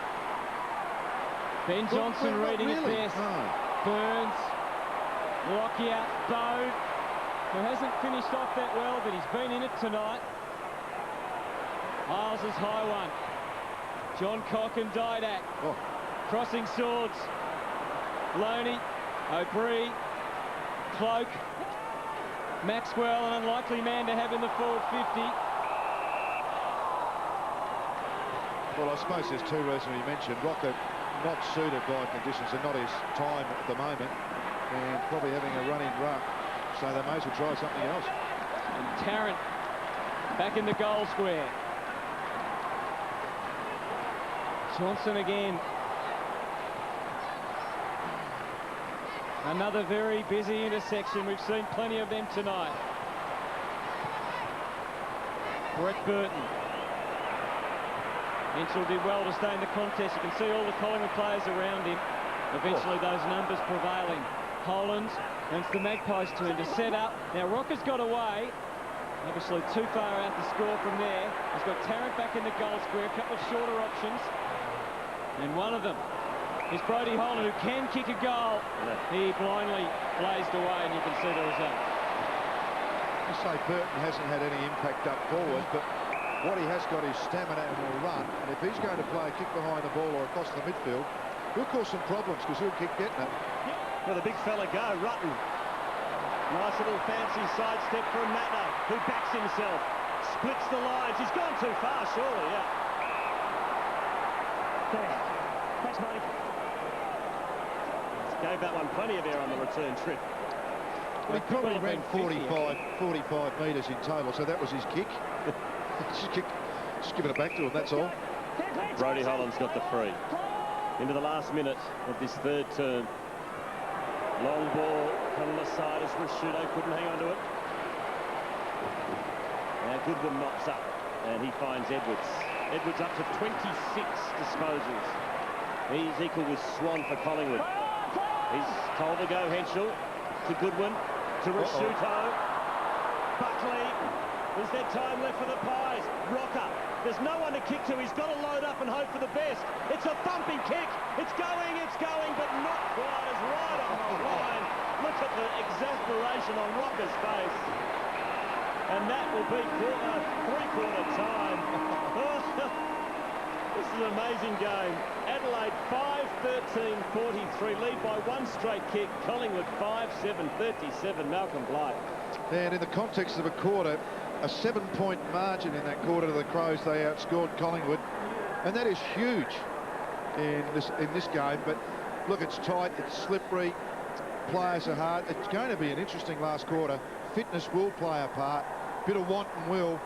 Ben Johnson reading it best. No. Burns, Lockyer, Bowe, who hasn't finished off that well, but he's been in it tonight. Miles' high one. John Cock and Didak. Crossing swords. Loney, O'Brien, Cloak, Maxwell, an unlikely man to have in the forward 50. Well, I suppose there's two reasons you mentioned. Rocker not suited by conditions and not his time at the moment, and probably having a running ruck, so they may as well try something else. And Tarrant back in the goal square. Johnson again. Another very busy intersection. We've seen plenty of them tonight. Brett Burton. Henschel did well to stay in the contest. You can see all the Collingwood players around him. Eventually those numbers prevailing. Hollands, and it's the Magpies' turn to set up. Now Rocker's got away. Obviously too far out to score from there. He's got Tarrant back in the goal square. A couple of shorter options. And one of them is Brodie Holland, who can kick a goal. He blindly blazed away, and you can see the result. I say Burton hasn't had any impact up forward, but what he has got is stamina and will run. And if he's going to play a kick behind the ball or across the midfield, he'll cause some problems because he'll keep getting it. Well, the big fella go, Rutten. Nice little fancy sidestep from Matno, who backs himself, splits the lines. He's gone too far, surely, yeah. Thanks, Marty. Gave that one plenty of air on the return trip. Well, he probably ran 45 metres in total, so that was his kick. Just giving it back to him, that's all. Brodie Holland's got the free. Into the last minute of this third term. Long ball on the side as Rashudo couldn't hang on to it. Now Goodwin mops up, and he finds Edwards. Edwards up to 26 disposals. He's equal with Swan for Collingwood. He's told to go Henschel, to Goodwin, to Rashuto. Buckley. Is there time left for the Pies? Rocker. There's no one to kick to. He's got to load up and hope for the best. It's a thumping kick. It's going, but not quite as right on the line. Look at the exasperation on Rocker's face. And that will be three-quarter time. This is an amazing game. Adelaide 5-13-43, lead by one straight kick. Collingwood 5-7-37, Malcolm Blight. And in the context of a quarter, a 7-point margin in that quarter to the Crows. They outscored Collingwood, and that is huge in this game. But look, it's tight, it's slippery, players are hard. It's going to be an interesting last quarter. Fitness will play a part, bit of want and will.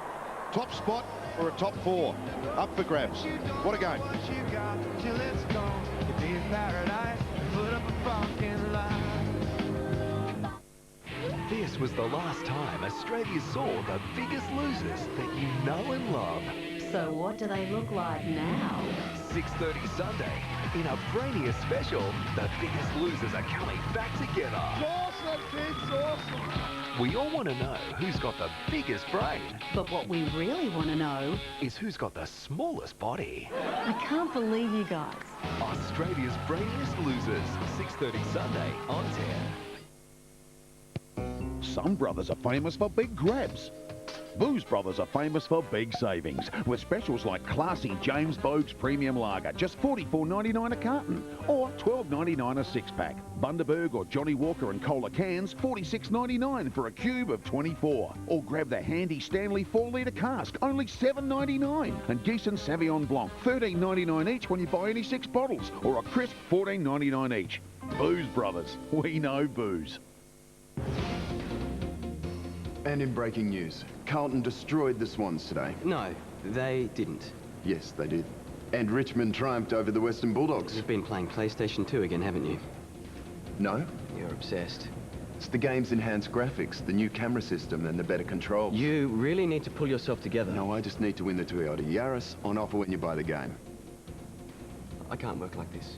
Top spot for a top 4. Up for grabs. What a game. This was the last time Australia saw the biggest losers that you know and love. So what do they look like now? 6:30 Sunday. In a Brainiest special, the biggest losers are coming back together. Awesome, kids, awesome. We all want to know who's got the biggest brain. But what we really want to know is who's got the smallest body. I can't believe you guys. Australia's Brainiest Losers, 6:30 Sunday on 10. Some brothers are famous for big grabs. Booze Brothers are famous for big savings, with specials like classy James Bogue's Premium Lager, just $44.99 a carton, or $12.99 a six-pack. Bundaberg or Johnny Walker and Cola cans, $46.99 for a cube of 24. Or grab the handy Stanley 4-litre cask, only $7.99. And Gießen Sauvignon Blanc, $13.99 each when you buy any 6 bottles, or a crisp $14.99 each. Booze Brothers, we know booze. And in breaking news, Carlton destroyed the Swans today. No, they didn't. Yes, they did. And Richmond triumphed over the Western Bulldogs. You've been playing PlayStation 2 again, haven't you? No. You're obsessed. It's the game's enhanced graphics, the new camera system, and the better controls. You really need to pull yourself together. No, I just need to win the Toyota Yaris on offer when you buy the game. I can't work like this.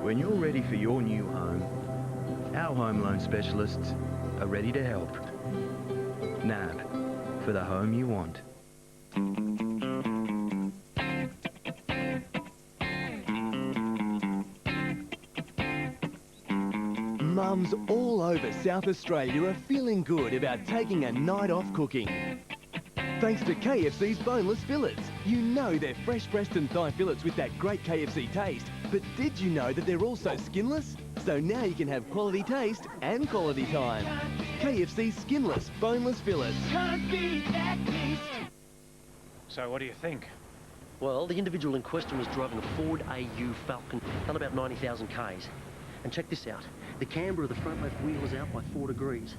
When you're ready for your new home, our home loan specialists are ready to help. NAB, for the home you want. Mums all over South Australia are feeling good about taking a night off cooking. Thanks to KFC's boneless fillets. You know they're fresh breast and thigh fillets with that great KFC taste. But did you know that they're also skinless? So now you can have quality taste and quality time. KFC's skinless, boneless fillets. Can't beat that taste. So what do you think? Well, the individual in question was driving a Ford AU Falcon, done about 90,000 Ks. And check this out. The camber of the front left wheel is out by 4 degrees.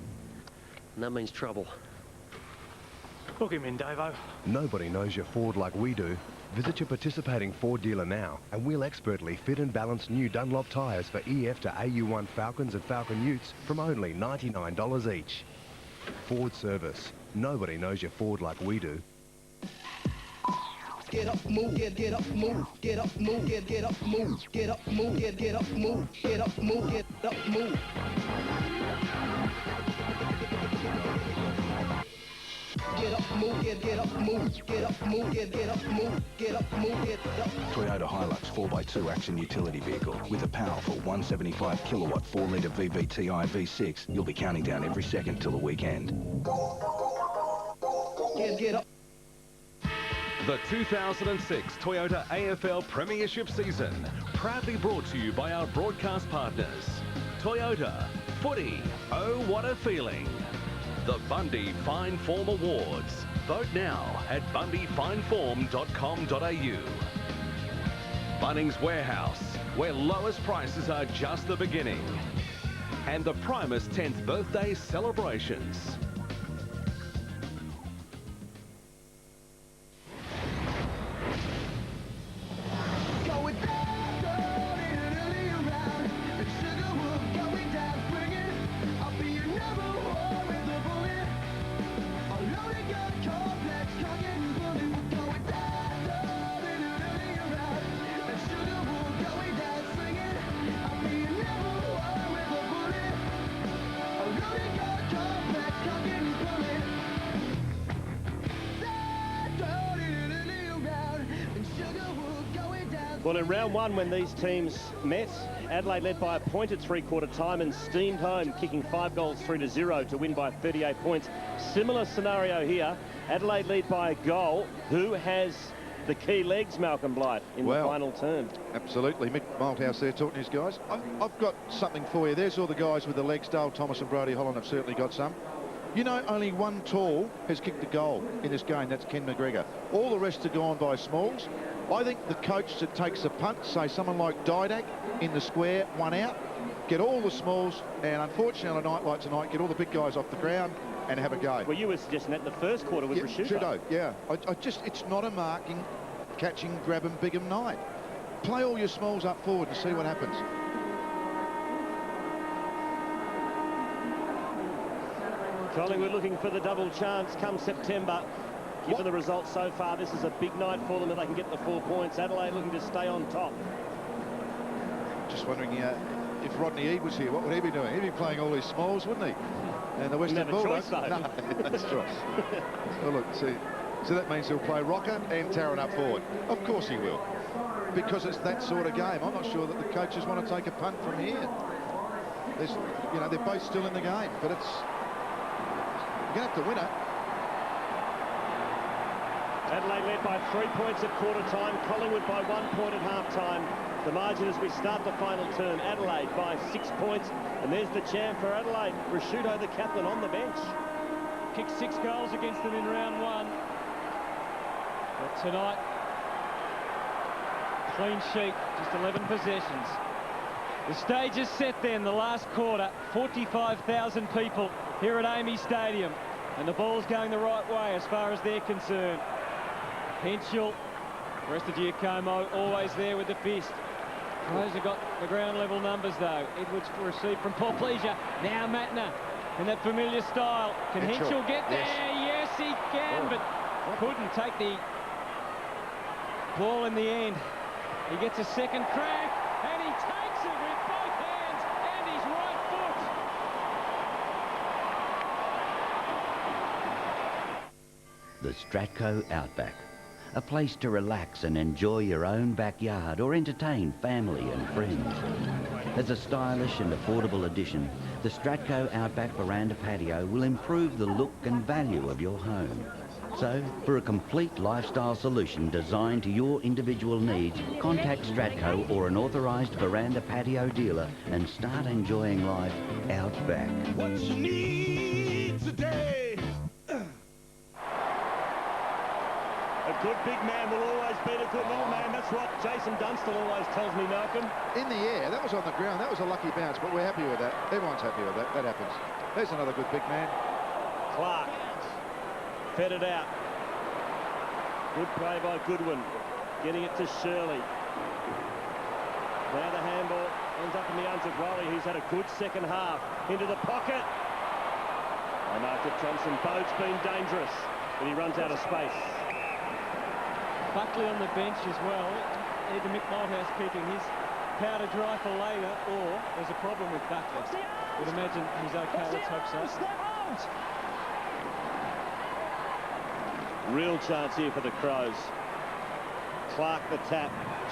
And that means trouble. Look him in, Davo. Nobody knows your Ford like we do. Visit your participating Ford dealer now and we'll expertly fit and balance new Dunlop tyres for EF to AU1 Falcons and Falcon Utes from only $99 each. Ford Service. Nobody knows your Ford like we do. Get up, move, get up, move, get up, move, get up, move, get up, move, get up, move, get up, move, get up, move. Get up, move, get up, move, get up, move, get up, move, get up, move, get up. Toyota Hilux 4x2 action utility vehicle with a powerful 175 kilowatt 4-litre VVTi V6. You'll be counting down every second till the weekend. Get up. The 2006 Toyota AFL Premiership season, proudly brought to you by our broadcast partners. Toyota, footy, oh what a feeling. The Bundy Fine Form Awards. Vote now at bundyfineform.com.au. Bunnings Warehouse, where lowest prices are just the beginning. And the Primus 10th birthday celebrations. Well, in round one, when these teams met, Adelaide led by a point at three-quarter time and steamed home, kicking 5 goals 3-0 to win by 38 points. Similar scenario here. Adelaide lead by a goal. Who has the key legs, Malcolm Blight, in the final turn. Absolutely. Mick Malthouse there talking to his guys. I've got something for you. There's all the guys with the legs. Dale Thomas and Brodie Holland have certainly got some. You know, only one tall has kicked a goal in this game. That's Ken McGregor. All the rest are gone by smalls. I think the coach that takes a punt, say someone like Didak in the square, one out, get all the smalls, and unfortunately on a night like tonight, get all the big guys off the ground and have a go. Well, you were suggesting that in the first quarter with Rashudo. Yeah. It's not a marking, catching, grab 'em, big 'em night. Play all your smalls up forward and see what happens. Collingwood looking for the double chance come September. Given the results so far, this is a big night for them if they can get the 4 points. Adelaide looking to stay on top. Just wondering if Rodney Eade was here, what would he be doing? He'd be playing all his smalls, wouldn't he? And the Western Bulldogs. No, that's right. Well, look, see, so that means he'll play Rocker and Tarrant up forward. Of course he will, because it's that sort of game. I'm not sure that the coaches want to take a punt from here. You know, they're both still in the game, but it's you're going to have to win it. Adelaide led by 3 points at quarter time. Collingwood by 1 point at half time. The margin as we start the final turn. Adelaide by 6 points. And there's the champ for Adelaide. Rashudo, the captain, on the bench. Kicked 6 goals against them in round 1. But tonight, clean sheet, just 11 possessions. The stage is set then, the last quarter. 45,000 people here at Amy Stadium. And the ball's going the right way as far as they're concerned. Henschel, Giacomo, always there with the fist. Crows have got the ground level numbers though. Edwards received from Paul Pleasure. Now Matner in that familiar style. Can Henschel get there? Yes, he can, but couldn't take the ball in the end. He gets a second crack and he takes it with both hands and his right foot. The Stratco Outback. A place to relax and enjoy your own backyard or entertain family and friends. As a stylish and affordable addition, the Stratco Outback Veranda Patio will improve the look and value of your home. So, for a complete lifestyle solution designed to your individual needs, contact Stratco or an authorised veranda patio dealer and start enjoying life out back. What you need today. A good big man will always beat a good little man. That's what Jason Dunstall always tells me, Malcolm. In the air, that was on the ground. That was a lucky bounce, but we're happy with that. Everyone's happy with that. That happens. There's another good big man. Clark fed it out. Good play by Goodwin. Getting it to Shirley. Now the handball ends up in the arms of Rowley, who's had a good second half. Into the pocket. They mark it Thompson. Bode's been dangerous, but he runs out of space. Buckley on the bench as well. Either Mick Malthouse keeping his powder dry for later, or there's a problem with Buckley. Would imagine he's okay. Let's hope so. Real chance here for the Crows. Clark the tap.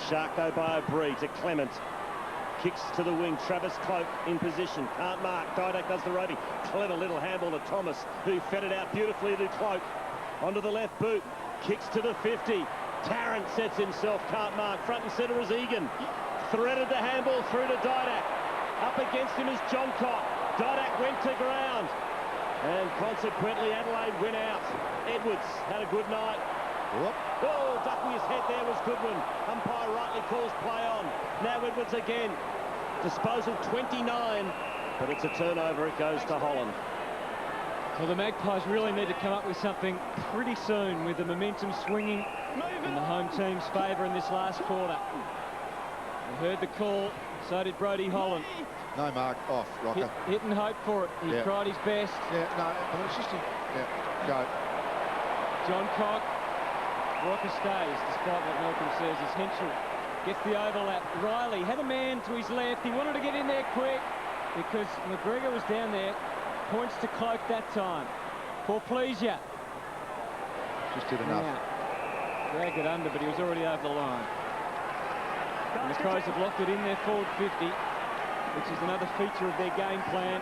Sharko by O'Brien to Clement. Kicks to the wing. Travis Cloak in position. Can't mark. Didak does the roping. Clever little handball to Thomas, who fed it out beautifully to Cloak. Onto the left boot. Kicks to the 50. Tarrant sets himself. Can't mark. Front and centre is Egan. Threaded the handball through to Didak. Up against him is Johncock. Didak went to ground. And consequently, Adelaide went out. Edwards had a good night. Whoop. Oh, ducking his head there was Goodwin. Umpire rightly calls play on. Now Edwards again. Disposal 29, but it's a turnover. It goes to Holland. Well, the Magpies really need to come up with something pretty soon with the momentum swinging in the home team's favour in this last quarter. We heard the call, so did Brodie Holland. No mark, off, Rocker. Hit and hope for it. He tried his best. Yeah, no, I mean, it's just go. Johncock. Rocker stays, despite what Malcolm says, as Henschel gets the overlap. Riley had a man to his left. He wanted to get in there quick because McGregor was down there. Points to Cloak that time. For Pleasure. Just did enough. Yeah. Dragged it under, but he was already over the line. And the Crows have locked it in their forward 50, which is another feature of their game plan.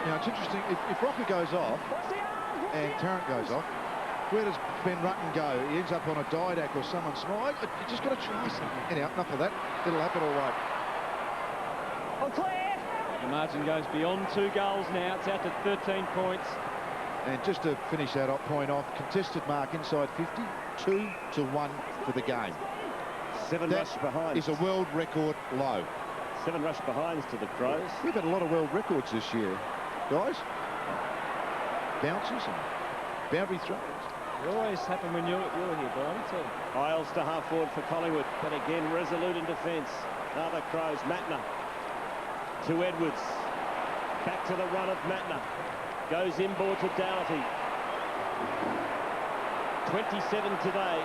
You know, it's interesting. If Rocker goes off and Tarrant goes off, Where does Ben Rutten go? He ends up on a Didac or someone small. You just got to try something. Anyhow, enough of that. It'll happen all right. Oh, clear! The margin goes beyond 2 goals now. It's out to 13 points. And just to finish that point off, contested mark inside 50, 2-1 for the game. 7 rush behind. Is a world record low. 7 rush behinds to the Crows. We've had a lot of world records this year, guys. Bounces and boundary throws. It always happen when you're here, Brian. Isles to half forward for Collingwood, but again resolute in defence. Another Crows. Matner to Edwards. Back to the run of Matner. Goes inboard to Doughty. 27 today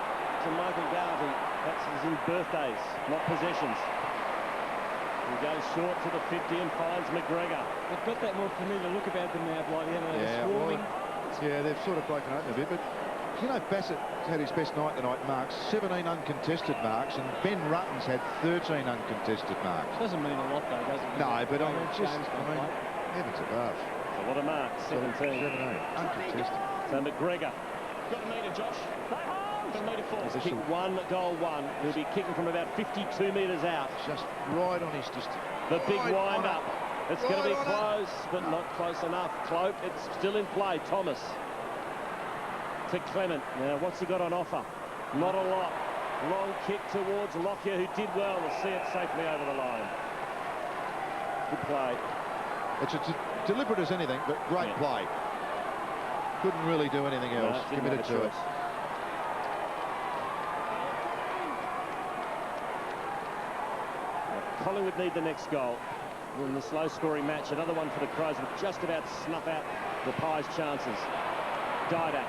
to Michael Doughty. That's his birthdays, not possessions. He goes short to the 50 and finds McGregor. They've got that more familiar look about them now, like swarming. Yeah, they've sort of broken open a bit, but you know, Bassett had his best night tonight marks, 17 uncontested marks, and Ben Rutten's had 13 uncontested marks. Doesn't mean a lot, though, does it? No, but I'm just, heavens above. It's a lot of marks, 17. 17, uncontested. So McGregor. Got a metre, Josh. Got a metre for. He's kicked 1 goal 1. He'll be kicking from about 52 metres out. Just right on his distance. The big wind-up. It's going to be close, but not close enough. Cloak, it's still in play. Thomas to Clement. Now, what's he got on offer? Not a lot. Long kick towards Lockyer, who did well to see it safely over the line. Good play. It's as deliberate as anything, but great play. Couldn't really do anything else. Committed to it. Collingwood need the next goal. In this low-scoring match, another one for the Crows would just about snuff out the Pies' chances. Didac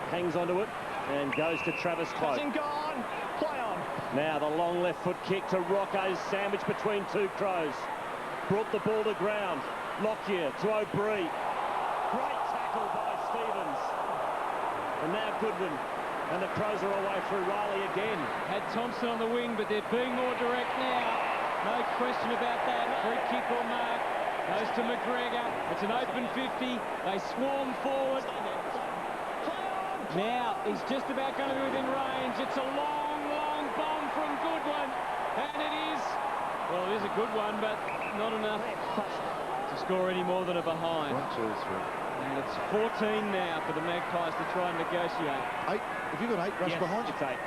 hangs onto it and goes to Travis Cloak. Gone. Play on. Now the long left foot kick to Rocco's sandwich between 2 Crows. Brought the ball to ground. Lockyer to O'Brien. Great tackle by Stevens. And now Goodwin. And the Crows are away through Riley again. Had Thompson on the wing, but they're being more direct now. No question about that. Free kick or mark. Goes to McGregor. It's an open 50. They swarm forward. Now he's just about going to be within range. It's a long, long bomb from Goodwin. And it is. Well, it is a good one, but not enough to score any more than a behind. 1, 2, 3. And it's 14 now for the Magpies to try and negotiate. 8. Have you got 8 rush behind you? It's 8.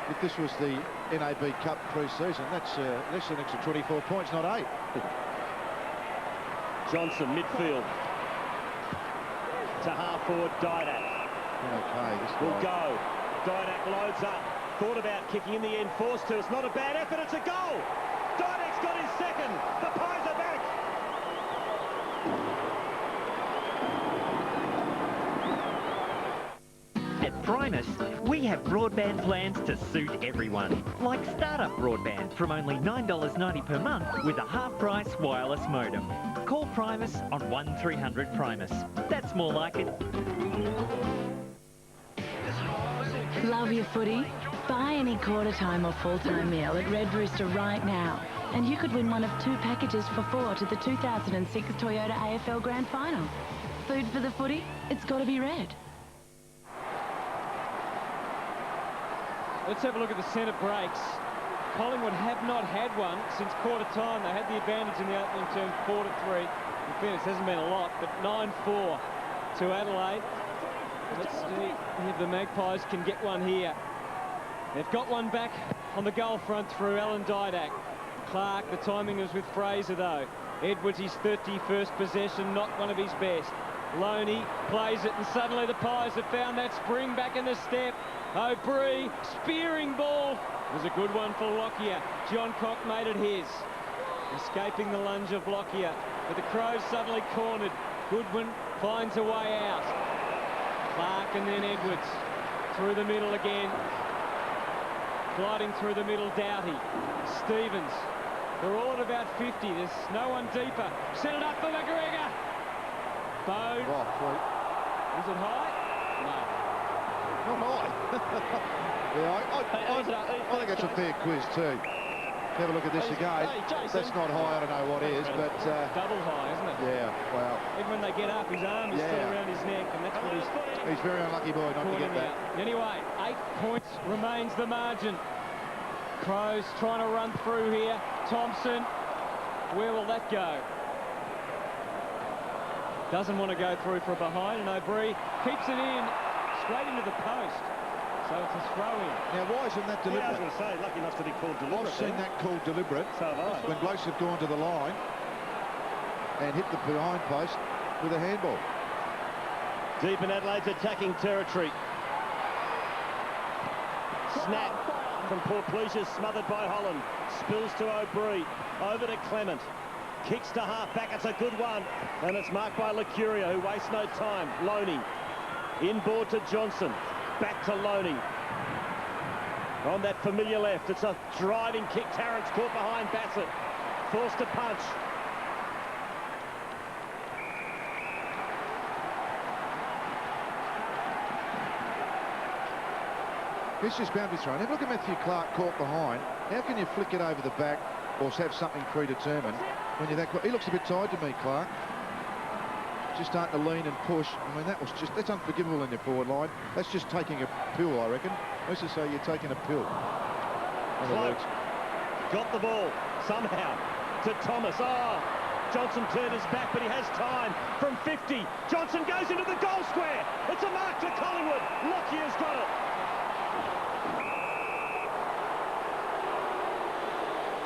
If this was the NAB Cup pre-season, that's less than an extra 24 points, not 8. Johnson, midfield. To half-forward, Didac. Okay, this will go. Didac loads up. Thought about kicking in the end, forced to. It's not a bad effort, it's a goal! Didac's got his second. The Pies are back. At Primus, we have broadband plans to suit everyone. Like startup broadband from only $9.90 per month with a half-price wireless modem. Call Primus on 1300 Primus. That's more like it. Love your footy? Buy any quarter-time or full-time meal at Red Rooster right now. And you could win one of 2 packages for 4 to the 2006 Toyota AFL Grand Final. Food for the footy? It's got to be Red. Let's have a look at the centre breaks. Collingwood have not had one since quarter time. They had the advantage in the opening term, 4-3. In fairness, hasn't been a lot, but 9-4 to Adelaide. Let's see if the Magpies can get one here. They've got one back on the goal front through Alan Didac. Clark, the timing was with Fraser though. Edwards, his 31st possession, not one of his best. Loney plays it, and suddenly the Pies have found that spring back in the step. O'Brien, spearing ball. It was a good one for Lockyer. John Cock made it his. Escaping the lunge of Lockyer. But the Crows suddenly cornered. Goodwin finds a way out. Clark and then Edwards. Through the middle again. Gliding through the middle, Doughty. Stevens. They're all at about 50. There's no one deeper. Set it up for McGregor. Bode. Is it high? No. Not high. Yeah, I think that's a fair quiz too. Have a look at this again. That's not high, I don't know what is, but... double high, isn't it? Yeah, wow. Even when they get up, his arm is still around his neck, and that's what he's very unlucky boy not to get that. Anyway, 8 points remains the margin. Crows trying to run through here. Thompson, where will that go? Doesn't want to go through for a behind, and O'Brien keeps it in, straight into the post. So it's a throw-in. Now, why isn't that deliberate? Yeah, I was going to say, lucky not to be called deliberate. I've seen that called deliberate. So have I. When blokes have gone to the line and hit the behind post with a handball. Deep in Adelaide's attacking territory. Snap from Portpleasure, smothered by Holland. Spills to O'Brien. Over to Clement. Kicks to half-back. It's a good one. And it's marked by Licuria, who wastes no time. Loney. Inboard to Johnson. Back to Loney. On that familiar left. It's a driving kick. Tarrant's caught behind Bassett. Forced to punch. This is boundary thrown. Have a look at Matthew Clark caught behind. How can you flick it over the back or have something predetermined when you're that close? He looks a bit tired to me, Clark. Just starting to lean and push. I mean, that's unforgivable in your forward line. That's just taking a pill, I reckon. Let's just say you're taking a pill. Cloak got the ball somehow to Thomas. Johnson turned his back, but he has time from 50. Johnson goes into the goal square. It's a mark to Collingwood. Lockyer's got it.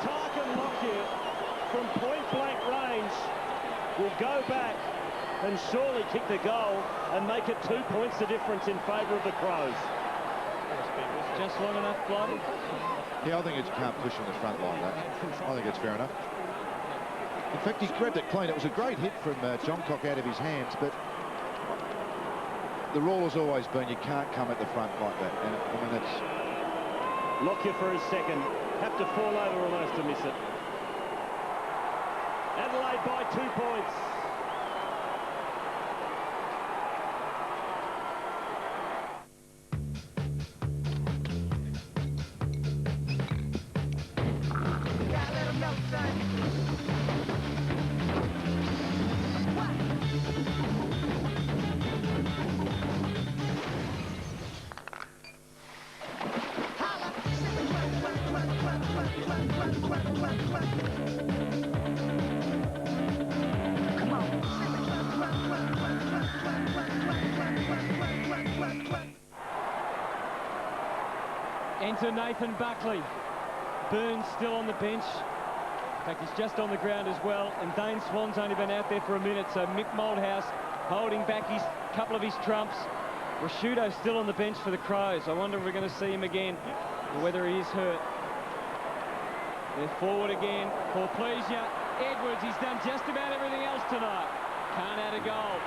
Tarkin Lockyer from point-blank range will go back and surely kick the goal and make it 2 points the difference in favour of the Crows. Just long enough, Blighty? Yeah, I think you can't push on the front like that. I think it's fair enough. In fact, he's grabbed it clean. It was a great hit from John Cock out of his hands, but the rule has always been you can't come at the front like that. And I mean, that's... Lockyer for his second. Have to fall over almost to miss it. Adelaide by 2 points. Enter Nathan Buckley. Burns still on the bench. In fact, he's just on the ground as well. And Dane Swan's only been out there for a minute. So Mick Moldhouse holding back his couple of his trumps. Rashudo's still on the bench for the Crows. I wonder if we're going to see him again or whether he is hurt. They're forward again. Portpleasure. Edwards, he's done just about everything else tonight. Can't add a goal.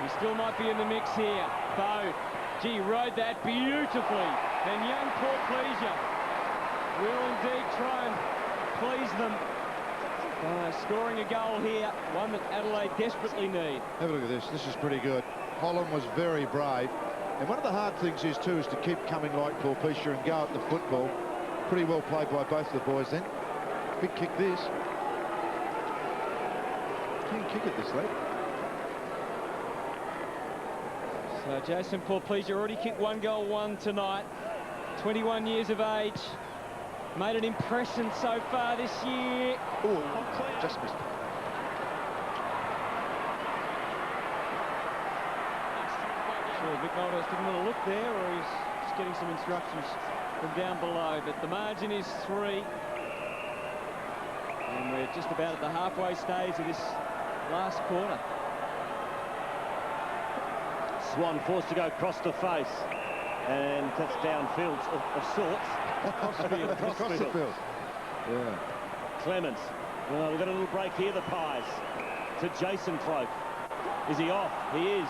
He still might be in the mix here. Bow. Gee, rode that beautifully. And young Portpleasure will indeed try and please them. Scoring a goal here, one that Adelaide desperately need. Have a look at this. This is pretty good. Holland was very brave. And one of the hard things is, too, is to keep coming like Portpleasure and go at the football. Pretty well played by both of the boys then. Big kick this. Clean kick at this, lad. So Jason Portpleasure already kicked 1 goal, 1 tonight. 21 years of age. Made an impression so far this year. Oh, just missed. Sure, Mick Moldhouse didn't want to look there, or he's just getting some instructions from down below. But the margin is 3. And we're just about at the halfway stage of this last quarter. Swan forced to go across the face, and that's downfield of sorts. Across the field. Yeah. Clements. Well, we've got a little break here, the Pies. To Jason Cloak. Is he off? He is.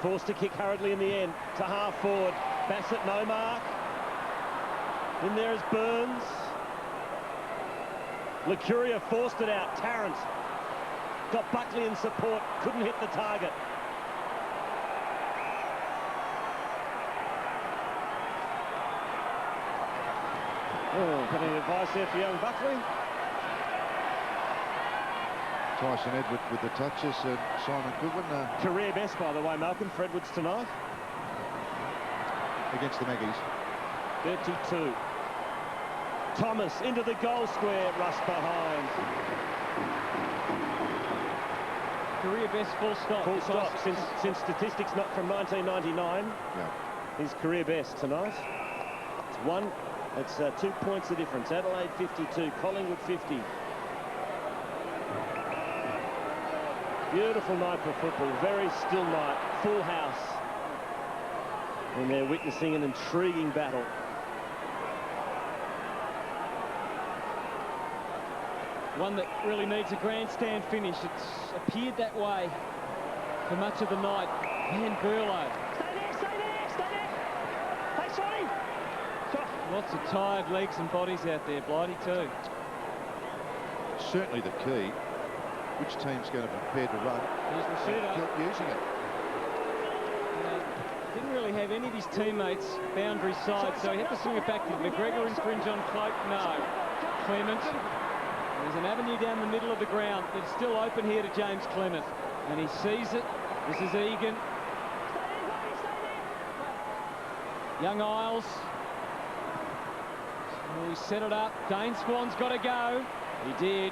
Forced to kick hurriedly in the end. To half forward. Bassett, no mark. In there is Burns. Licuria forced it out. Tarrant got Buckley in support. Couldn't hit the target. Oh, got any advice there for young Buckley? Tyson Edwards with the touches and Simon Goodwin. Career best, by the way, Malcolm, for Edwards tonight. Against the Magpies. 32. Thomas into the goal square, Russ behind. Career best, full stop. Full stop, since statistics not from 1999. Yeah. His career best tonight. It's one. It's 2 points the difference. Adelaide 52, Collingwood 50. Beautiful night for football. Very still night. Full house. And they're witnessing an intriguing battle. One that really needs a grandstand finish. It's appeared that way for much of the night. Van Berlo. Stay there, stay there, stay there. Hey, Sonny. Lots of tired legs and bodies out there, Blighty, too. Certainly the key. Which team's going to be prepared to run? Here's Rashuda. Keep using it. Didn't really have any of his teammates boundary side, so he had to swing it back. Did McGregor infringe on Cloak? No. Clement. There's an avenue down the middle of the ground that's still open here to James Clement. And he sees it. This is Egan. Young Isles. So he set it up. Dane Swan's got to go. He did.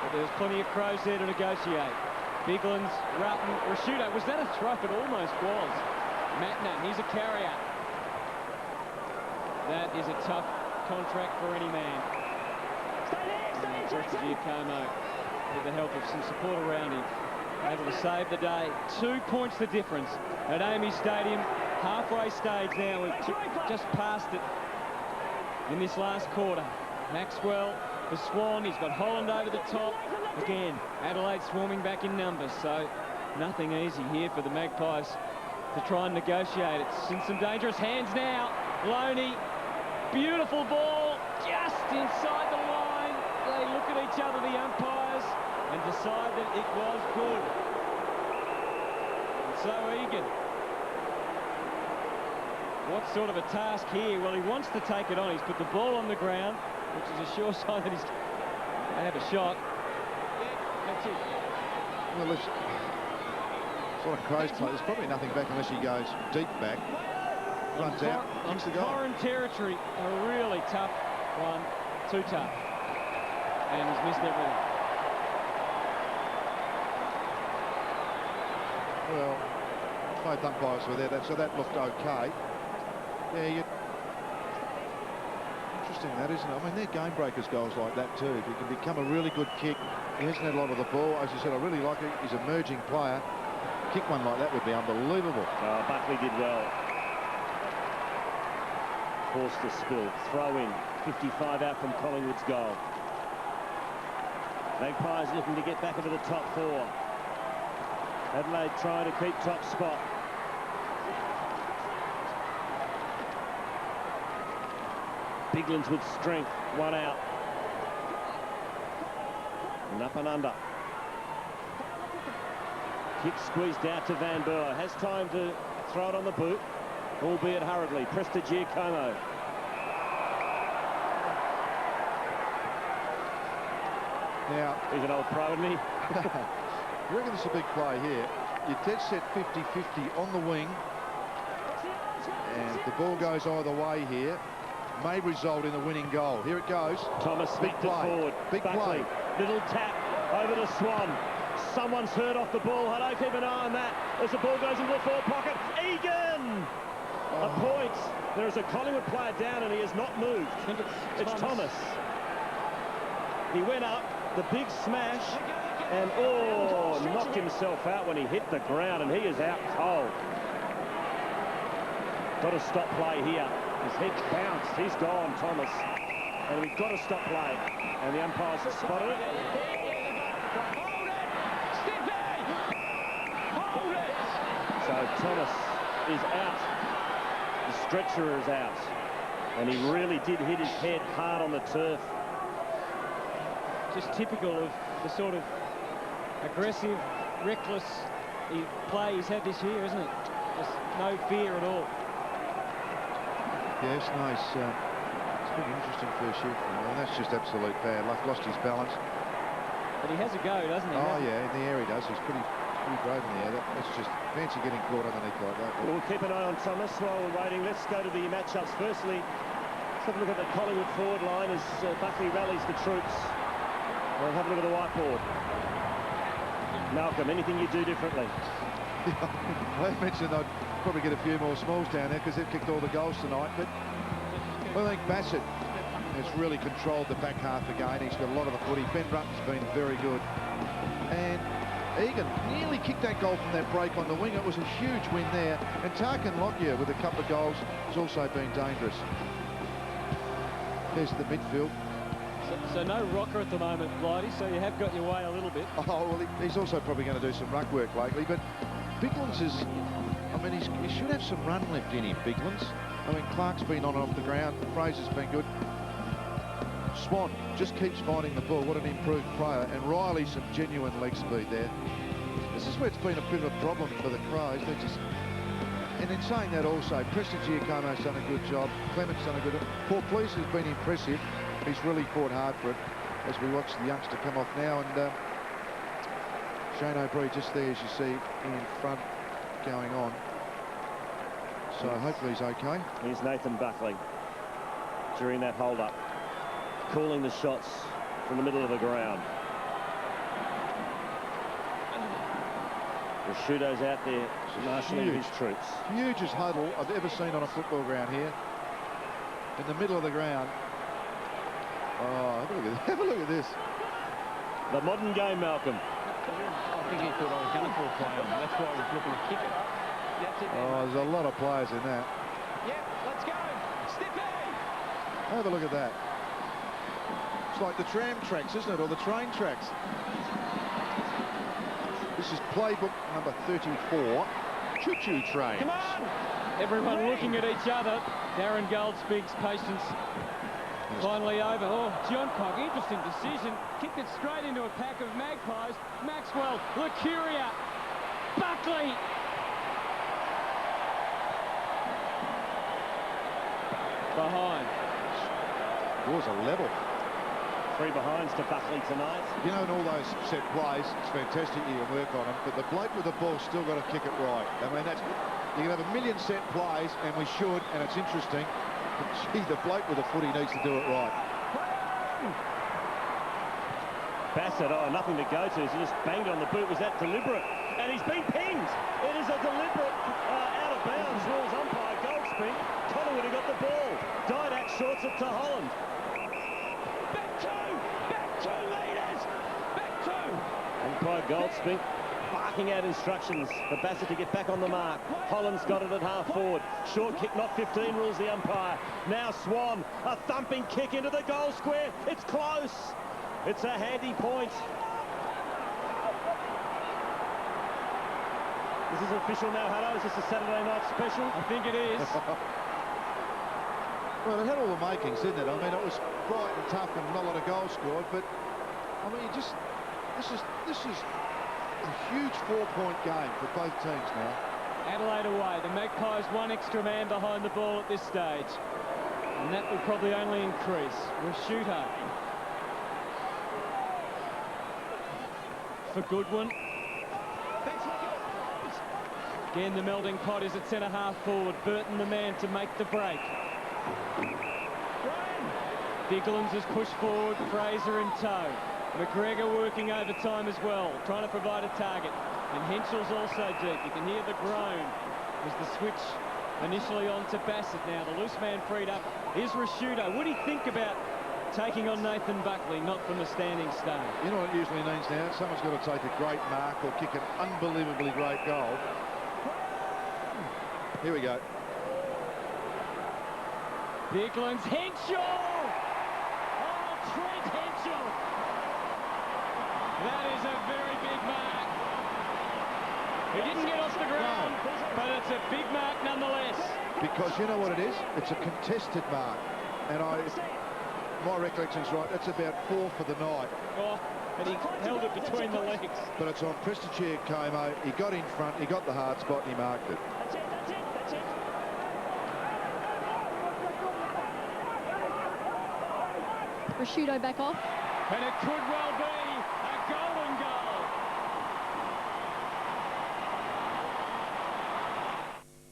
But there's plenty of Crows there to negotiate. Biglands, Rutten, Rashuda. Was that a throw? It almost was. Matner, he's a carrier. That is a tough contract for any man. Preston Giacomo, with the help of some support around him, able to save the day. 2 points the difference at Amy Stadium. Halfway stage now. We've just passed it in this last quarter. Maxwell for Swan. He's got Holland over the top. Again, Adelaide swarming back in numbers, so nothing easy here for the Magpies to try and negotiate. It's in some dangerous hands now. Loney, beautiful ball, just inside the line. They look at each other, the umpires, and decide that it was good. And so Egan. What sort of a task here? Well, he wants to take it on. He's put the ball on the ground, which is a sure sign that he's going to have a shot. That's it. Well, it's sort of Crows play. There's probably nothing back unless he goes deep back. Runs out, kicks the goal. Foreign territory, a really tough one. Too tough. And he's missed everything. Well, both umpires were there, so that looked okay. Yeah, interesting that, isn't it? I mean, they're game breakers goals like that too. If he can become a really good kick, he hasn't had a lot of the ball. As you said, I really like it. He's an emerging player. Kick one like that would be unbelievable. Buckley did well. Forced to spill. Throw in. 55 out from Collingwood's goal. Magpies looking to get back into the top four. Adelaide trying to keep top spot. Biglands with strength. One out. And up and under. Kick squeezed out to Van Berlo. Has time to throw it on the boot, albeit hurriedly. Preston Giacomo. Now, he's an old pro, isn't he? You reckon it's a big play here? You're dead set 50-50 on the wing, and the ball goes either way here. May result in a winning goal. Here it goes. Thomas big smacked play. it forward. Big Buckley. play. Little tap over to Swan. Someone's hurt off the ball. Hello, keep an eye on that. As the ball goes into the forward pocket. Egan! A point. There is a Collingwood player down and he has not moved. I think it's Thomas. He went up, the big smash, and knocked himself out when he hit the ground, and he is out cold. Got to stop play here. His head bounced. He's gone, Thomas. And we've got to stop play. And the umpires have spotted it. So Thomas is out. The stretcher is out. And he really did hit his head hard on the turf. Just typical of the sort of aggressive, reckless play he's had this year, isn't it? Just no fear at all. Yes, nice Pretty interesting first shift. And that's just absolute bad luck. Lost his balance. But he has a go, doesn't he? Oh, yeah, in the air he does. He's pretty brave in the air. That's just fancy getting caught underneath like that. We'll keep an eye on Thomas while we're waiting. Let's go to the matchups. Firstly, let's have a look at the Collingwood forward line as Buckley rallies the troops. We'll have a look at the whiteboard. Malcolm, anything you do differently? I mentioned I'd probably get a few more smalls down there because they've kicked all the goals tonight, but I think Bassett has really controlled the back half again. He's got a lot of the footy. Ben Rutt's been very good. And Egan nearly kicked that goal from that break on the wing. It was a huge win there. And Tarkin Lockyer with a couple of goals has also been dangerous. There's the midfield. So no rocker at the moment, Blighty, so you have got your way a little bit. Oh, well, he's also probably going to do some ruck work lately, but Biglands is, I mean, he should have some run left in him, Biglands. I mean, Clark's been on and off the ground. Fraser's been good. Swan just keeps finding the ball. What an improved player. And Riley, some genuine leg speed there. This is where it's been a bit of a problem for the Crows. They just... And in saying that also, Preston Giacomo's done a good job. Clement's done a good job. Paul Please has been impressive. He's really fought hard for it as we watch the youngster come off now. And Shane O'Brien just there, as you see, in front going on. So hopefully he's okay. Here's Nathan Buckley during that hold-up, calling the shots from the middle of the ground. Rashudo's out there marshalling his troops. Hugest huddle I've ever seen on a football ground here. In the middle of the ground. Oh, have a look at this. The modern game, Malcolm. I think he thought I was going for a play on. That's why he was looking to kick it. That's it. Oh, there's a lot of players in that. Yep, let's go. Stippy! Have a look at that. It's like the tram tracks, isn't it? Or the train tracks. This is playbook number 34. Choo-choo trains. Come on! Everyone looking at each other. Darren Goldspig's patience finally over. Oh, John Cock, interesting decision. Kicked it straight into a pack of Magpies. Maxwell, Lucuria, Buckley. Behind. It was a level. 3 behinds to Buckley tonight. You know, in all those set plays, it's fantastic you can work on them, but the bloke with the ball's still got to kick it right. I mean, that's, you can have a million set plays, and we should, and it's interesting. But gee, the bloke with the footy needs to do it right. Bassett, oh, nothing to go to. He just banged on the boot. Was that deliberate? And he's been pinged. It is a deliberate out of bounds. Rules umpire Goldspink. Collingwood have got the ball. Didac shorts it to Holland. Back 2 metres! Back 2! Umpire Goldspink barking out instructions for Bassett to get back on the mark. Holland's got it at half forward. Short kick, not 15, rules the umpire. Now Swan, a thumping kick into the goal square. It's close. It's a handy point. This is official now, Hutto. Is this a Saturday night special? I think it is. Well, it had all the makings, didn't it? I mean, it was bright and tough and not a lot of goals scored, but I mean, this is a huge 4-point game for both teams now. Adelaide away. The Magpies 1 extra man behind the ball at this stage. And that will probably only increase. Rashudo. For Goodwin. Again, the melding pot is at centre-half forward. Burton the man to make the break. Biglands has pushed forward. Fraser in tow. McGregor working overtime as well, trying to provide a target. And Henschel's also deep. You can hear the groan as the switch initially on to Bassett now. The loose man freed up is Rashudo. What do you think about taking on Nathan Buckley, not from a standing start? You know what it usually means now? Someone's got to take a great mark or kick an unbelievably great goal. Here we go. Biglands, Henschel! Oh, Trent Henschel! That is a very big mark. He didn't get off the ground, but it's a big mark nonetheless. Because you know what it is? It's a contested mark. And my recollection's right, that's about 4 for the night. Oh, and he held it between the legs. But it's on Prestigier Como. He got in front, he got the hard spot, and he marked it. That's it, that's it, that's it. Rashudo back off. And it could well be a golden goal.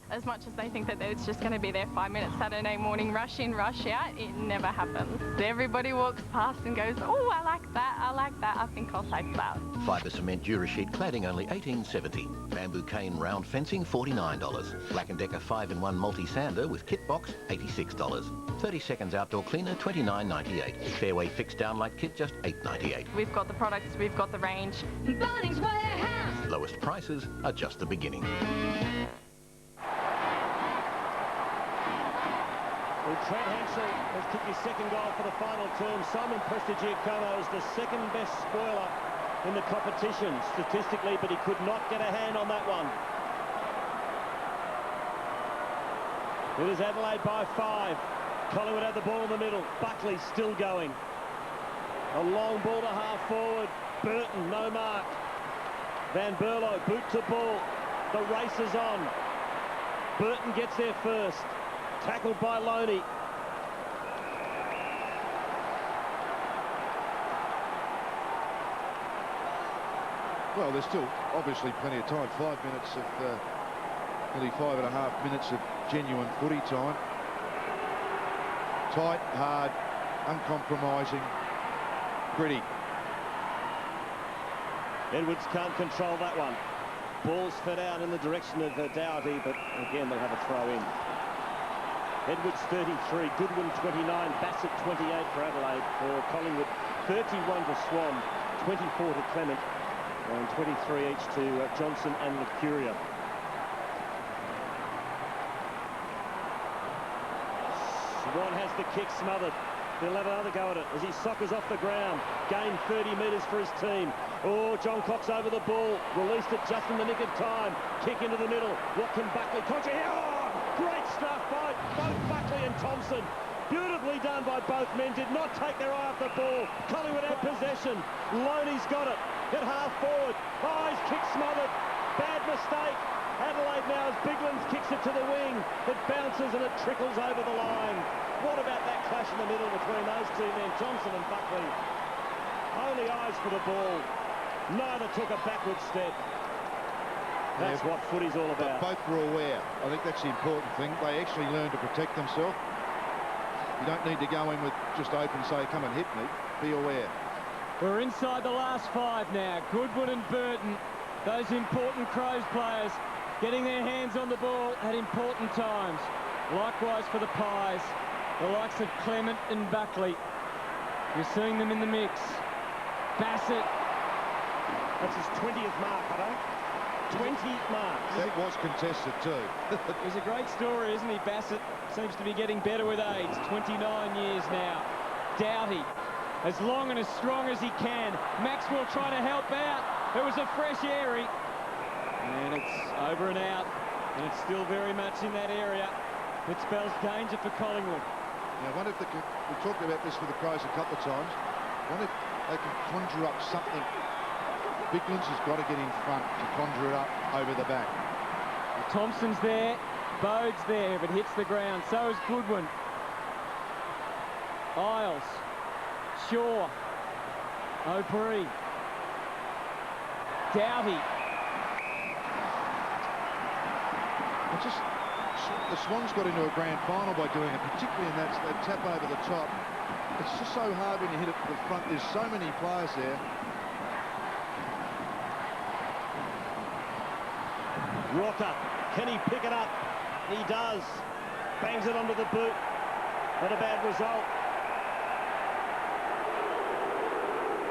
As much as they think that it's just going to be their 5-minute Saturday morning rush in, rush out, it never happens. Everybody walks past and goes, oh, I like that, I like that, I think I'll take that. Fibre cement Durasheet cladding only $18.70. Bamboo cane round fencing $49. Black & Decker 5-in-1 multi-sander with kit box $86. 30 seconds outdoor cleaner $29.98. Fairway fixed downlight kit just $8.98. We've got the products, we've got the range. Bunnings Warehouse! Lowest prices are just the beginning. Well, Trent Hansel has kicked his second goal for the final term. Simon Prestigiacomo is the second best spoiler in the competition statistically, but he could not get a hand on that one. It is Adelaide by 5. Collingwood had the ball in the middle. Buckley still going. A long ball to half forward. Burton, no mark. Van Berlo, boot to ball. The race is on. Burton gets there first. Tackled by Loney. Well, there's still obviously plenty of time. 5 minutes of, nearly 5.5 minutes of genuine footy time. Tight, hard, uncompromising, gritty. Edwards can't control that one. Ball's fed out in the direction of Doughty, but again they'll have a throw in. Edwards 33, Goodwin 29, Bassett 28 for Adelaide. For Collingwood, 31 to Swan, 24 to Clement, and 23 each to Johnson and Lucuria. Swan has the kick smothered. He'll have another go at it as he soccers off the ground. Gained 30 metres for his team. Oh, John Cox over the ball. Released it just in the nick of time. Kick into the middle. What can Buckley conjure here? Oh, great stuff by both Buckley and Thompson. Beautifully done by both men. Did not take their eye off the ball. Collingwood had possession. Loney's got it. At half forward. Oh, his kick smothered. Bad mistake. Adelaide now as Biglands kicks it to the wing. It bounces and it trickles over the line. What about that clash in the middle between those two men, Johnson and Buckley? Only eyes for the ball. Neither took a backward step. That's what footy's all about. But both were aware. I think that's the important thing. They actually learned to protect themselves. You don't need to go in with just open, say, come and hit me. Be aware. We're inside the last 5 now. Goodwin and Burton, those important Crows players, getting their hands on the ball at important times. Likewise for the Pies, the likes of Clement and Buckley. You're seeing them in the mix. Bassett. That's his 20th mark, I don't. 20 marks. That was contested too. It was a great story, isn't he? Bassett seems to be getting better with age. 29 years now. Doughty, as long and as strong as he can. Maxwell trying to help out. It was a fresh airy. And it's over and out. And it's still very much in that area. It spells danger for Collingwood. Now, I wonder if we've talked about this with the Crows a couple of times. I wonder if they can conjure up something. Biglands has got to get in front to conjure it up over the back. Well, Thompson's there, Bode's there, if it hits the ground. So is Goodwin. Isles, Shaw, O'Brien, Doughty. The Swans got into a grand final by doing it, particularly in that tap over the top. It's just so hard when you hit it to the front. There's so many players there. Rocker, can he pick it up? He does. Bangs it onto the boot. Not a bad result.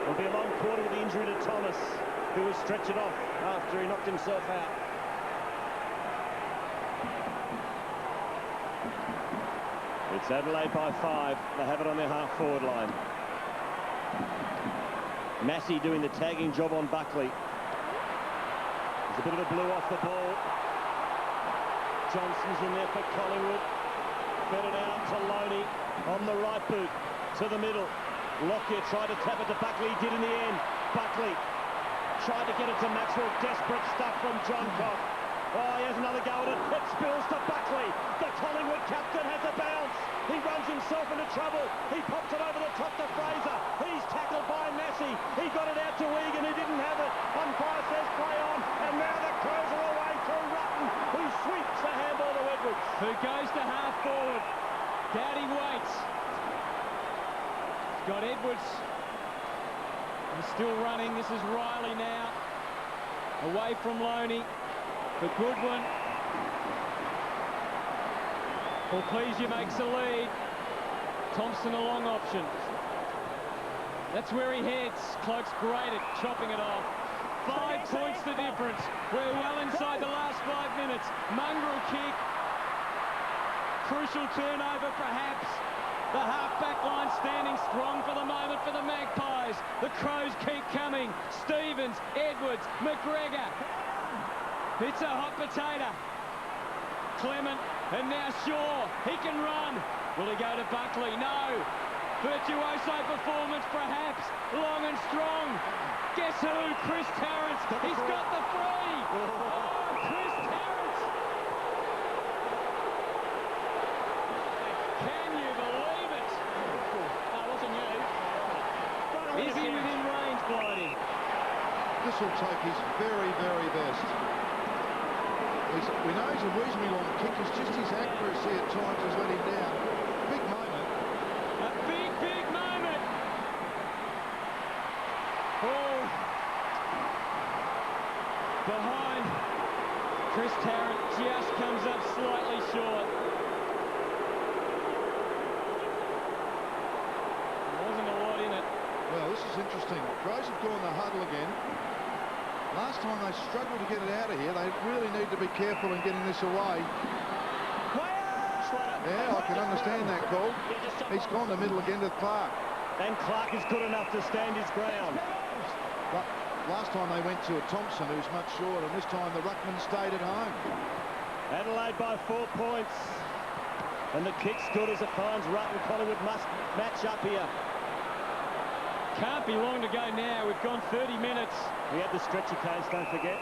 It'll be a long quarter with the injury to Thomas, who was stretched off after he knocked himself out. It's Adelaide by 5. They have it on their half-forward line. Massey doing the tagging job on Buckley. There's a bit of a blue off the ball. Johnson's in there for Collingwood. Fed it out to Loney on the right boot to the middle. Lockyer tried to tap it to Buckley. He did in the end. Buckley tried to get it to Maxwell. Desperate stuff from John Cox. Oh, he has another go at it. It spills to Buckley. The Collingwood captain has a bounce. He runs himself into trouble. He pops it over the top to Fraser. He's tackled by Massey. He got it out to Egan, who didn't have it. Umpire says play on. And now the Crows are away through Rutten, who sweeps the handball to Edwards. Who goes to half forward. Dowdy waits. He's got Edwards. He's still running. This is Riley now. Away from Loney. For Goodwin. Orclesia makes the lead. Thompson a long option. That's where he heads. Cloak's great at chopping it off. 5 points the difference. We're well inside the last 5 minutes. Mongrel kick. Crucial turnover perhaps. The half-back line standing strong for the moment for the Magpies. The Crows keep coming. Stevens, Edwards, McGregor. It's a hot potato. Clement, and now Shaw. He can run. Will he go to Buckley? No. Virtuoso performance, perhaps. Long and strong. Guess who? Chris Tarrant. He's got the free. Oh, Chris Tarrant. Can you believe it? That wasn't you. Is he within range, Blighty? This will take his very, very best. We know he's a reasonably long kick. It's just his accuracy at times has let him down. Big moment. A big, big moment. Oh. Behind. Chris Tarrant just comes up slightly short. There wasn't a lot in it. Well, this is interesting. Crows have gone the huddle again. Last time they struggled to get it out of here. They really need to be careful in getting this away. Yeah, I can understand that call. He's gone the middle again to Clark. And Clark is good enough to stand his ground. But last time they went to a Thompson, who's much shorter, and this time the ruckman stayed at home. Adelaide by 4 points. And the kick's good as it finds Rutten. Collingwood must match up here. Can't be long to go now. We've gone 30 minutes. We had the stretcher case, don't forget.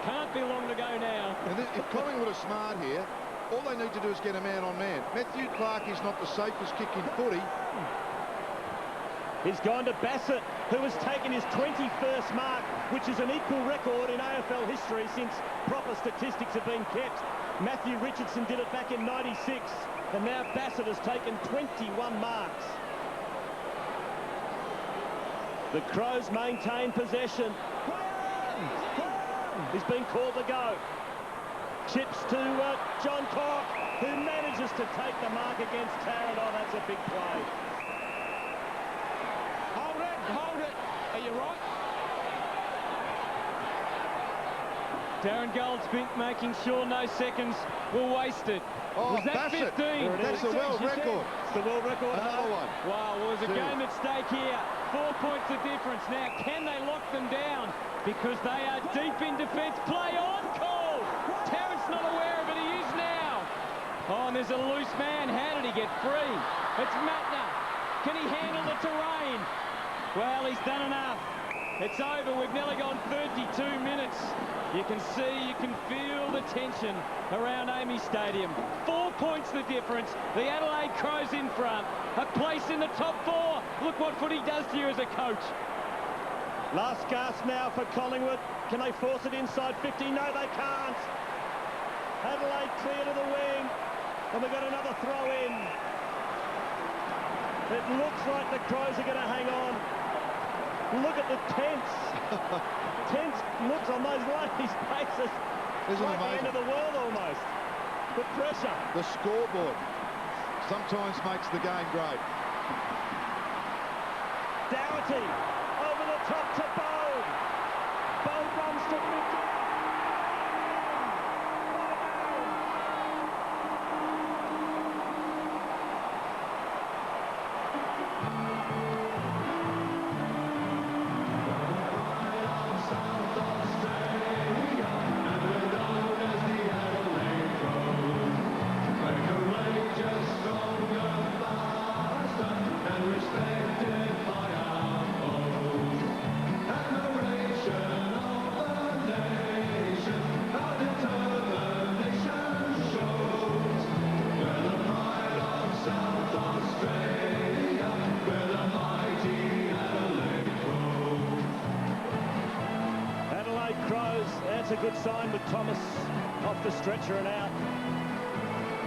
Can't be long to go now. And if Collingwood are smart here, all they need to do is get a man on man. Matthew Clark is not the safest kick in footy. He's gone to Bassett, who has taken his 21st mark, which is an equal record in AFL history since proper statistics have been kept. Matthew Richardson did it back in '96, and now Bassett has taken 21 marks. The Crows maintain possession. He's been called to go. Chips to John Cork, who manages to take the mark against Tarrant. Oh, that's a big play. Hold it. Are you right? Darren Goldsmith making sure no seconds were wasted. Oh, was that Bassett. 15? That's the world record. It's the world record. Another one. Wow, well, there's a game at stake here. 4 points the difference. Now, can they lock them down? Because they are deep in defence. Play on call. Tarrant's not aware of it. He is now. Oh, and there's a loose man. How did he get free? It's Matner. Can he handle the terrain? Well, he's done enough. It's over. We've nearly gone 32 minutes. You can see, you can feel the tension around Amy Stadium. 4 points the difference. The Adelaide Crows in front. A place in the top 4. Look what footy does to you as a coach. Last gasp now for Collingwood. Can they force it inside 50? No, they can't. Adelaide clear to the wing. And we've got another throw in. It looks like the Crows are going to hang on. Look at the tense looks on those ladies' faces. Isn't it like amazing? the end of the world almost. The pressure. The scoreboard sometimes makes the game great. Dougherty over the top to Bode. Bode runs to mid. that's a good sign with Thomas off the stretcher and out.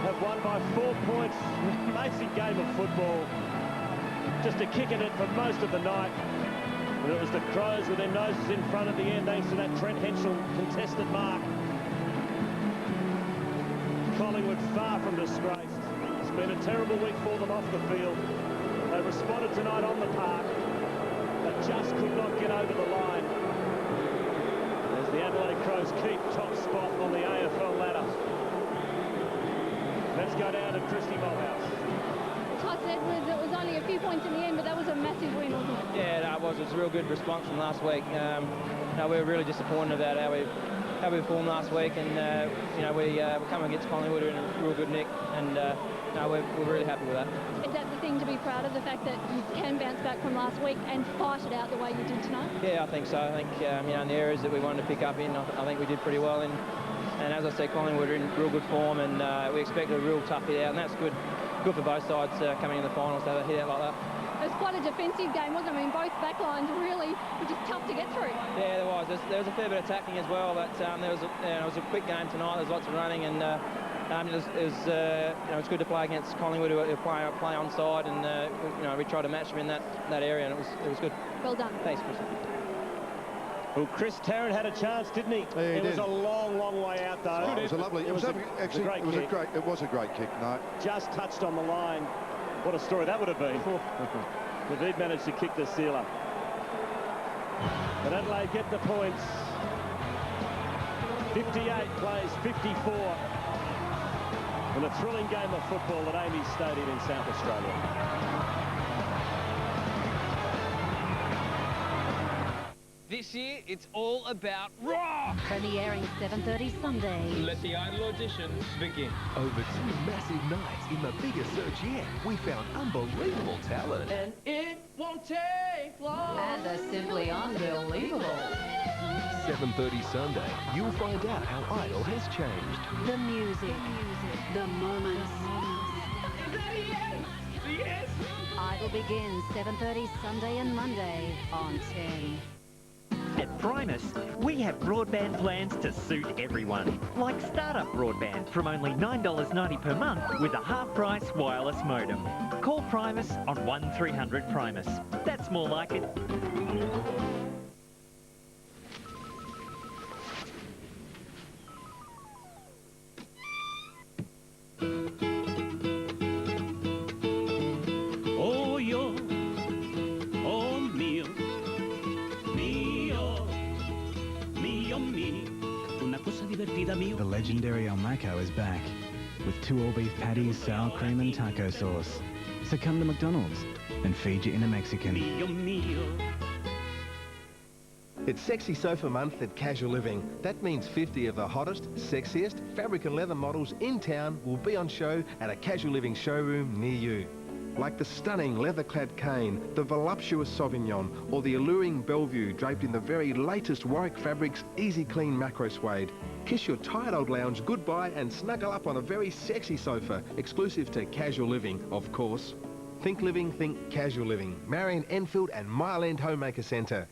Have won by 4 points. Amazing game of football. Just a kick at it for most of the night. And it was the Crows with their noses in front at the end thanks to that Trent Henschel contested mark. Collingwood far from disgraced. It's been a terrible week for them off the field. They responded tonight on the park, but just could not get over the line. As the Adelaide Crows keep top spot on the AFL ladder. Let's go down to Christy Malthouse. Tuss Edwards, it was only a few points in the end, but that was a massive win, wasn't it? Yeah, no, it was. It was a real good response from last week. No, we were really disappointed about how we performed last week, and we come against Collingwood in a real good nick, and no, we're really happy with that. Is that the thing to be proud of, the fact that you can bounce back from last week and fight it out the way you did tonight? Yeah, I think so. I think in the areas that we wanted to pick up in, I think we did pretty well. And as I said, Collingwood are in real good form, and we expect a real tough hit out, and that's good for both sides coming in the finals to have a hit out like that. It was quite a defensive game, wasn't it? I mean, both backlines really were just tough to get through. Yeah, there was. There was a fair bit of attacking as well, but it was a quick game tonight. There was lots of running, and it was good to play against Collingwood, who play on side, and we tried to match them in that area, and it was good. Well done. Thanks, Chris. Well, Chris Tarrant had a chance, didn't he? Yeah, it was a long, long way out, though. Oh, it was a lovely. It was a great kick. No, just touched on the line. What a story that would have been. If he'd managed to kick the sealer. But Adelaide get the points. 58 plays 54. And a thrilling game of football at Amy's Stadium in South Australia. This year, it's all about rock! Premiering 7:30 Sunday. Let the idol auditions begin. Over 2 massive nights in the biggest search yet, we found unbelievable talent. And it won't take long. And they're simply unbelievable. 7:30 Sunday, you'll find out how Idol has changed. The music, the moments. Yes! Idol begins 7:30 Sunday and Monday on 10. At Primus, we have broadband plans to suit everyone. Like startup broadband from only $9.90 per month with a half-price wireless modem. Call Primus on 1300 Primus. That's more like it. The legendary Almaco is back with 2 all-beef patties, sour cream and taco sauce. So come to McDonald's and feed you in a Mexican. It's Sexy Sofa Month at Casual Living. That means 50 of the hottest, sexiest fabric and leather models in town will be on show at a Casual Living showroom near you. Like the stunning leather-clad cane, the voluptuous Sauvignon, or the alluring Bellevue draped in the very latest Warwick Fabrics Easy Clean Macro Suede. Kiss your tired old lounge goodbye and snuggle up on a very sexy sofa, exclusive to Casual Living, of course. Think living, think Casual Living. Marion Enfield and Myland Homemaker Centre.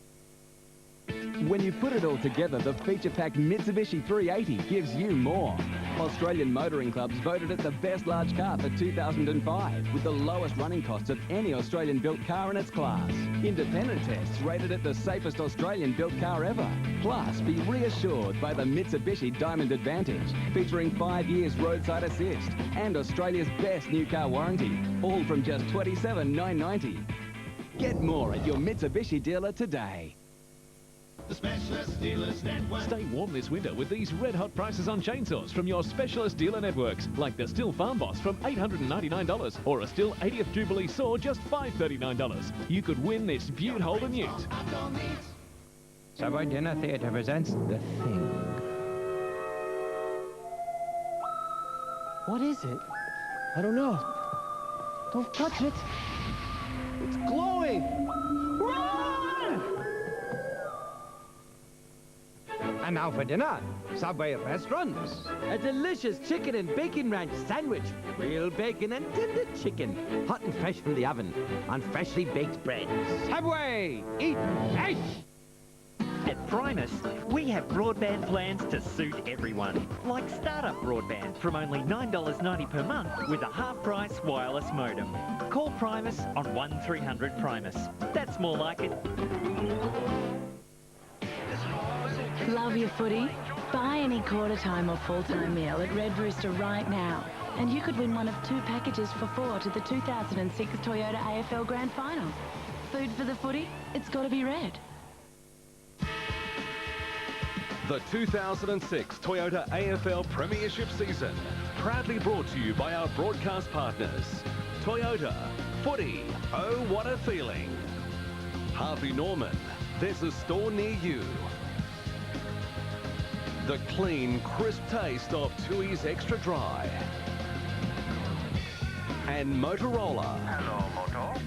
When you put it all together, the feature-packed Mitsubishi 380 gives you more. Australian Motoring Clubs voted it the best large car for 2005, with the lowest running costs of any Australian-built car in its class. Independent tests rated it the safest Australian-built car ever. Plus, be reassured by the Mitsubishi Diamond Advantage, featuring 5 years roadside assist and Australia's best new car warranty, all from just $27,990. Get more at your Mitsubishi dealer today. The Specialist Dealers Network. Stay warm this winter with these red-hot prices on chainsaws from your specialist dealer networks, like the Stihl Farm Boss from $899 or a Stihl 80th Jubilee saw just $539. You could win this Butte Holden Ute. Savoy Dinner Theatre presents The Thing. What is it? I don't know. Don't touch it. It's glowing. Run! And now for dinner, Subway restaurants. A delicious chicken and bacon ranch sandwich. Real bacon and tender chicken. Hot and fresh from the oven. On freshly baked bread. Subway! Eat fresh! At Primus, we have broadband plans to suit everyone. Like startup broadband from only $9.90 per month with a half-price wireless modem. Call Primus on 1300 Primus. That's more like it. Love your footy? Buy any quarter-time or full-time meal at Red Rooster right now, and you could win one of 2 packages for 4 to the 2006 Toyota AFL Grand Final. Food for the footy? It's got to be red. The 2006 Toyota AFL Premiership season, proudly brought to you by our broadcast partners. Toyota, footy, oh what a feeling. Harvey Norman, there's a store near you. The clean, crisp taste of Tui's Extra Dry. And Motorola. Hello, Moto.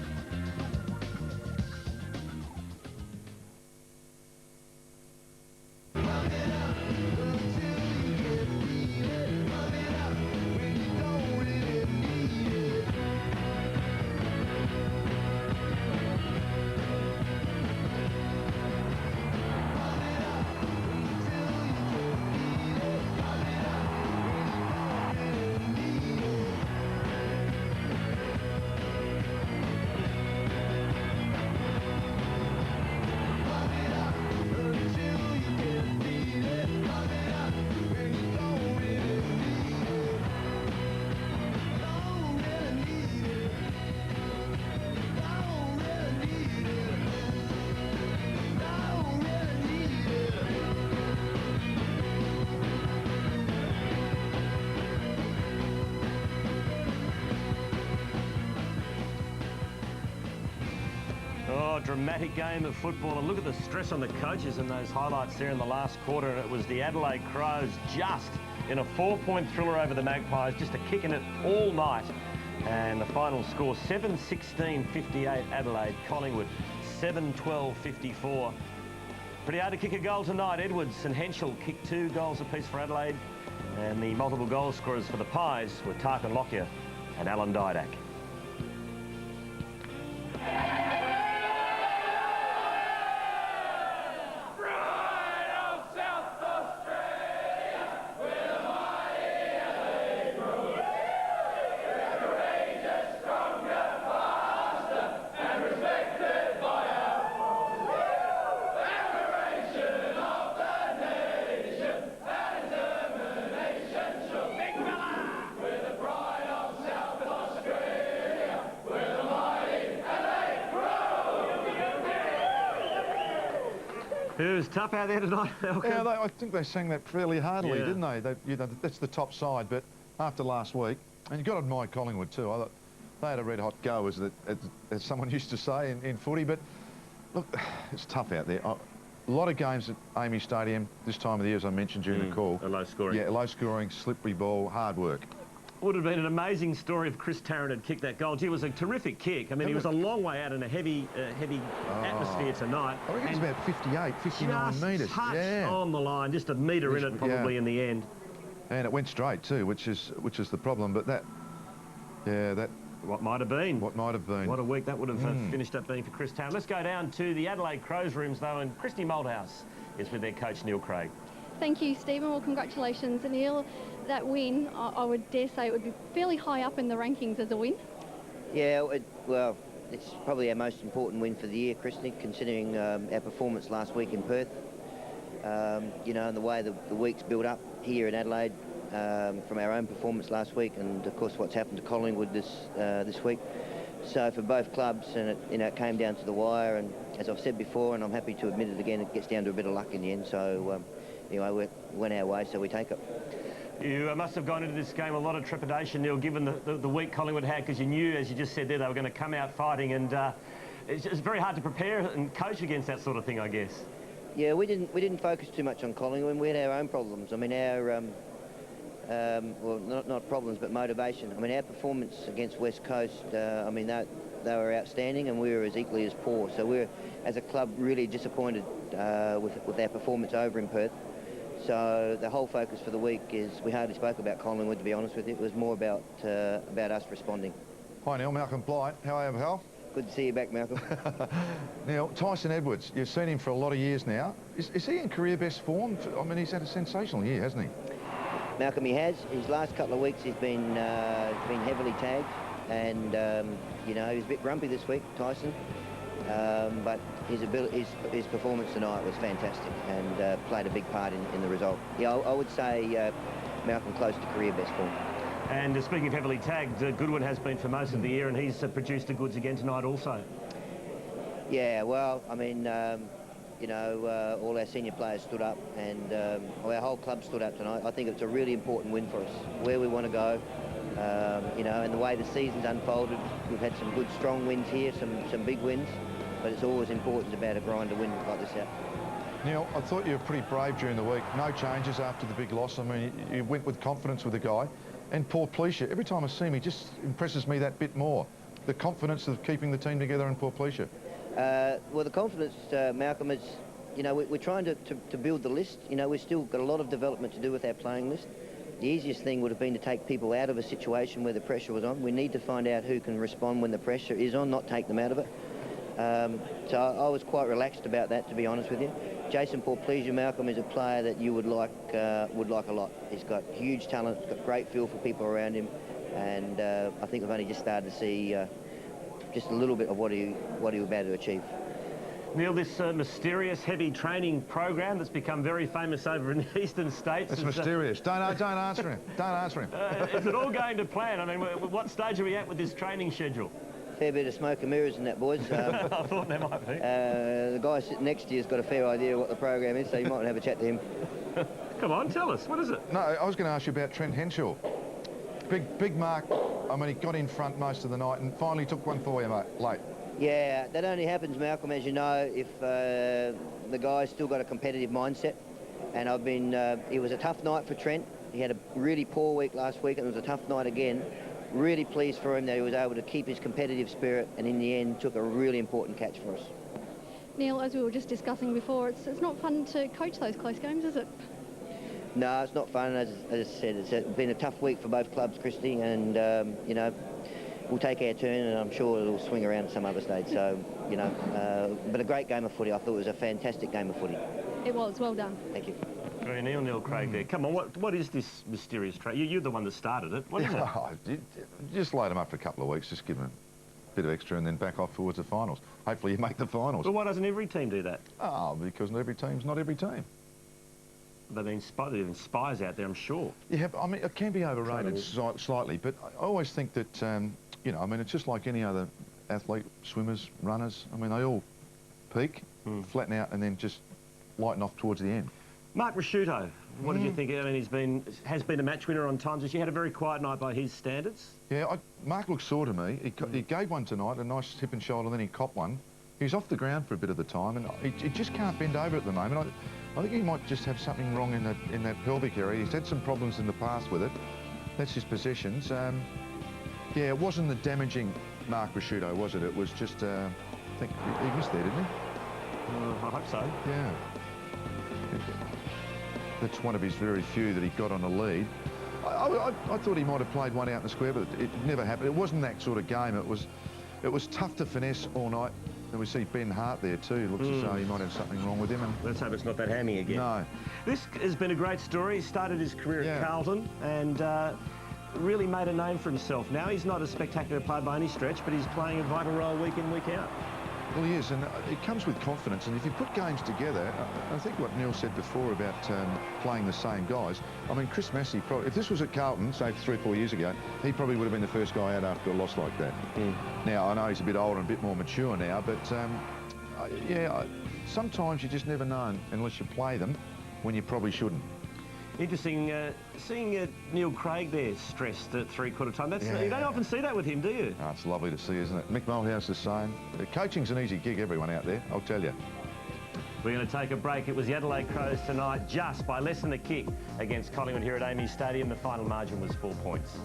Dramatic game of football, and look at the stress on the coaches in those highlights there in the last quarter. And it was the Adelaide Crows just in a 4-point thriller over the Magpies, just a kick in it all night. And the final score 7-16-58 Adelaide, Collingwood 7-12-54. Pretty hard to kick a goal tonight. Edwards and Henschel kicked 2 goals apiece for Adelaide, and the multiple goal scorers for the Pies were Tarkin Lockyer and Alan Didak. It was tough out there tonight, Malcolm. Yeah, I think they sang that fairly hardily, didn't they? That's the top side, but after last week, and you've got to admire Collingwood too. I thought they had a red-hot go, as someone used to say in footy, but look, it's tough out there. A lot of games at Amy Stadium this time of the year, as I mentioned during the call. A low scoring. Yeah, low scoring, slippery ball, hard work. Would have been an amazing story if Chris Tarrant had kicked that goal. Gee, it was a terrific kick. I mean, he was a long way out in a heavy atmosphere tonight. I think it's about 58, 59 metres. Yeah, on the line, just a metre in it probably in the end. And it went straight too, which is the problem. But what might have been. What might have been. What a week that would have finished up being for Chris Tarrant. Let's go down to the Adelaide Crows rooms though, and Christy Malthouse is with their coach Neil Craig. Thank you, Stephen. Well, congratulations, Neil. That win, I would dare say it would be fairly high up in the rankings as a win. Yeah, well, it's probably our most important win for the year, Christy, considering our performance last week in Perth. You know, and the way the week's built up here in Adelaide from our own performance last week, and of course what's happened to Collingwood this week. So for both clubs, and it came down to the wire, and as I've said before, and I'm happy to admit it again, it gets down to a bit of luck in the end. So anyway, we went our way, so we take it. You must have gone into this game a lot of trepidation, Neil, given the week Collingwood had, because you knew, as you just said there, they were going to come out fighting, and it's very hard to prepare and coach against that sort of thing, I guess. Yeah, we didn't focus too much on Collingwood. We had our own problems. I mean, our well, not problems, but motivation. I mean, our performance against West Coast, I mean, they were outstanding, and we were as equally as poor. So we're, as a club, really disappointed with our performance over in Perth. So the whole focus for the week is, we hardly spoke about Collingwood, to be honest with you. It was more about us responding. Hi Neil, Malcolm Blight. How are you, pal? Good to see you back, Malcolm. Now, Tyson Edwards, you've seen him for a lot of years now. Is he in career best form? I mean, he's had a sensational year, hasn't he? Malcolm, he has. His last couple of weeks he's been heavily tagged, and you know, he was a bit grumpy this week, Tyson. But his performance tonight was fantastic and played a big part in the result. Yeah, I would say Malcolm close to career best form. And speaking of heavily tagged, Goodwin has been for most of the year, and he's produced the goods again tonight also. Yeah, well, I mean, you know, all our senior players stood up, and our whole club stood up tonight. I think it's a really important win for us, where we want to go. You know, and the way the season's unfolded, we've had some good, strong wins here, some big wins, but it's always important to be able to grind a win like this out. Neil, I thought you were pretty brave during the week. No changes after the big loss. I mean, you went with confidence with the guy. And Paul Pleasure, every time I see him, he just impresses me that bit more. The confidence of keeping the team together in Paul Pleasure. Well, the confidence, Malcolm, is, you know, we're trying to build the list. You know, we've still got a lot of development to do with our playing list. The easiest thing would have been to take people out of a situation where the pressure was on. We need to find out who can respond when the pressure is on, not take them out of it. So I was quite relaxed about that, to be honest with you. Jason Porplesia, Malcolm, is a player that you would like a lot. He's got huge talent, he's got great feel for people around him, and I think we've only just started to see just a little bit of what he was about to achieve. Neil, this mysterious heavy training program that's become very famous over in the eastern states. It's mysterious. Don't answer him. Don't answer him. Is it all going to plan? I mean, what stage are we at with this training schedule? Fair bit of smoke and mirrors in that, boys. I thought there might be. The guy sitting next to you has got a fair idea what the program is, so you might have a chat to him. Come on, tell us. What is it? No, I was going to ask you about Trent Henshaw. Big mark. I mean, he got in front most of the night and finally took one for you, mate, late. Yeah, that only happens, Malcolm, as you know, if the guy's still got a competitive mindset. And it was a tough night for Trent. He had a really poor week last week, and it was a tough night again. Really pleased for him that he was able to keep his competitive spirit, and in the end took a really important catch for us. Neil, as we were just discussing before, it's not fun to coach those close games, is it? No, it's not fun. As I said, it's been a tough week for both clubs, Christy, and you know, we'll take our turn, and I'm sure it'll swing around at some other stage. So, you know, but a great game of footy. I thought it was a fantastic game of footy. It was. Well done. Thank you. Neil Craig there. Come on, what is this mysterious trade? You're the one that started it. What is it? Just load them up for a couple of weeks, just give them a bit of extra and then back off towards the finals. Hopefully you make the finals. Well, why doesn't every team do that? Oh, because every team's not every team. But there are spies out there, I'm sure. Yeah, I mean, it can be overrated slightly, but I always think that, you know, I mean, it's just like any other athlete, swimmers, runners. I mean, they all peak, flatten out, and then just lighten off towards the end. Mark Rasciuto, what did you think? I mean, has been a match winner on times. He had a very quiet night by his standards. Yeah, Mark looks sore to me. He gave one tonight, a nice hip and shoulder, and then he copped one. He's off the ground for a bit of the time, and he just can't bend over at the moment. I think he might just have something wrong in that pelvic area. He's had some problems in the past with it. That's his possessions. Yeah, it wasn't the damaging Mark Rasciuto, was it? It was just, I think he missed there, didn't he? I hope so. Yeah. That's one of his very few that he got on a lead. I thought he might have played one out in the square, but it never happened. It wasn't that sort of game. It was tough to finesse all night. And we see Ben Hart there too. Looks as though he might have something wrong with him. And let's hope it's not that hammy again. No. This has been a great story. He started his career at Carlton and really made a name for himself. Now he's not a spectacular player by any stretch, but he's playing a vital role week in, week out. Well, he is, and it comes with confidence. And if you put games together, I think what Neil said before about playing the same guys. I mean, Chris Massey, probably, if this was at Carlton, say 3 or 4 years ago, he probably would have been the first guy out after a loss like that. Now, I know he's a bit older and a bit more mature now, but yeah, sometimes you just never know unless you play them when you probably shouldn't. Interesting seeing Neil Craig there stressed at three-quarter time. You don't often see that with him, do you? Oh, it's lovely to see, isn't it? Mick Mulhouse the same. Coaching's an easy gig, everyone out there, I'll tell you. We're going to take a break. It was the Adelaide Crows tonight, just by less than a kick against Collingwood here at Amy's Stadium. The final margin was 4 points.